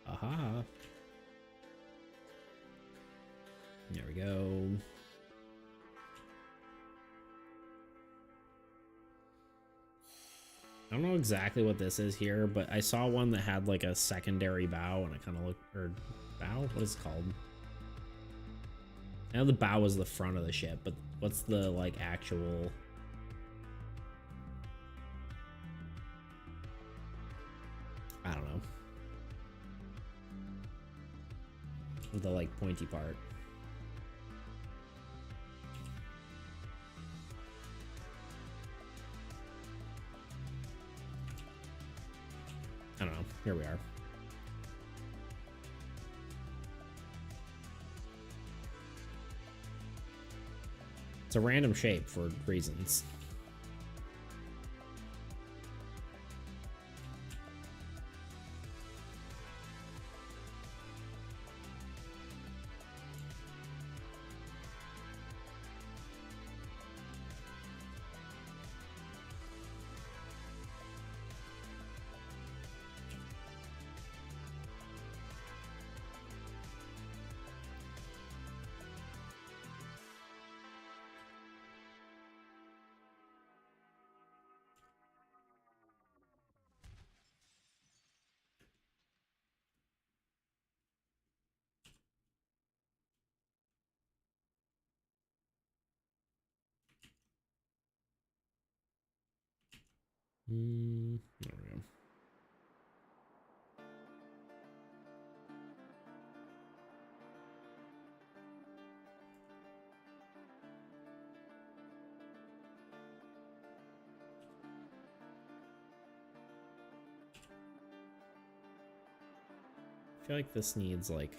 Aha. There we go. I don't know exactly what this is here, but I saw one that had like a secondary bow and it kind of looked, or bow? What is it called? I know the bow was the front of the ship, but what's the like actual... I don't know. The like pointy part. I don't know. Here we are. It's a random shape for reasons. There we go. I feel like this needs like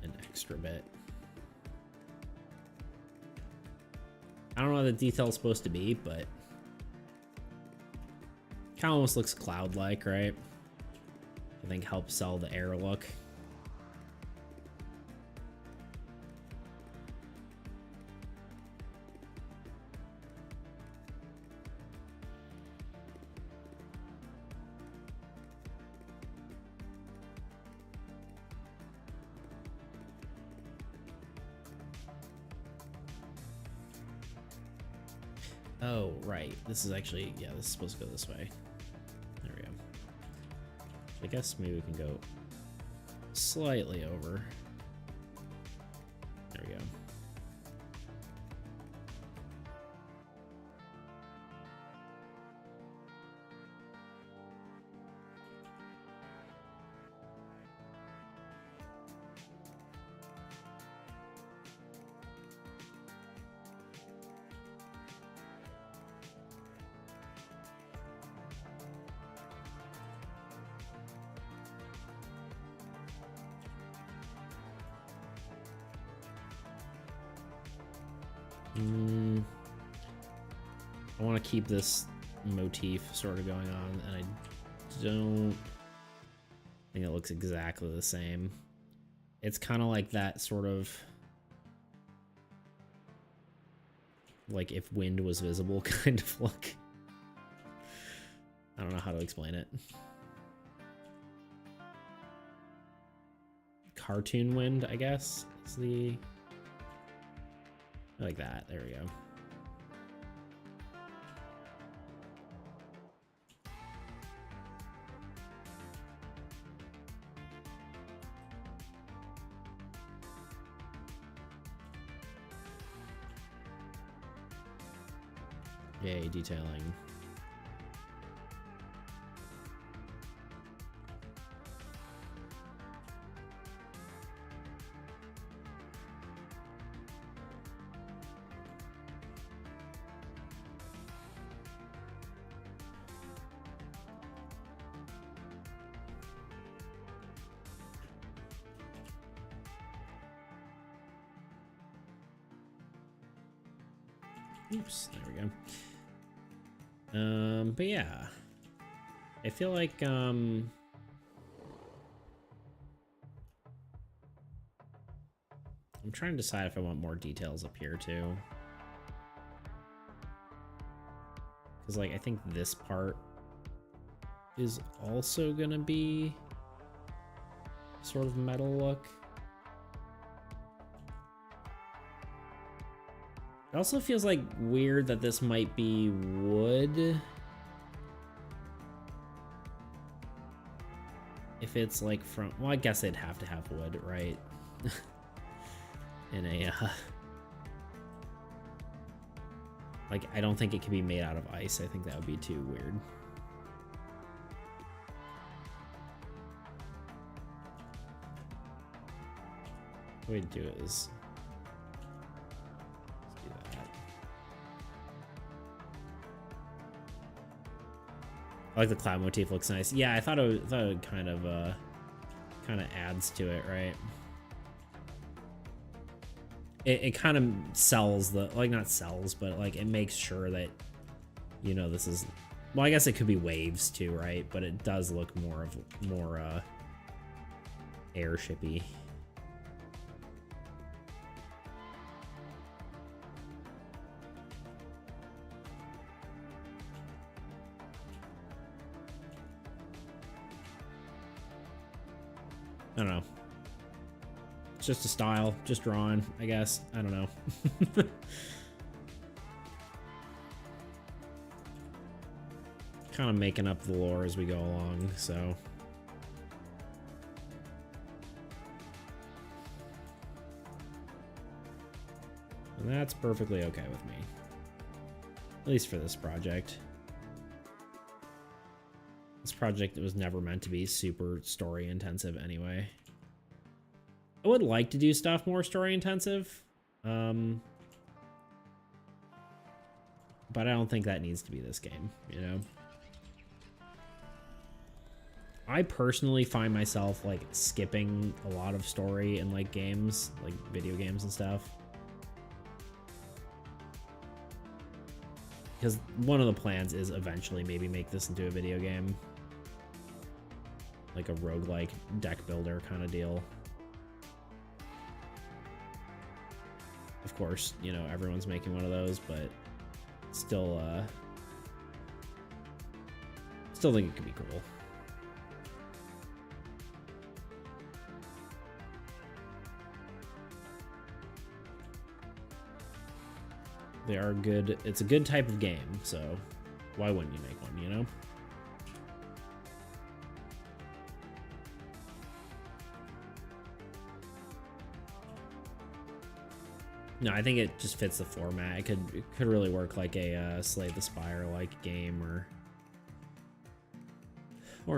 an extra bit. I don't know what the detail's supposed to be, but kind of almost looks cloud-like, right? I think helps sell the air look. Oh, right. This is actually, yeah, this is supposed to go this way. There we go. I guess maybe we can go slightly over. There we go. I want to keep this motif sort of going on, and I don't think it looks exactly the same. It's kind of like that sort of like if wind was visible kind of look. I don't know how to explain it. Cartoon wind, I guess, is the... like that. There we go. Yay, detailing. Oops, there we go. But yeah, I feel like, I'm trying to decide if I want more details up here too. Because, like, I think this part is also gonna be sort of metal look. It also feels like weird that this might be wood. If it's like from, well, I guess they'd have to have wood, right? In a, like, I don't think it can be made out of ice. I think that would be too weird. The way to do it is, let's do that. I like the cloud motif, looks nice. Yeah, I thought it would kind of kind of adds to it, right? It kind of sells the, like, not sells, but like it makes sure that, you know, this is, well, I guess it could be waves too, right? But it does look more airshipy. I don't know. It's just a style, just drawing, I guess. I don't know. Kind of making up the lore as we go along, so. And that's perfectly okay with me. At least for this project. This project was never meant to be super story intensive anyway. I would like to do stuff more story intensive. But I don't think that needs to be this game, you know? I personally find myself like skipping a lot of story in like games, like video games and stuff. Because one of the plans is eventually maybe make this into a video game. Like a roguelike deck builder kind of deal. Of course, you know, everyone's making one of those, but still think it could be cool. They are good. It's a good type of game, so why wouldn't you make one, you know? No, I think it just fits the format. It could really work like a Slay the Spire like game or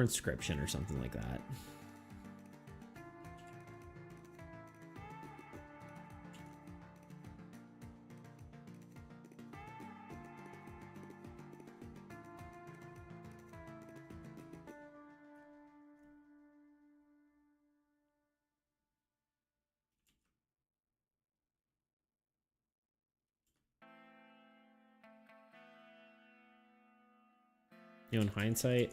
Inscription or something like that. You know, in hindsight,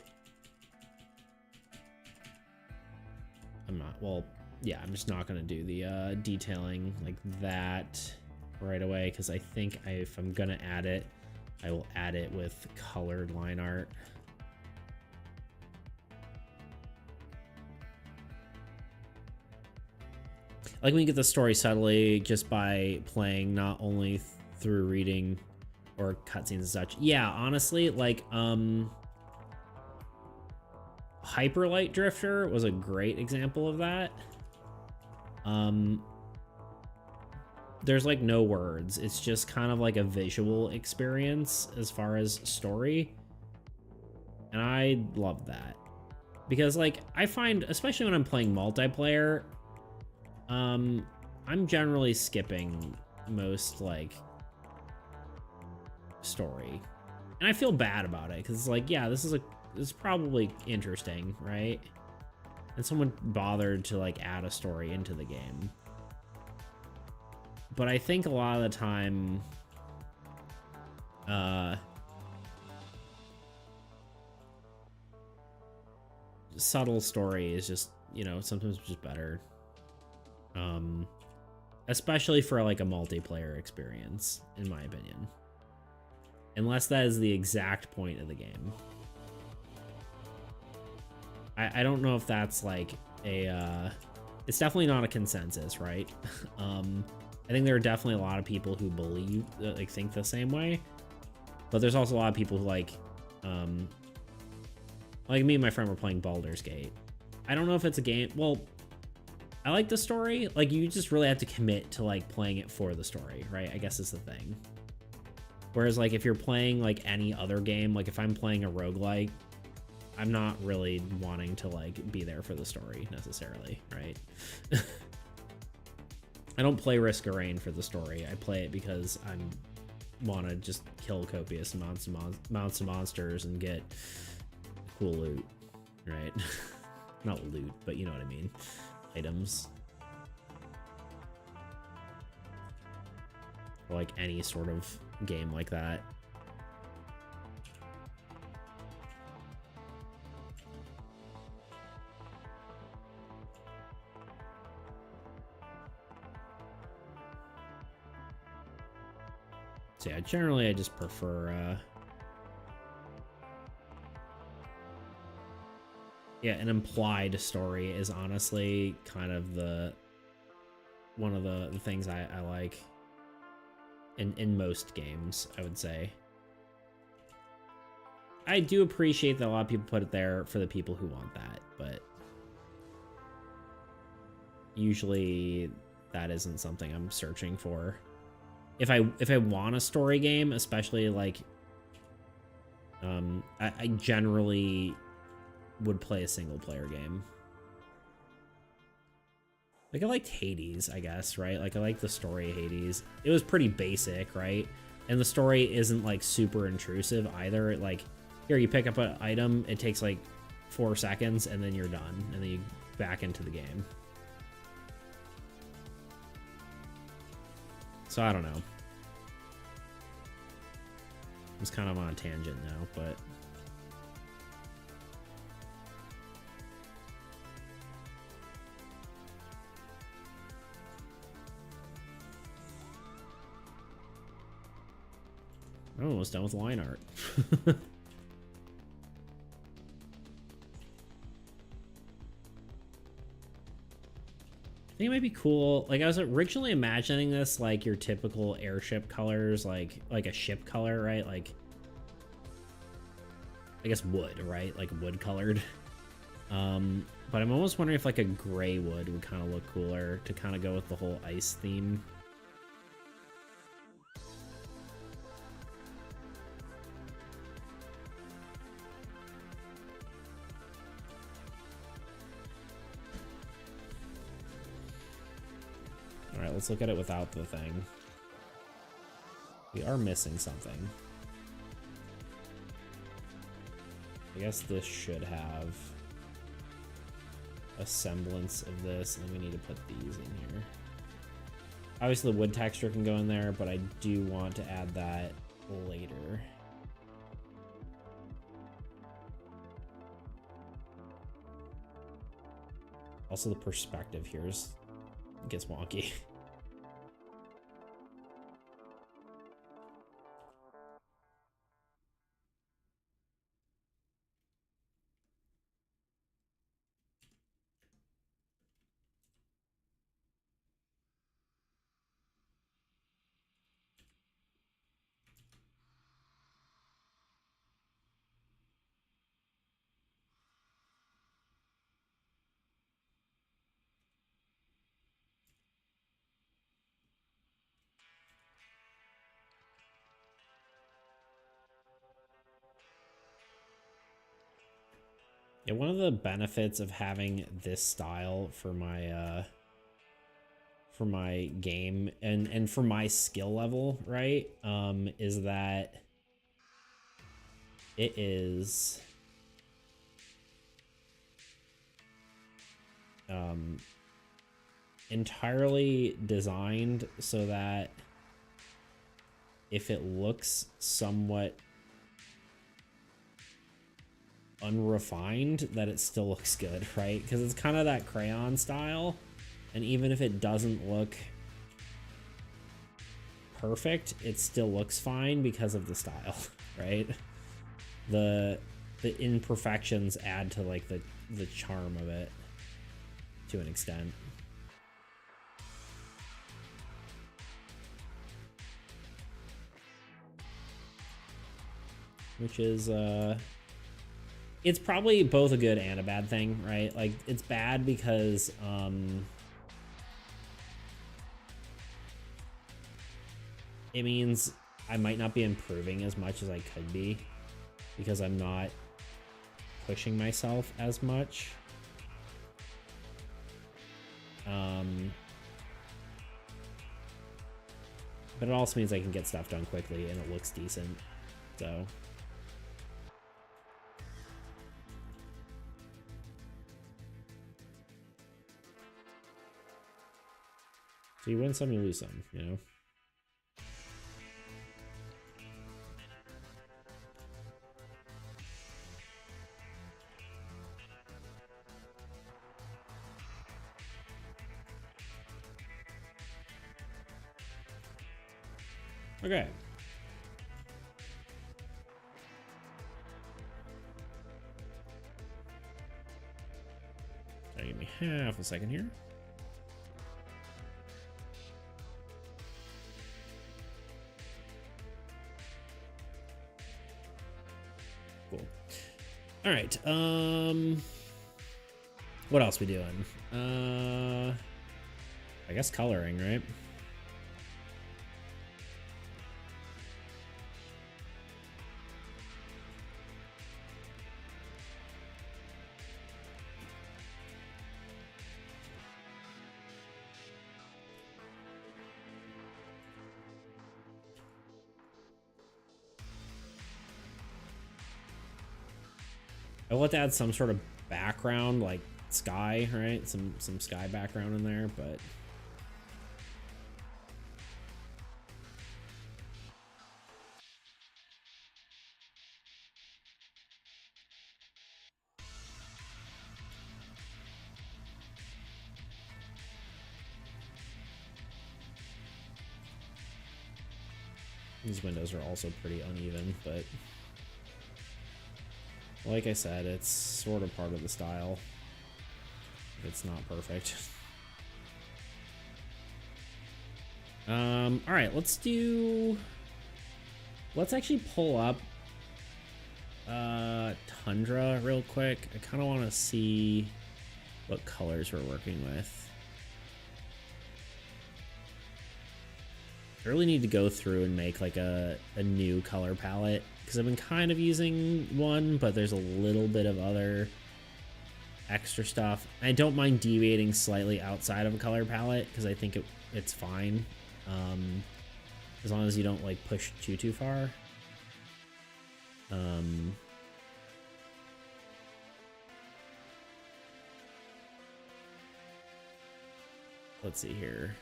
I'm not, well, yeah, I'm just not going to do the detailing like that right away, because I think if I'm going to add it, I will add it with colored line art. Like, we get the story subtly just by playing, not only through reading or cutscenes and such. Yeah, honestly, like, Hyper Light Drifter was a great example of that. There's like no words. It's just kind of like a visual experience as far as story. And I love that. Because like, I find, especially when I'm playing multiplayer, I'm generally skipping most like story. And I feel bad about it, because it's like, yeah, this is probably interesting, right? And someone bothered to like add a story into the game. But I think a lot of the time, subtle story is just, you know, sometimes just better. Especially for like a multiplayer experience, in my opinion. Unless that is the exact point of the game. I don't know if that's like a, it's definitely not a consensus, right? I think there are definitely a lot of people who believe, like, think the same way, but there's also a lot of people who like me and my friend were playing Baldur's Gate. I don't know if it's a game, well, I like the story, like, you just really have to commit to like playing it for the story, right? I guess is the thing. Whereas like if you're playing like any other game, like if I'm playing a roguelike, I'm not really wanting to like be there for the story necessarily, right? I don't play Risk of Rain for the story. I play it because I want to just kill copious amounts of monsters and get cool loot, right? Not loot, but you know what I mean. Items. Or like any sort of game like that. So yeah, generally I just prefer yeah, an implied story is honestly kind of one of the things I like in most games, I would say. I do appreciate that a lot of people put it there for the people who want that, but usually that isn't something I'm searching for. If I want a story game, especially like I generally would play a single player game. Like I liked Hades, I guess, right? Like I like the story of Hades. It was pretty basic, right? And the story isn't like super intrusive either. Like here you pick up an item, it takes like 4 seconds and then you're done and then you back into the game. So I don't know. I'm just kind of on a tangent now, but I'm almost done with line art. I think it might be cool. Like I was originally imagining this like your typical airship colors, like a ship color, right? Like I guess wood, right? Like wood colored. But I'm almost wondering if like a gray wood would kind of look cooler to kind of go with the whole ice theme. Alright, let's look at it without the thing. We are missing something. I guess this should have a semblance of this, and we need to put these in here. Obviously the wood texture can go in there, but I do want to add that later. Also the perspective here gets wonky. Yeah, one of the benefits of having this style for my game and for my skill level, right, is that it is entirely designed so that if it looks somewhat unrefined, that it still looks good, right? Because it's kind of that crayon style, and even if it doesn't look perfect, it still looks fine because of the style, right? The imperfections add to like the charm of it to an extent. Which is it's probably both a good and a bad thing, right? Like it's bad because it means I might not be improving as much as I could be because I'm not pushing myself as much. But it also means I can get stuff done quickly and it looks decent, so. So you win some, you lose some, you know? Okay. Give me half a second here. Cool. All right. What else we doing? I guess coloring, right? I want to add some sort of background, like sky, right? Some sky background in there, but these windows are also pretty uneven, but like I said, it's sort of part of the style. It's not perfect. All right, let's actually pull up Tundra real quick. I kind of want to see what colors we're working with. I really need to go through and make like a new color palette, because I've been kind of using one, but there's a little bit of other extra stuff. I don't mind deviating slightly outside of a color palette, because I think it's fine, as long as you don't like push too far. Let's see here.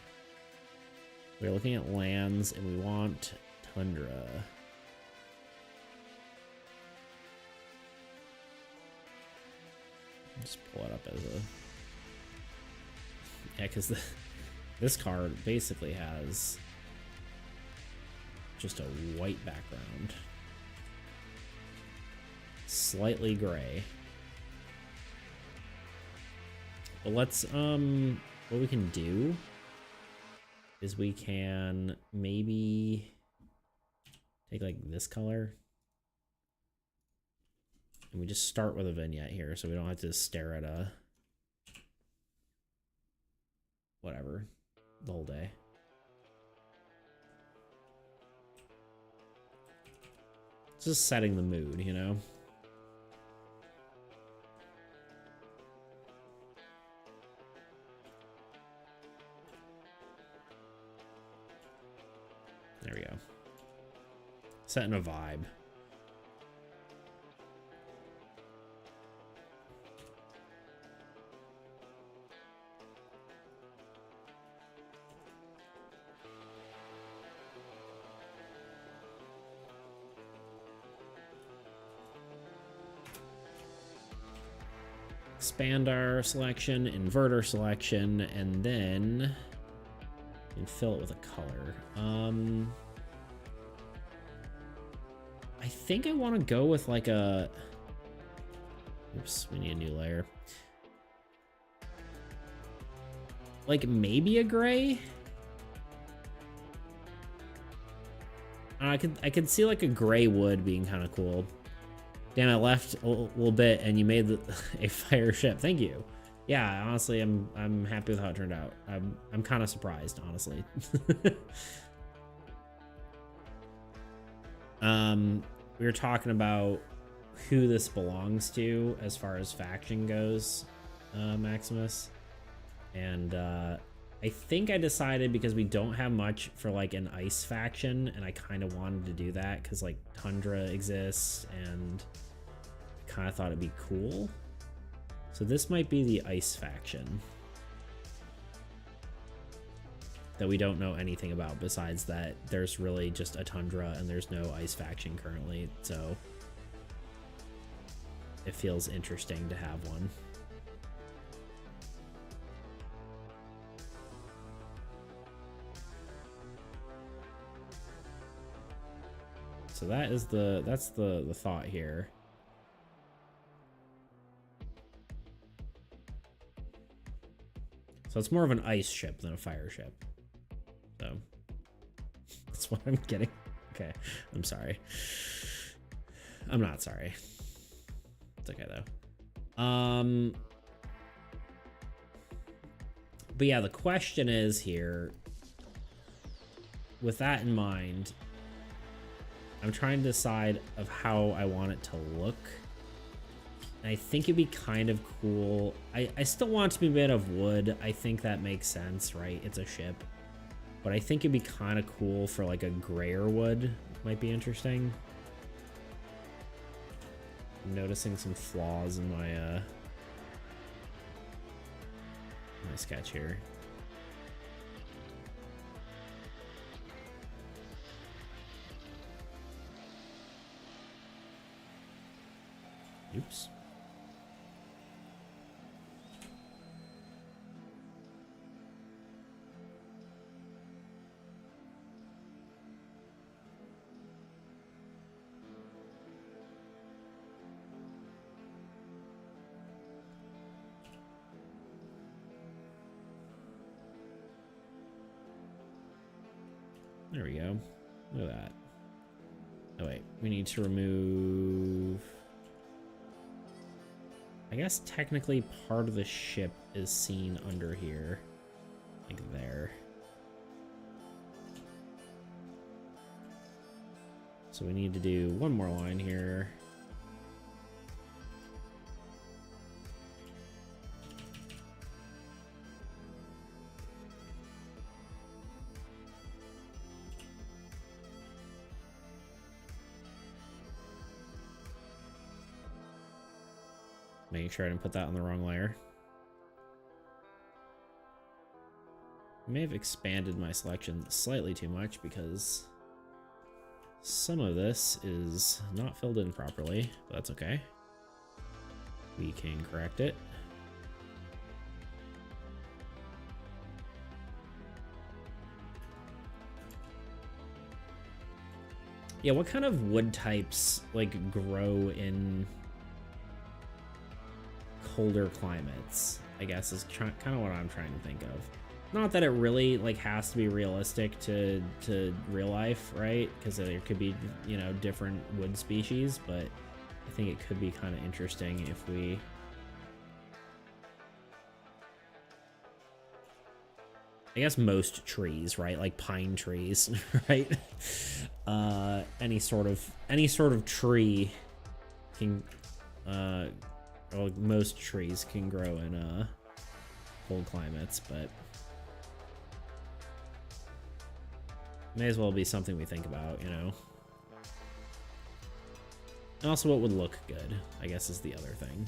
We're looking at lands and we want Tundra. Just pull it up as a... Yeah, because this card basically has just a white background. Slightly gray. But let's, what we can do is we can maybe take like this color and we just start with a vignette here, so we don't have to stare at a whatever the whole day. It's just setting the mood, you know? There we go. Setting a vibe. Expand our selection, invert our selection, and then and fill it with a color. I think I want to go with like a... Oops, we need a new layer. Like maybe a gray? I could see like a gray wood being kind of cool. Damn, I left a little bit and you made a fire ship. Thank you. Yeah, honestly, I'm happy with how it turned out. I'm kind of surprised, honestly. We were talking about who this belongs to as far as faction goes, Maximus, and I think I decided, because we don't have much for like an ice faction, and I kind of wanted to do that because like Tundra exists, and I kind of thought it'd be cool. So this might be the ice faction. that we don't know anything about besides that there's really just a tundra and there's no ice faction currently, so it feels interesting to have one. So that's the thought here. So it's more of an ice ship than a fire ship. So that's what I'm getting. Okay, I'm sorry. I'm not sorry. It's okay though. But yeah, the question is here, with that in mind, I'm trying to decide of how I want it to look. And I think it'd be kind of cool. I still want it to be made of wood. I think that makes sense, right? It's a ship. But I think it'd be kind of cool for like a grayer wood. Might be interesting. I'm noticing some flaws in my my sketch here. Oops. There we go. Look at that. Oh wait, we need to remove... I guess technically part of the ship is seen under here. Like there. So we need to do one more line here. Making sure I didn't put that on the wrong layer. I may have expanded my selection slightly too much because some of this is not filled in properly, but that's okay. We can correct it. Yeah, what kind of wood types like grow in colder climates, I guess, is kind of what I'm trying to think of. Not that it really like has to be realistic to real life, right? Because there could be, you know, different wood species, but I think it could be kind of interesting if we... I guess most trees, right? Like pine trees, right? Any sort of tree can, well, most trees can grow in cold climates, but may as well be something we think about, you know. And also what would look good, I guess, is the other thing.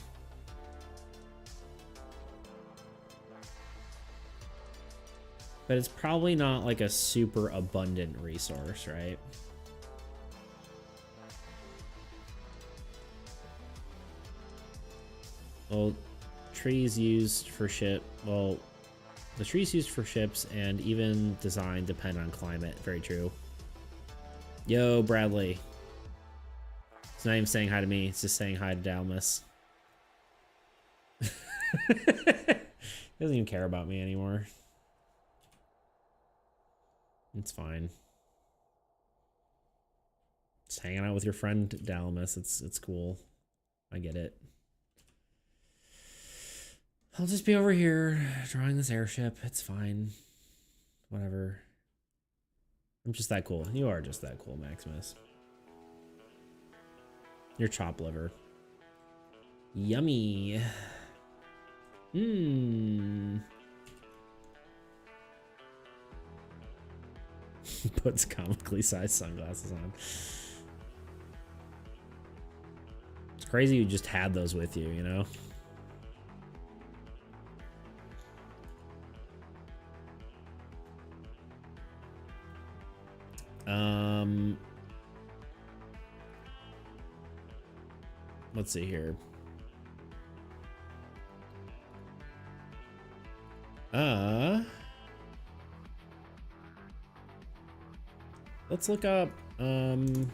But it's probably not like a super abundant resource, right? Well, trees used for well, the trees used for ships and even design depend on climate. Very true. Yo, Bradley. It's not even saying hi to me. It's just saying hi to Dalmas. He doesn't even care about me anymore. It's fine. Just hanging out with your friend Dalmas. It's cool. I get it. I'll just be over here drawing this airship. It's fine. Whatever. I'm just that cool. You are just that cool, Maximus. You're chop liver. Yummy. Mmm. Puts comically sized sunglasses on. It's crazy you just had those with you, you know? let's see here. Let's look up, I'm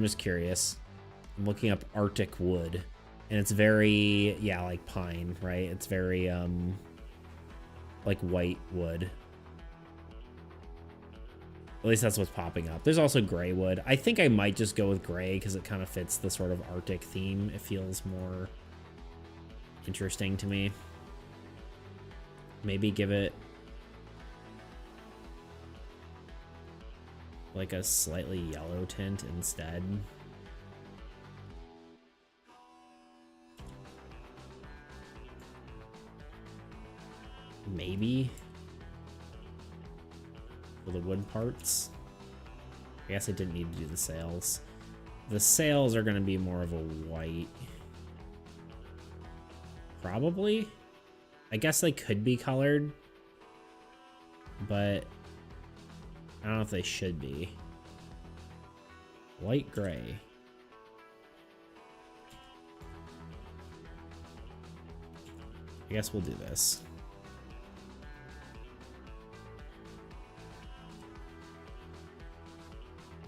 just curious. I'm looking up Arctic wood, and it's very, yeah, like pine, right? It's very, like white wood. At least that's what's popping up. There's also gray wood. I think I might just go with gray because it kind of fits the sort of Arctic theme. It feels more interesting to me. Maybe give it like a slightly yellow tint instead. Maybe for the wood parts. I guess I didn't need to do the sails. The sails are going to be more of a white. Probably. I guess they could be colored, but I don't know if they should be. Light gray. I guess we'll do this.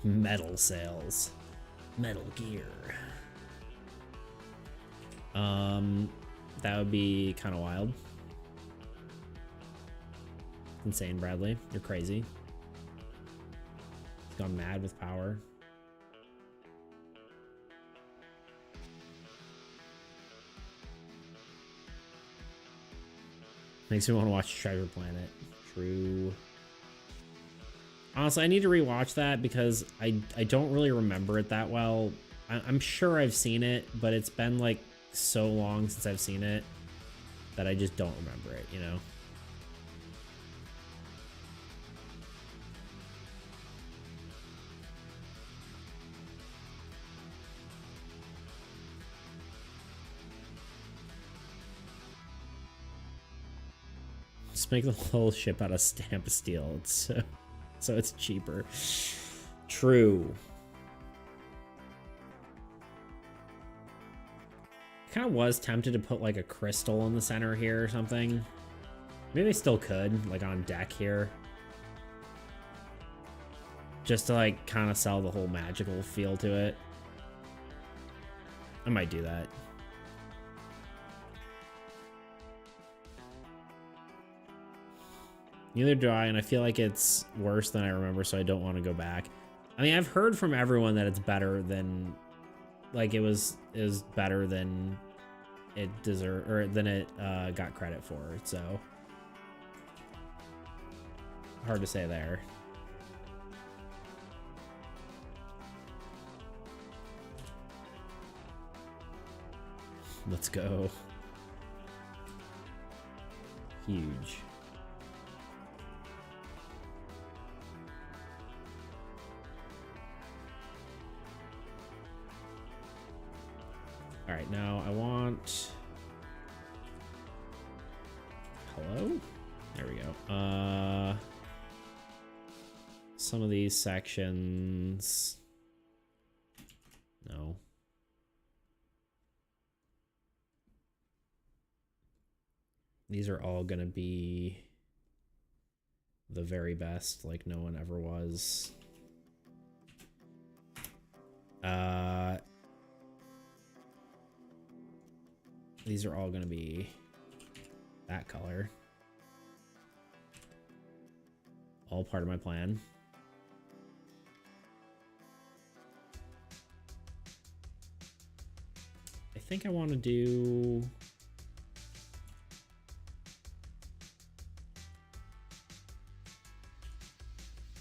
Metal sails. Metal Gear. That would be kind of wild. Insane, Bradley. You're crazy. He's gone mad with power. Makes me want to watch Treasure Planet. True. Honestly, I need to rewatch that because I don't really remember it that well. I'm sure I've seen it, but it's been like so long since I've seen it that I just don't remember it, you know? Just make the whole ship out of stamp steel. It's so it's cheaper. True. Kind of was tempted to put like a crystal in the center here or something. Maybe I still could, like on deck here. Just to like kind of sell the whole magical feel to it. I might do that. Neither do I, and I feel like it's worse than I remember, so I don't want to go back. I mean, I've heard from everyone that it's better than, like, it was better than it deserved, or than it got credit for, so hard to say there. Let's go. Huge. All right, now I want... Hello? There we go. Some of these sections... No. These are all gonna be the very best, like no one ever was. These are all gonna be that color. All part of my plan. I think I want to do...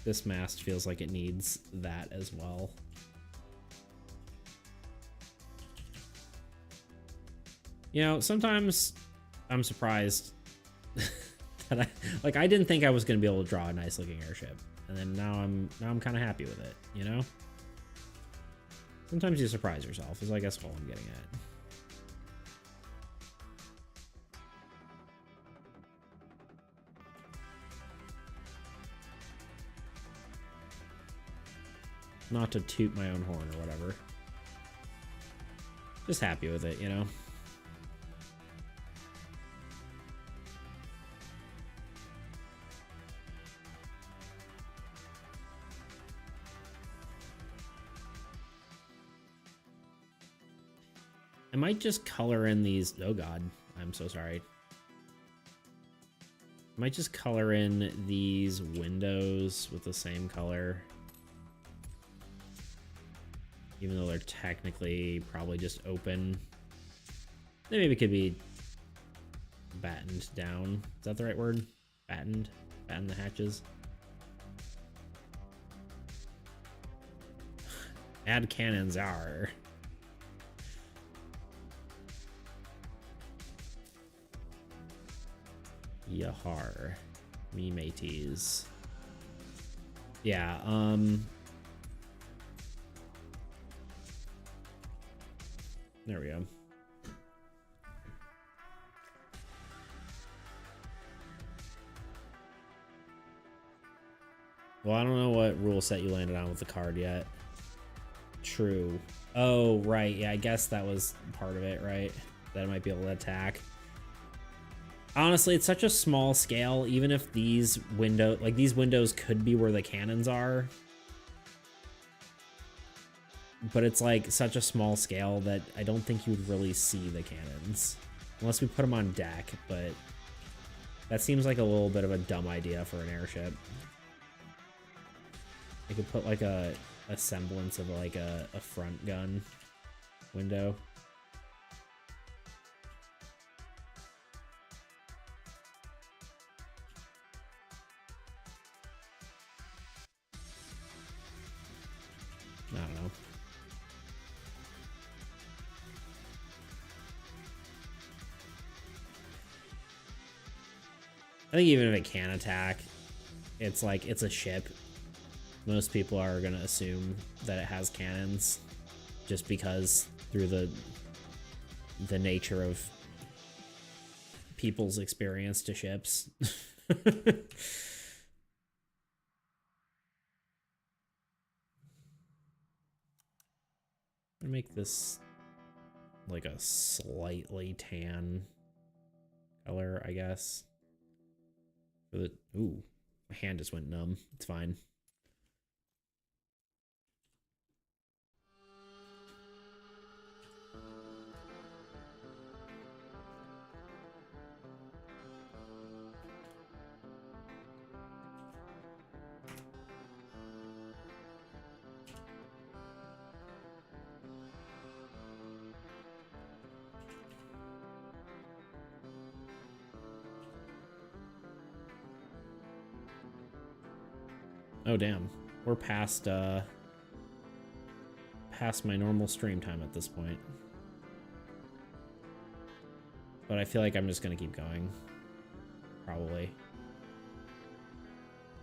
This mast feels like it needs that as well. You know, sometimes I'm surprised that I didn't think I was going to be able to draw a nice looking airship, and then now I'm kind of happy with it, you know? Sometimes you surprise yourself, is I guess what I'm getting at. Not to toot my own horn or whatever. Just happy with it, you know? I might just color in these. Oh god, I'm so sorry. I might just color in these windows with the same color. Even though they're technically probably just open. They maybe could be battened down. Is that the right word? Battened? Batten the hatches? Add cannons are. Yahar. Me mateys. Yeah, there we go. Well, I don't know what rule set you landed on with the card yet. True. Oh, right. Yeah, I guess that was part of it, right? That it might be able to attack. Honestly, it's such a small scale, even if these windows could be where the cannons are. But it's like such a small scale that I don't think you'd really see the cannons. Unless we put them on deck, but that seems like a little bit of a dumb idea for an airship. I could put like a semblance of like a front gun window. I don't know. I think even if it can attack, it's like, it's a ship. Most people are going to assume that it has cannons just because through the nature of people's experience to ships. Make this like a slightly tan color, I guess. For the, ooh, my hand just went numb. It's fine. Oh damn, we're past my normal stream time at this point. But I feel like I'm just gonna keep going. Probably.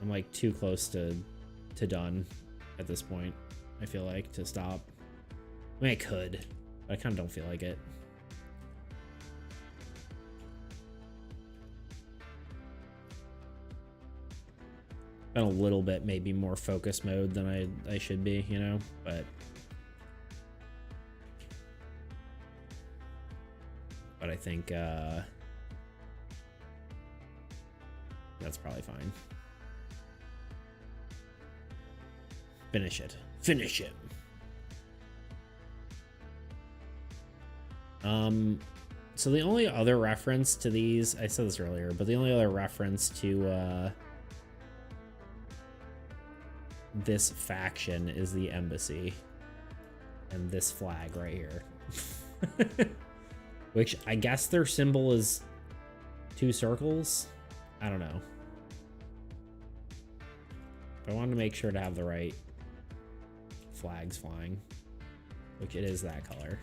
I'm like too close to done at this point, I feel like, to stop. I mean, I could, but I kind of don't feel like it. Been a little bit maybe more focus mode than I should be, you know, but I think that's probably fine. Finish it. Finish it. So the only other reference to these, I said this earlier, but the only other reference to this faction is the embassy and this flag right here. Which I guess their symbol is 2 circles. I don't know. But I wanted to make sure to have the right flags flying, which it is that color.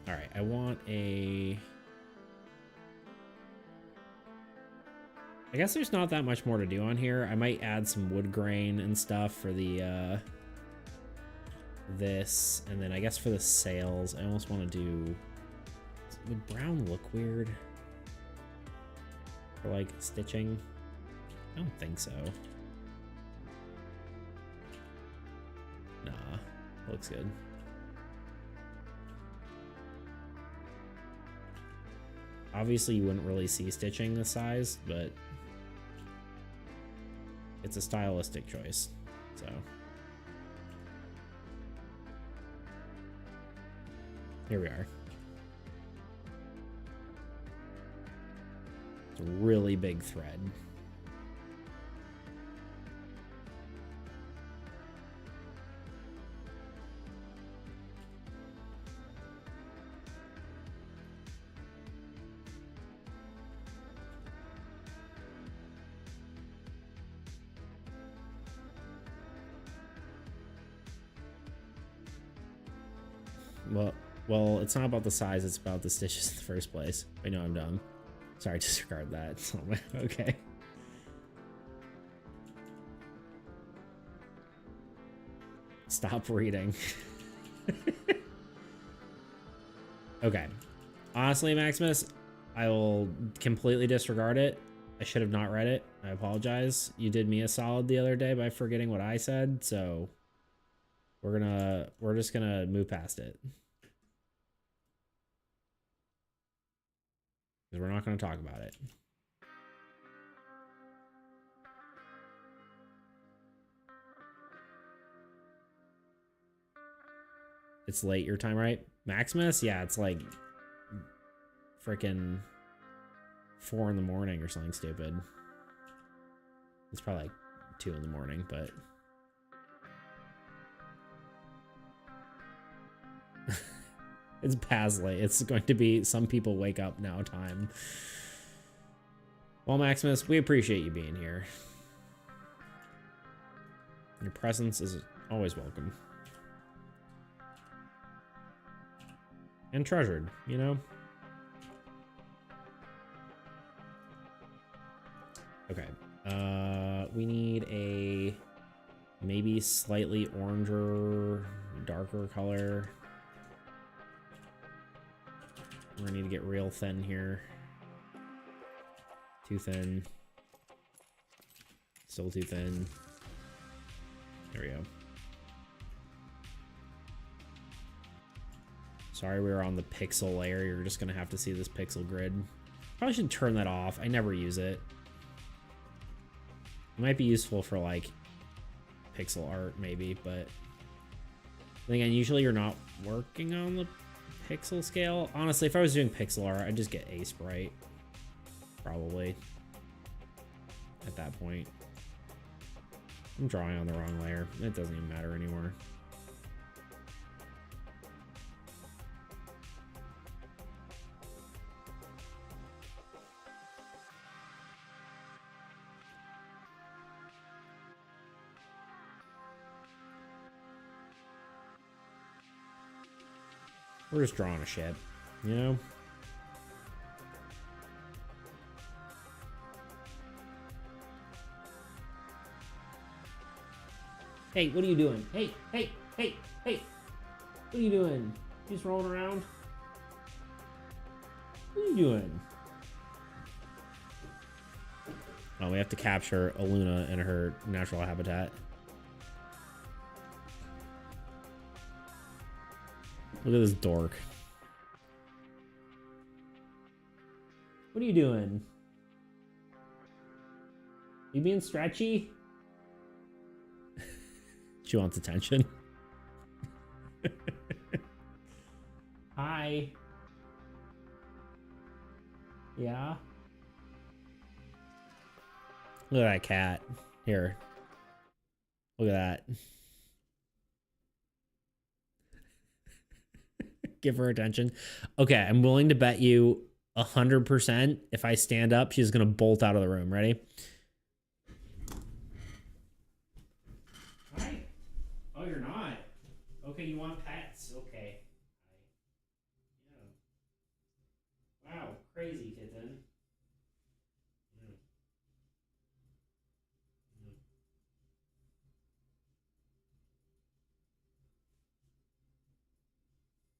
All right, I want a... I guess there's not that much more to do on here. I might add some wood grain and stuff for the, this, and then I guess for the sails, I almost want to do would brown look weird? For like stitching? I don't think so. Nah, looks good. Obviously, you wouldn't really see stitching this size, but it's a stylistic choice, so. Here we are. It's a really big thread. Well, it's not about the size, it's about the stitches in the first place. I know I'm dumb. Sorry, disregard that. Okay. Stop reading. Okay. Honestly, Maximus, I will completely disregard it. I should have not read it. I apologize. You did me a solid the other day by forgetting what I said, so we're just gonna move past it. Because we're not gonna talk about it. It's late your time, right? Maximus? Yeah, it's like freaking 4 in the morning or something stupid. It's probably like 2 in the morning, but it's past late. It's going to be some people wake up now time. Well, Maximus, we appreciate you being here. Your presence is always welcome. And treasured, you know? Okay. We need a maybe slightly oranger, darker color. We're gonna need to get real thin here. Too thin. Still too thin. There we go. Sorry we were on the pixel layer. You're just gonna have to see this pixel grid. Probably should turn that off. I never use it. It might be useful for like pixel art maybe, but then again, usually you're not working on the pixel scale. Honestly, if I was doing pixel art, I'd just get a sprite. Probably. At that point. I'm drawing on the wrong layer. It doesn't even matter anymore. We're just drawing a ship, you know? Hey, what are you doing? Hey, hey, hey, hey! What are you doing? You just rolling around? What are you doing? Oh, we have to capture a Luna in her natural habitat. Look at this dork. What are you doing? You being stretchy? She wants attention. Hi. Yeah? Look at that cat. Here. Look at that. Give her attention. Okay, I'm willing to bet you 100% if I stand up, she's gonna bolt out of the room. Ready? Hi. Oh, you're not. Okay, you want pets? Okay. Yeah. Wow, crazy kitten. Yeah. Yeah.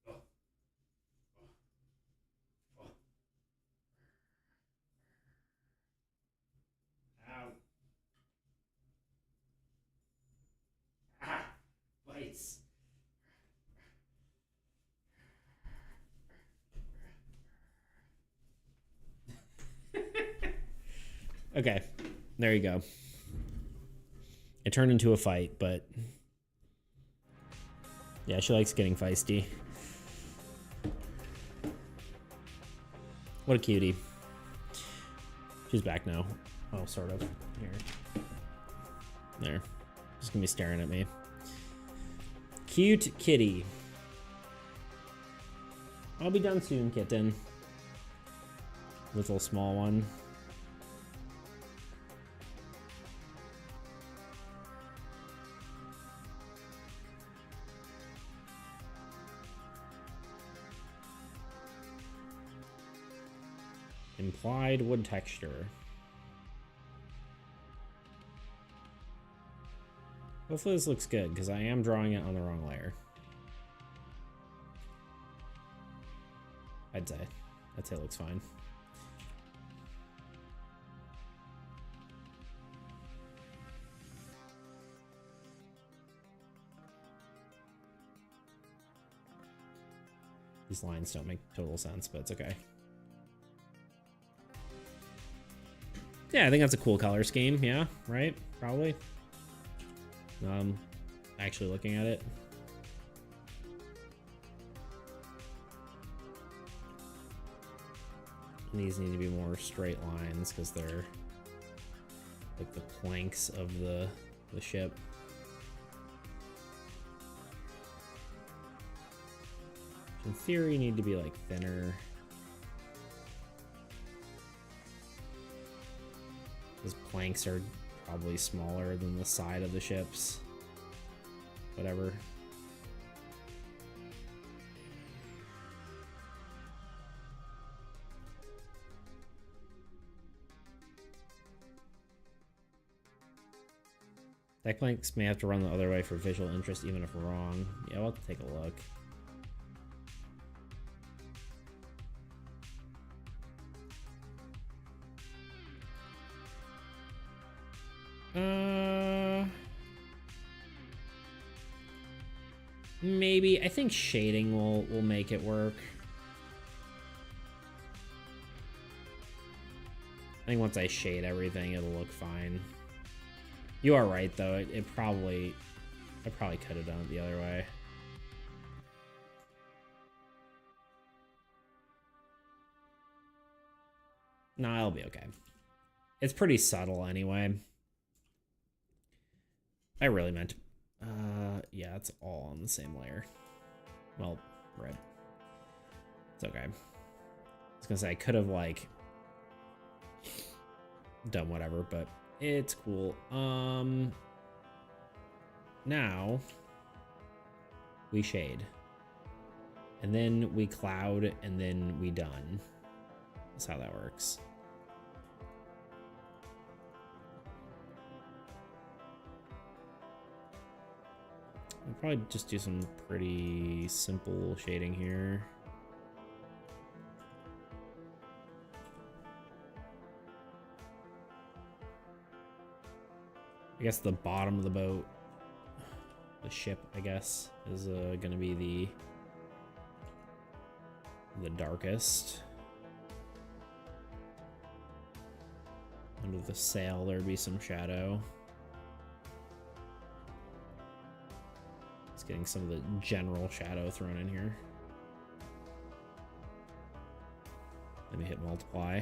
Oh. Okay, there you go. It turned into a fight, but yeah, she likes getting feisty. What a cutie. She's back now. Oh, sort of. Here. There. Just gonna be staring at me. Cute kitty. I'll be done soon, kitten. Little small one. Implied wood texture. Hopefully this looks good, because I am drawing it on the wrong layer. I'd say it looks fine. These lines don't make total sense, but it's okay. Yeah, I think that's a cool color scheme. Yeah, right? Probably. Actually looking at it. And these need to be more straight lines because they're like the planks of the ship. In theory, need to be like thinner. Those planks are probably smaller than the side of the ships. Whatever. Deck planks may have to run the other way for visual interest, even if wrong. Yeah, we'll have to take a look. Maybe. I think shading will make it work. I think once I shade everything, it'll look fine. You are right, though. I probably could have done it the other way. No, it'll be okay. It's pretty subtle anyway. I really meant to. Yeah, it's all on the same layer. Well, right. It's okay. I was gonna say I could have like done whatever, but it's cool. Now we shade, and then we cloud, and then we done. That's how that works. I'll probably just do some pretty simple shading here. I guess the bottom of the boat, the ship, I guess, is gonna be the darkest. Under the sail, there'd be some shadow. Getting some of the general shadow thrown in here. Let me hit multiply.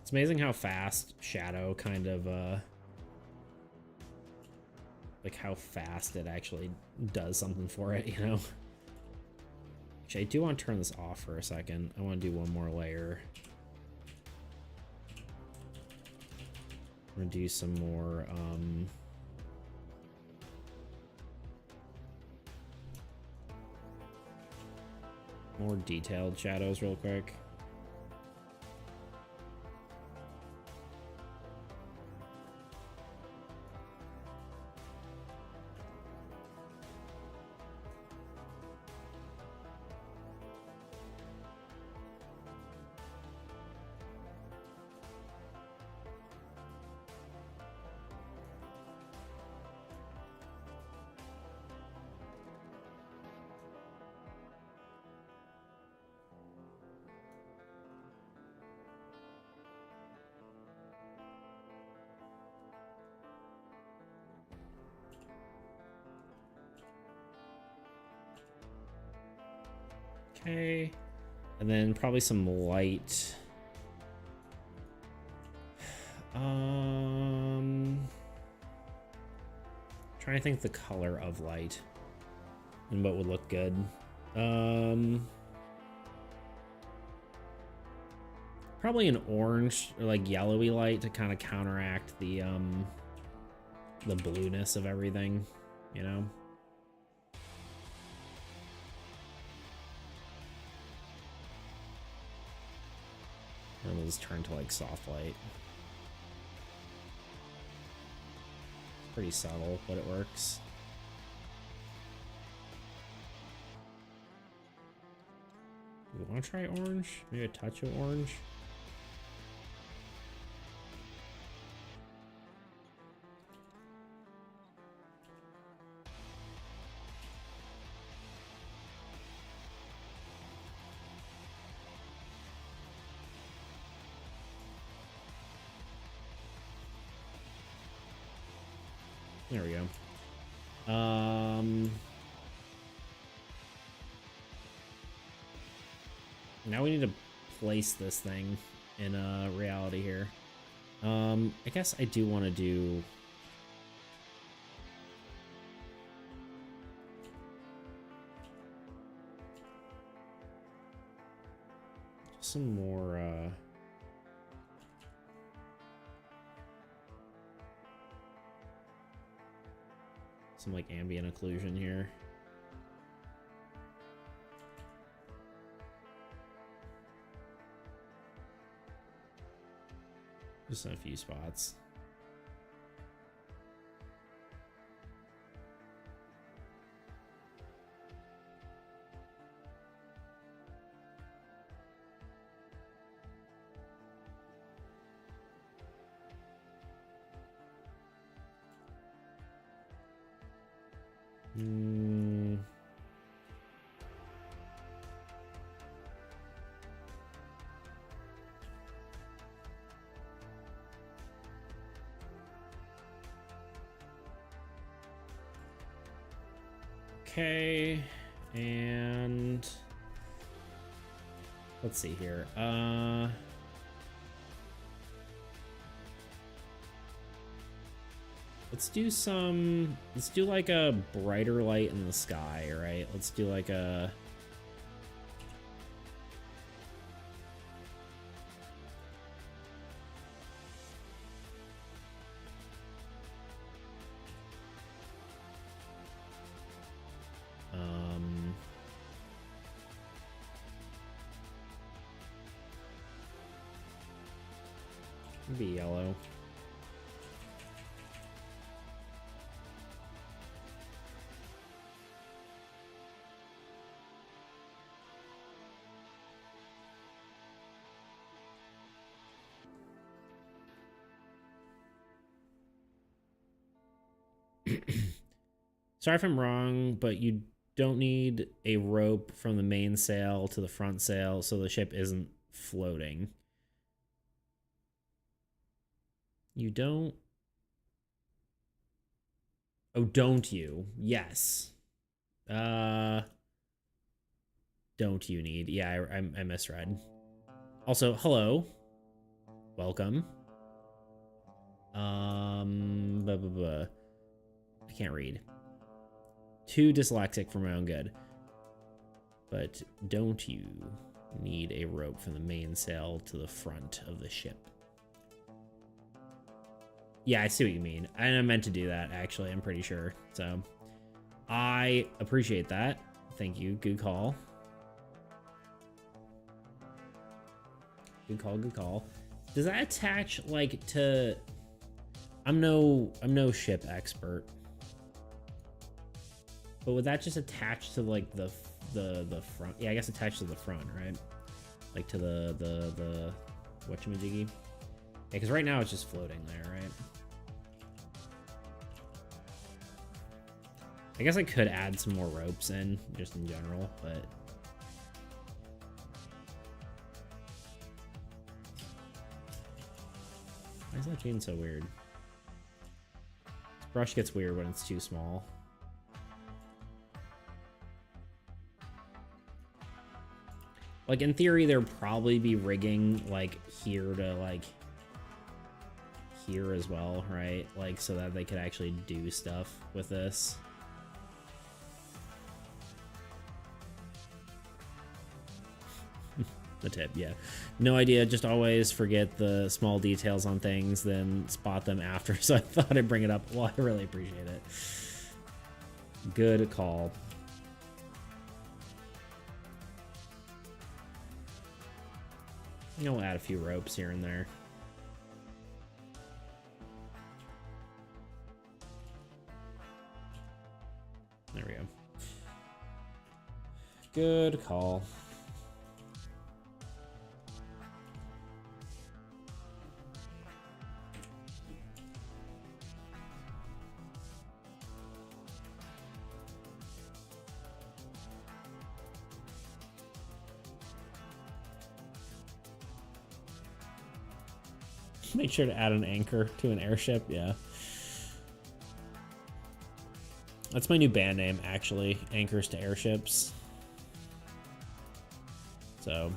It's amazing how fast shadow kind of, like how fast it actually does something for it, you know? Actually, I do want to turn this off for a second. I want to do one more layer. I'm going to do some more, more detailed shadows real quick. Okay. And then probably some light. Trying to think the color of light and what would look good. Probably an orange or like yellowy light to kind of counteract the blueness of everything, you know? And we'll just turn to like soft light. It's pretty subtle, but it works. Do we want to try orange? Maybe a touch of orange? There we go. Now we need to place this thing in reality here. I guess I do want to do some more some like ambient occlusion here. Just in a few spots. Okay, and let's see here. Let's do like a brighter light in the sky, right? Let's do like a maybe yellow. Sorry if I'm wrong, but you don't need a rope from the mainsail to the front sail so the ship isn't floating. You don't? Oh, don't you? Yes. Don't you need? Yeah, I misread. Also, hello. Welcome. Blah, blah, blah. I can't read. Too dyslexic for my own good. But don't you need a rope from the mainsail to the front of the ship? Yeah, I see what you mean. And I meant to do that, actually. I'm pretty sure. So, I appreciate that. Thank you. Good call. Good call, good call. Does that attach, like, to... I'm no ship expert. But would that just attach to, like, the front? Yeah, I guess attached to the front, right? Like, to the whatchamajiggy? Yeah, because right now it's just floating there, right? I guess I could add some more ropes in, just in general, but... Why is that being so weird? This brush gets weird when it's too small. Like, in theory, there'd probably be rigging, like, here to, like, here as well, right? Like, so that they could actually do stuff with this. The tip, yeah. No idea, just always forget the small details on things, then spot them after, so I thought I'd bring it up. Well, I really appreciate it. Good call. I'll add a few ropes here and there. There we go. Good call. Make sure to add an anchor to an airship, yeah. That's my new band name, actually. Anchors to Airships. So.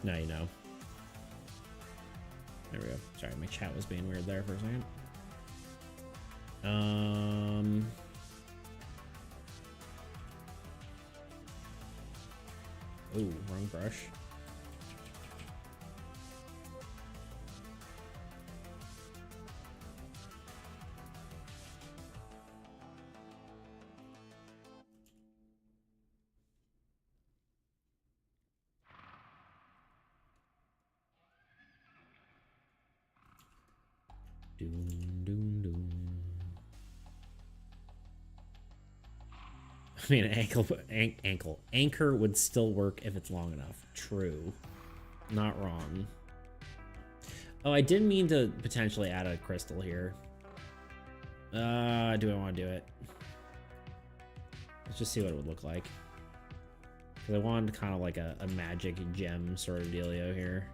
Now you know. There we go. Sorry, my chat was being weird there for a second. Ooh, wrong brush. Doom, doom, doom. I mean, anchor would still work if it's long enough. True. Not wrong. Oh, I did mean to potentially add a crystal here. Do I want to do it? Let's just see what it would look like. Because I wanted kind of like a magic gem sort of dealio here.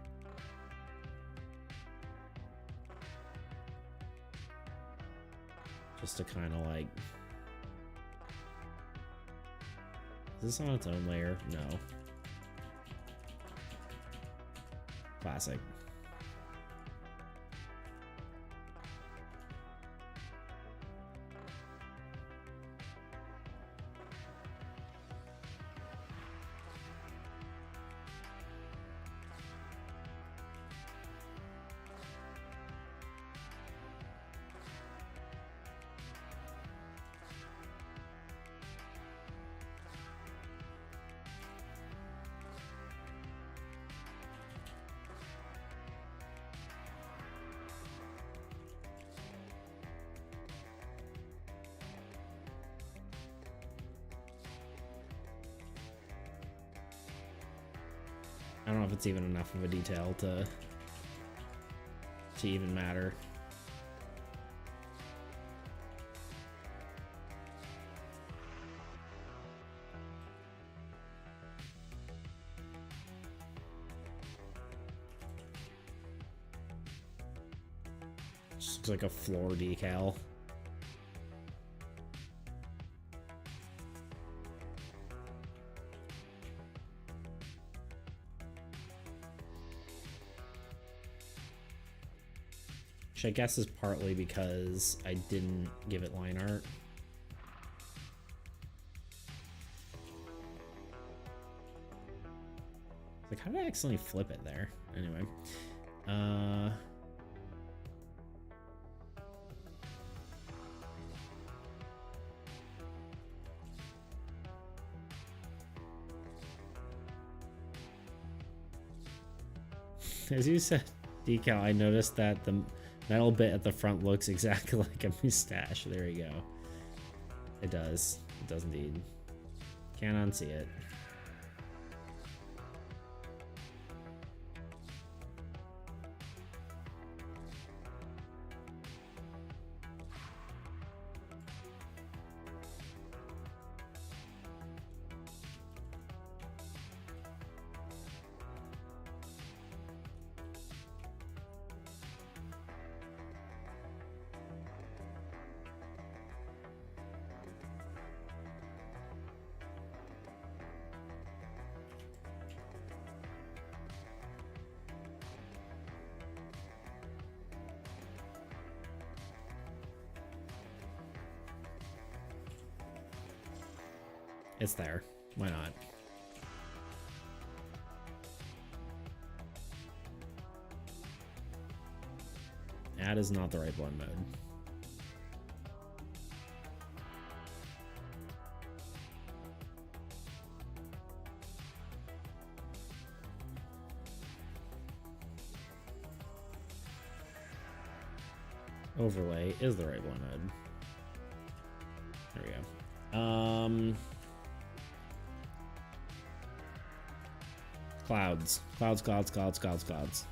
Just to kind of like... Is this on its own layer? No. Classic. I don't know if it's even enough of a detail to even matter. Just looks like a floor decal. Which I guess is partly because I didn't give it line art. Like, how did I accidentally flip it there? Anyway. As you said, decal, I noticed that the metal bit at the front looks exactly like a mustache. There you go. It does. It does indeed. Can't unsee it. It's there. Why not? Add is not the right blend mode. Overlay is the right blend mode. There we go. Clouds. Clouds, clouds, clouds, clouds, clouds.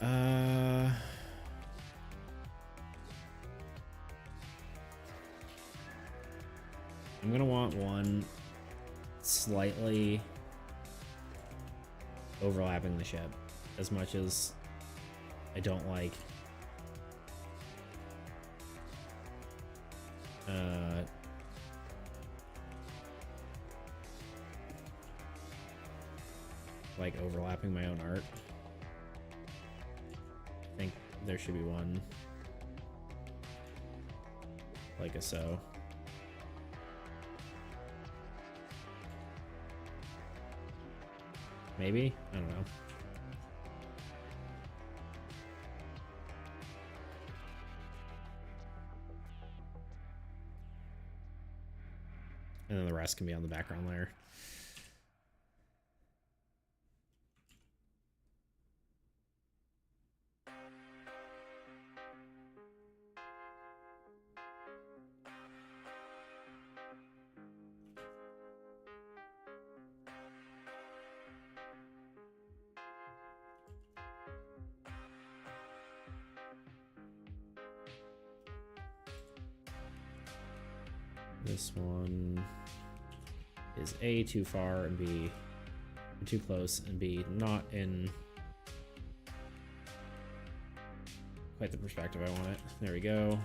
I'm gonna want one slightly overlapping the ship, as much as I don't like overlapping my own art. I think there should be one like a so. Maybe? I don't know. And then the rest can be on the background layer. This one is A, too far, and B, too close, and B, not in quite the perspective I want it. There we go.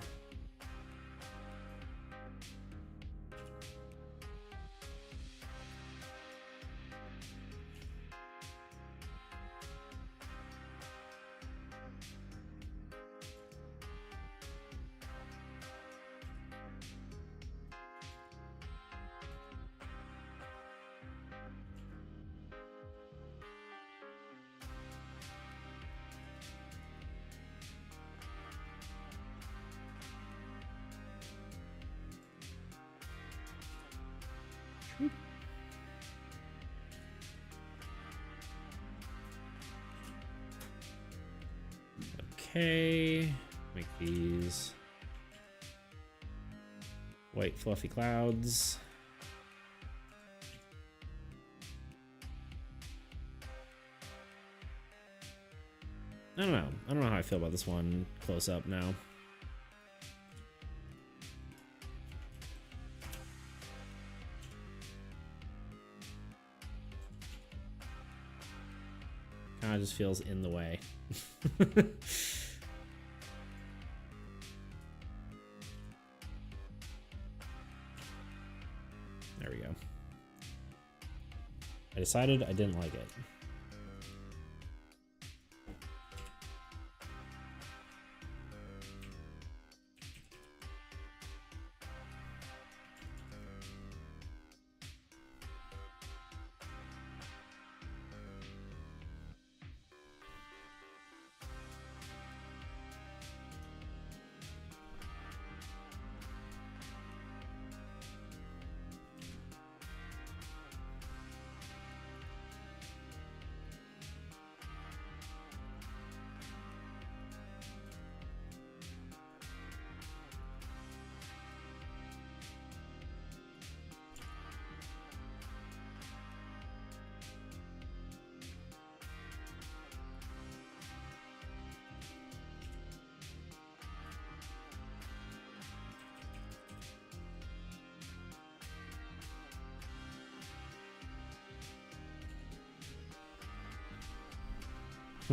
Okay, make these white fluffy clouds. I don't know. I don't know how I feel about this one close up now. Kind of just feels in the way. There we go. I decided I didn't like it. I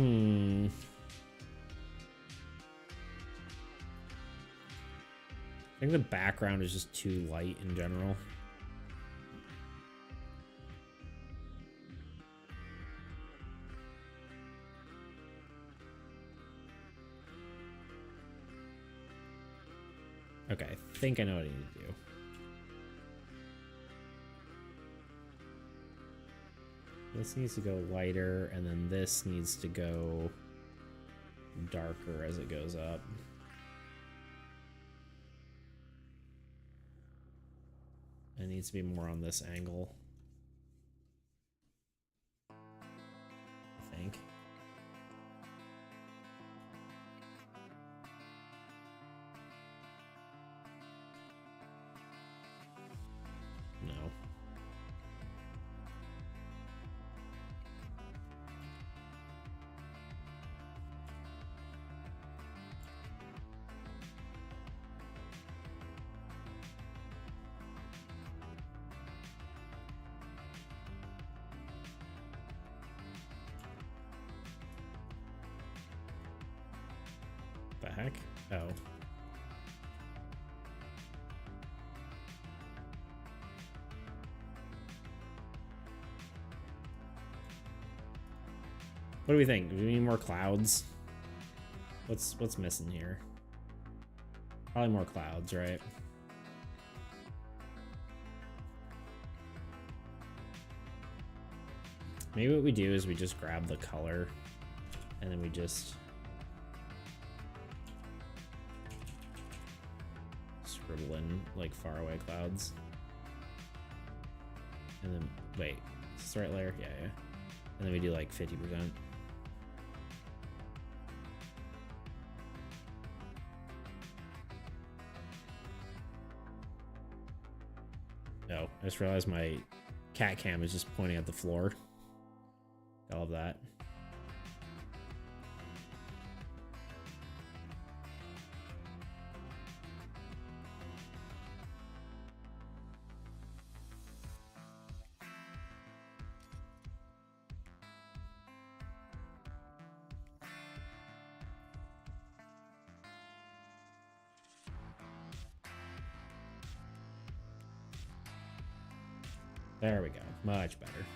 think the background is just too light in general. Okay, I think I know what I need to do. This needs to go lighter, and then this needs to go darker as it goes up. It needs to be more on this angle, I think. No. The heck? Oh. What do we think? Do we need more clouds? What's missing here? Probably more clouds, right? Maybe what we do is we just grab the color and then we just scribble in like faraway clouds. And then, wait, is this the right layer? Yeah. And then we do like 50%. Oh, I just realized my cat cam is just pointing at the floor. I love that. There we go. Much better.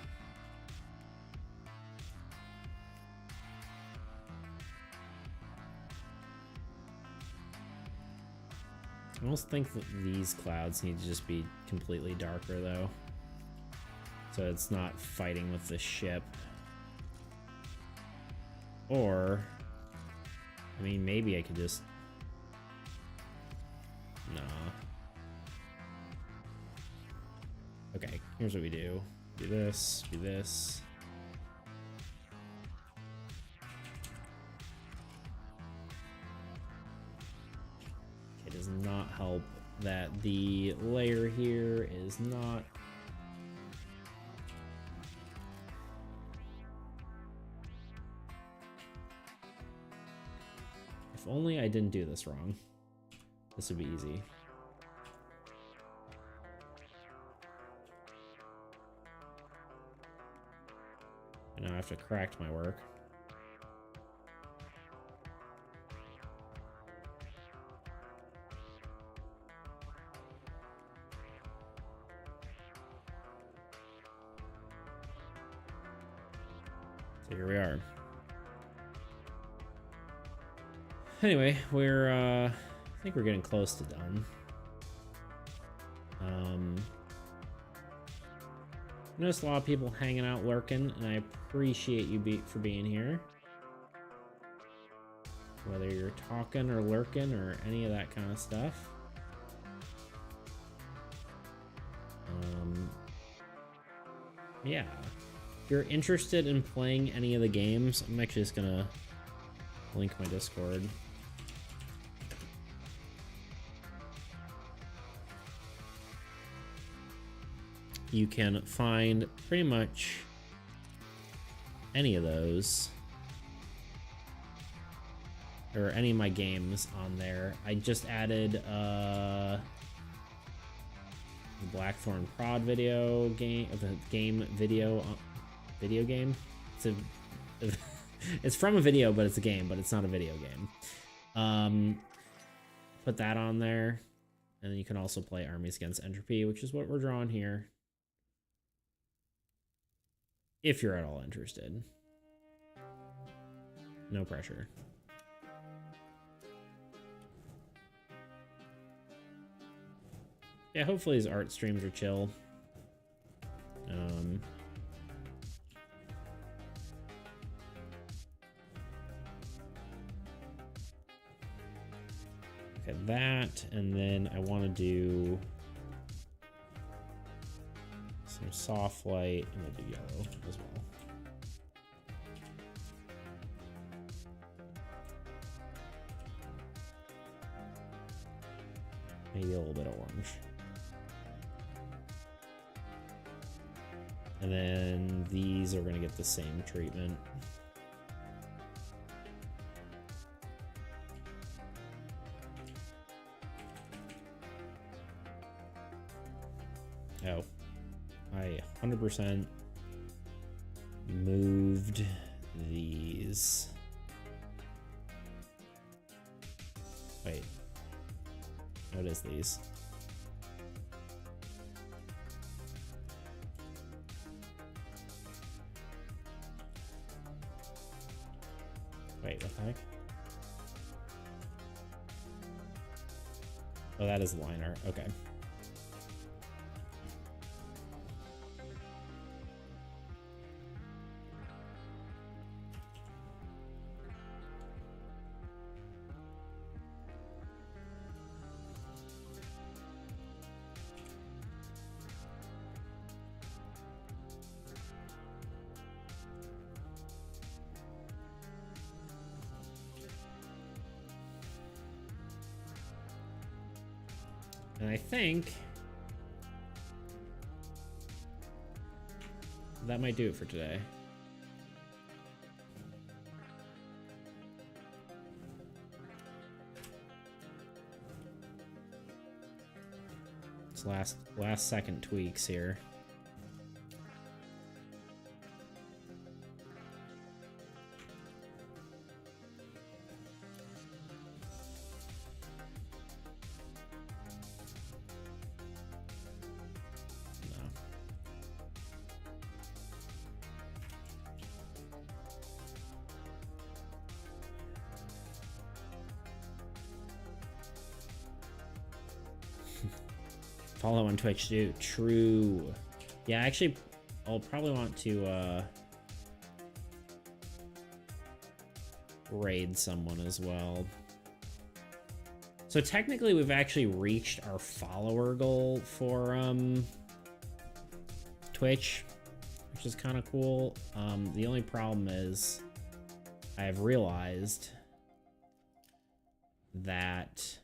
I almost think that these clouds need to just be completely darker though. So it's not fighting with the ship. Or, I mean, maybe I could just... Nah. Okay, here's what we do. Do this, do this. It does not help that the layer here is not... If only I didn't do this wrong. This would be easy. And now I have to correct my work. So here we are. Anyway, I think we're getting close to done. I noticed a lot of people hanging out, lurking, and I appreciate you for being here. Whether you're talking or lurking or any of that kind of stuff. Yeah. If you're interested in playing any of the games, I'm actually just gonna link my Discord. You can find pretty much any of those or any of my games on there. I just added the BlackThornProd video game, the game video game. It's from a video, but it's a game, but it's not a video game. Put that on there, and then you can also play Armies Against Entropy, which is what we're drawing here. If you're at all interested. No pressure. Yeah, hopefully his art streams are chill. Okay, that, and then I want to do some soft light, and we'll do yellow as well. Maybe a little bit of orange. And then these are going to get the same treatment. Oh, I 100% moved these. Wait, what is these? Wait, what the heck? Oh, that is the liner. Okay. And I think that might do it for today. It's last second tweaks here. Follow on Twitch too. True. Yeah, actually, I'll probably want to raid someone as well. So technically, we've actually reached our follower goal for Twitch, which is kind of cool. The only problem is I've realized that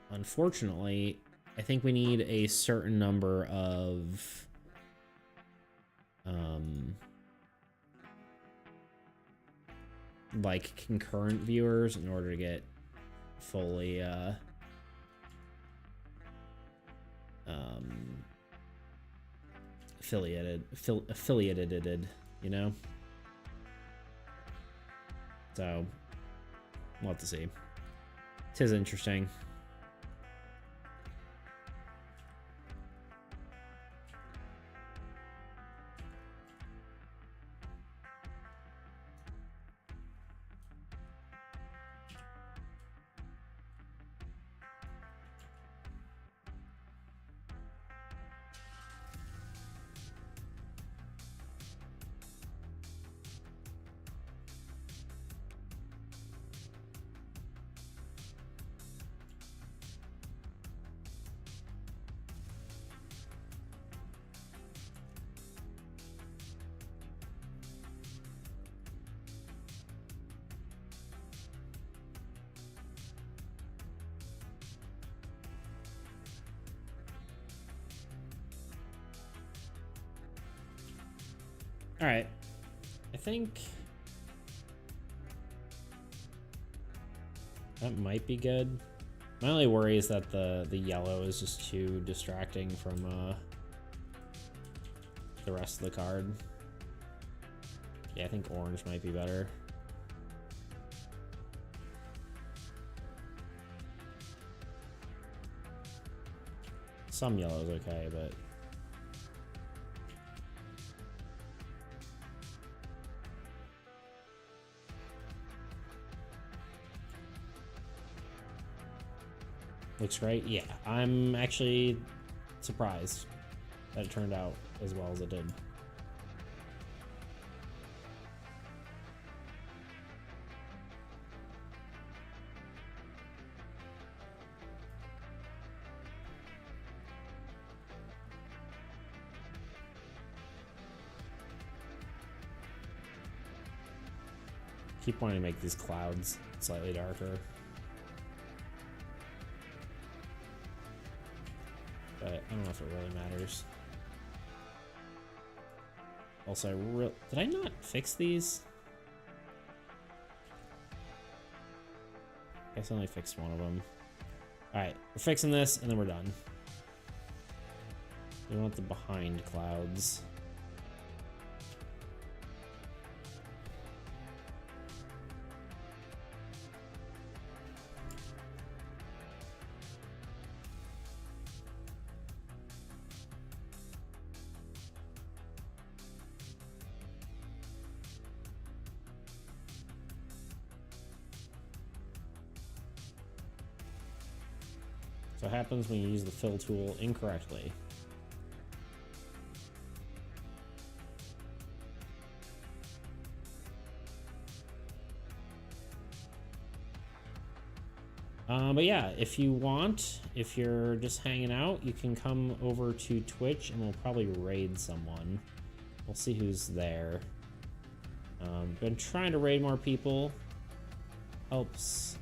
unfortunately, I think we need a certain number of like concurrent viewers in order to get fully affiliated, you know? So we'll have to see. 'Tis interesting. All right, I think that might be good. My only worry is that the yellow is just too distracting from the rest of the card. Yeah, I think orange might be better. Some yellow's okay, but looks great. Yeah, I'm actually surprised that it turned out as well as it did. Keep wanting to make these clouds slightly darker. But I don't know if it really matters. Also, did I not fix these? I guess I only fixed one of them. Alright, we're fixing this and then we're done. We want the behind clouds. So what happens when you use the fill tool incorrectly? But yeah, if you want, if you're just hanging out, you can come over to Twitch and we'll probably raid someone. We'll see who's there. Been trying to raid more people. Helps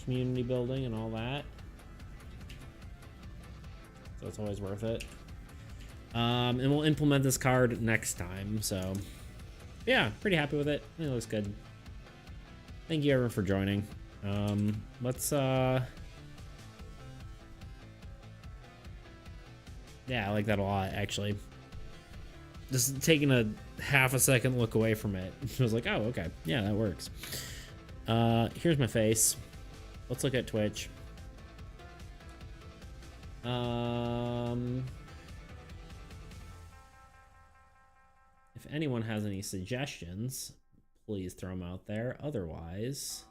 community building and all that. So it's always worth it. And we'll implement this card next time. So yeah, pretty happy with it. I think it looks good. Thank you everyone for joining. Let's yeah, I like that a lot actually. Just taking a half a second look away from it, I was like, oh, okay, yeah, that works. Here's my face. Let's look at Twitch. If anyone has any suggestions, please throw them out there. Otherwise,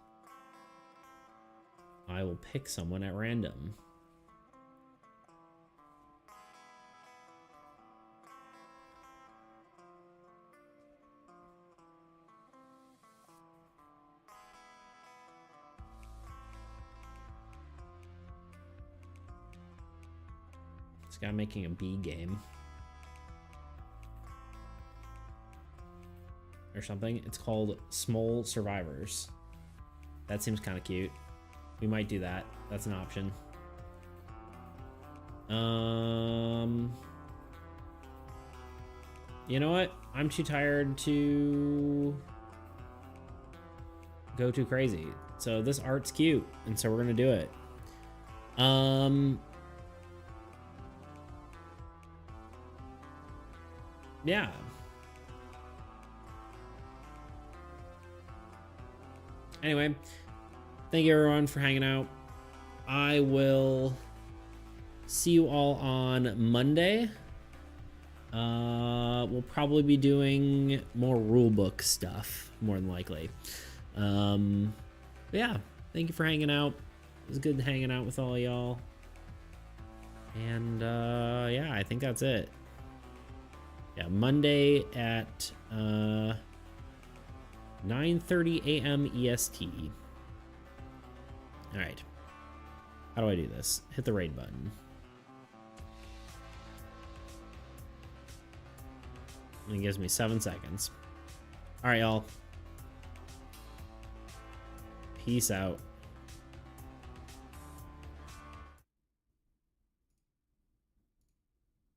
I will pick someone at random. This guy making a B game. Or something. It's called Small Survivors. That seems kind of cute. We might do that. That's an option. You know what? I'm too tired to go too crazy. So this art's cute, and so we're gonna do it. Yeah. Anyway, thank you everyone for hanging out. I will see you all on Monday. We'll probably be doing more rulebook stuff, more than likely. But yeah, thank you for hanging out. It was good hanging out with all y'all. And yeah, I think that's it. Yeah, Monday at 9:30 a.m. EST. All right. How do I do this? Hit the raid button. And it gives me 7 seconds. All right, y'all. Peace out.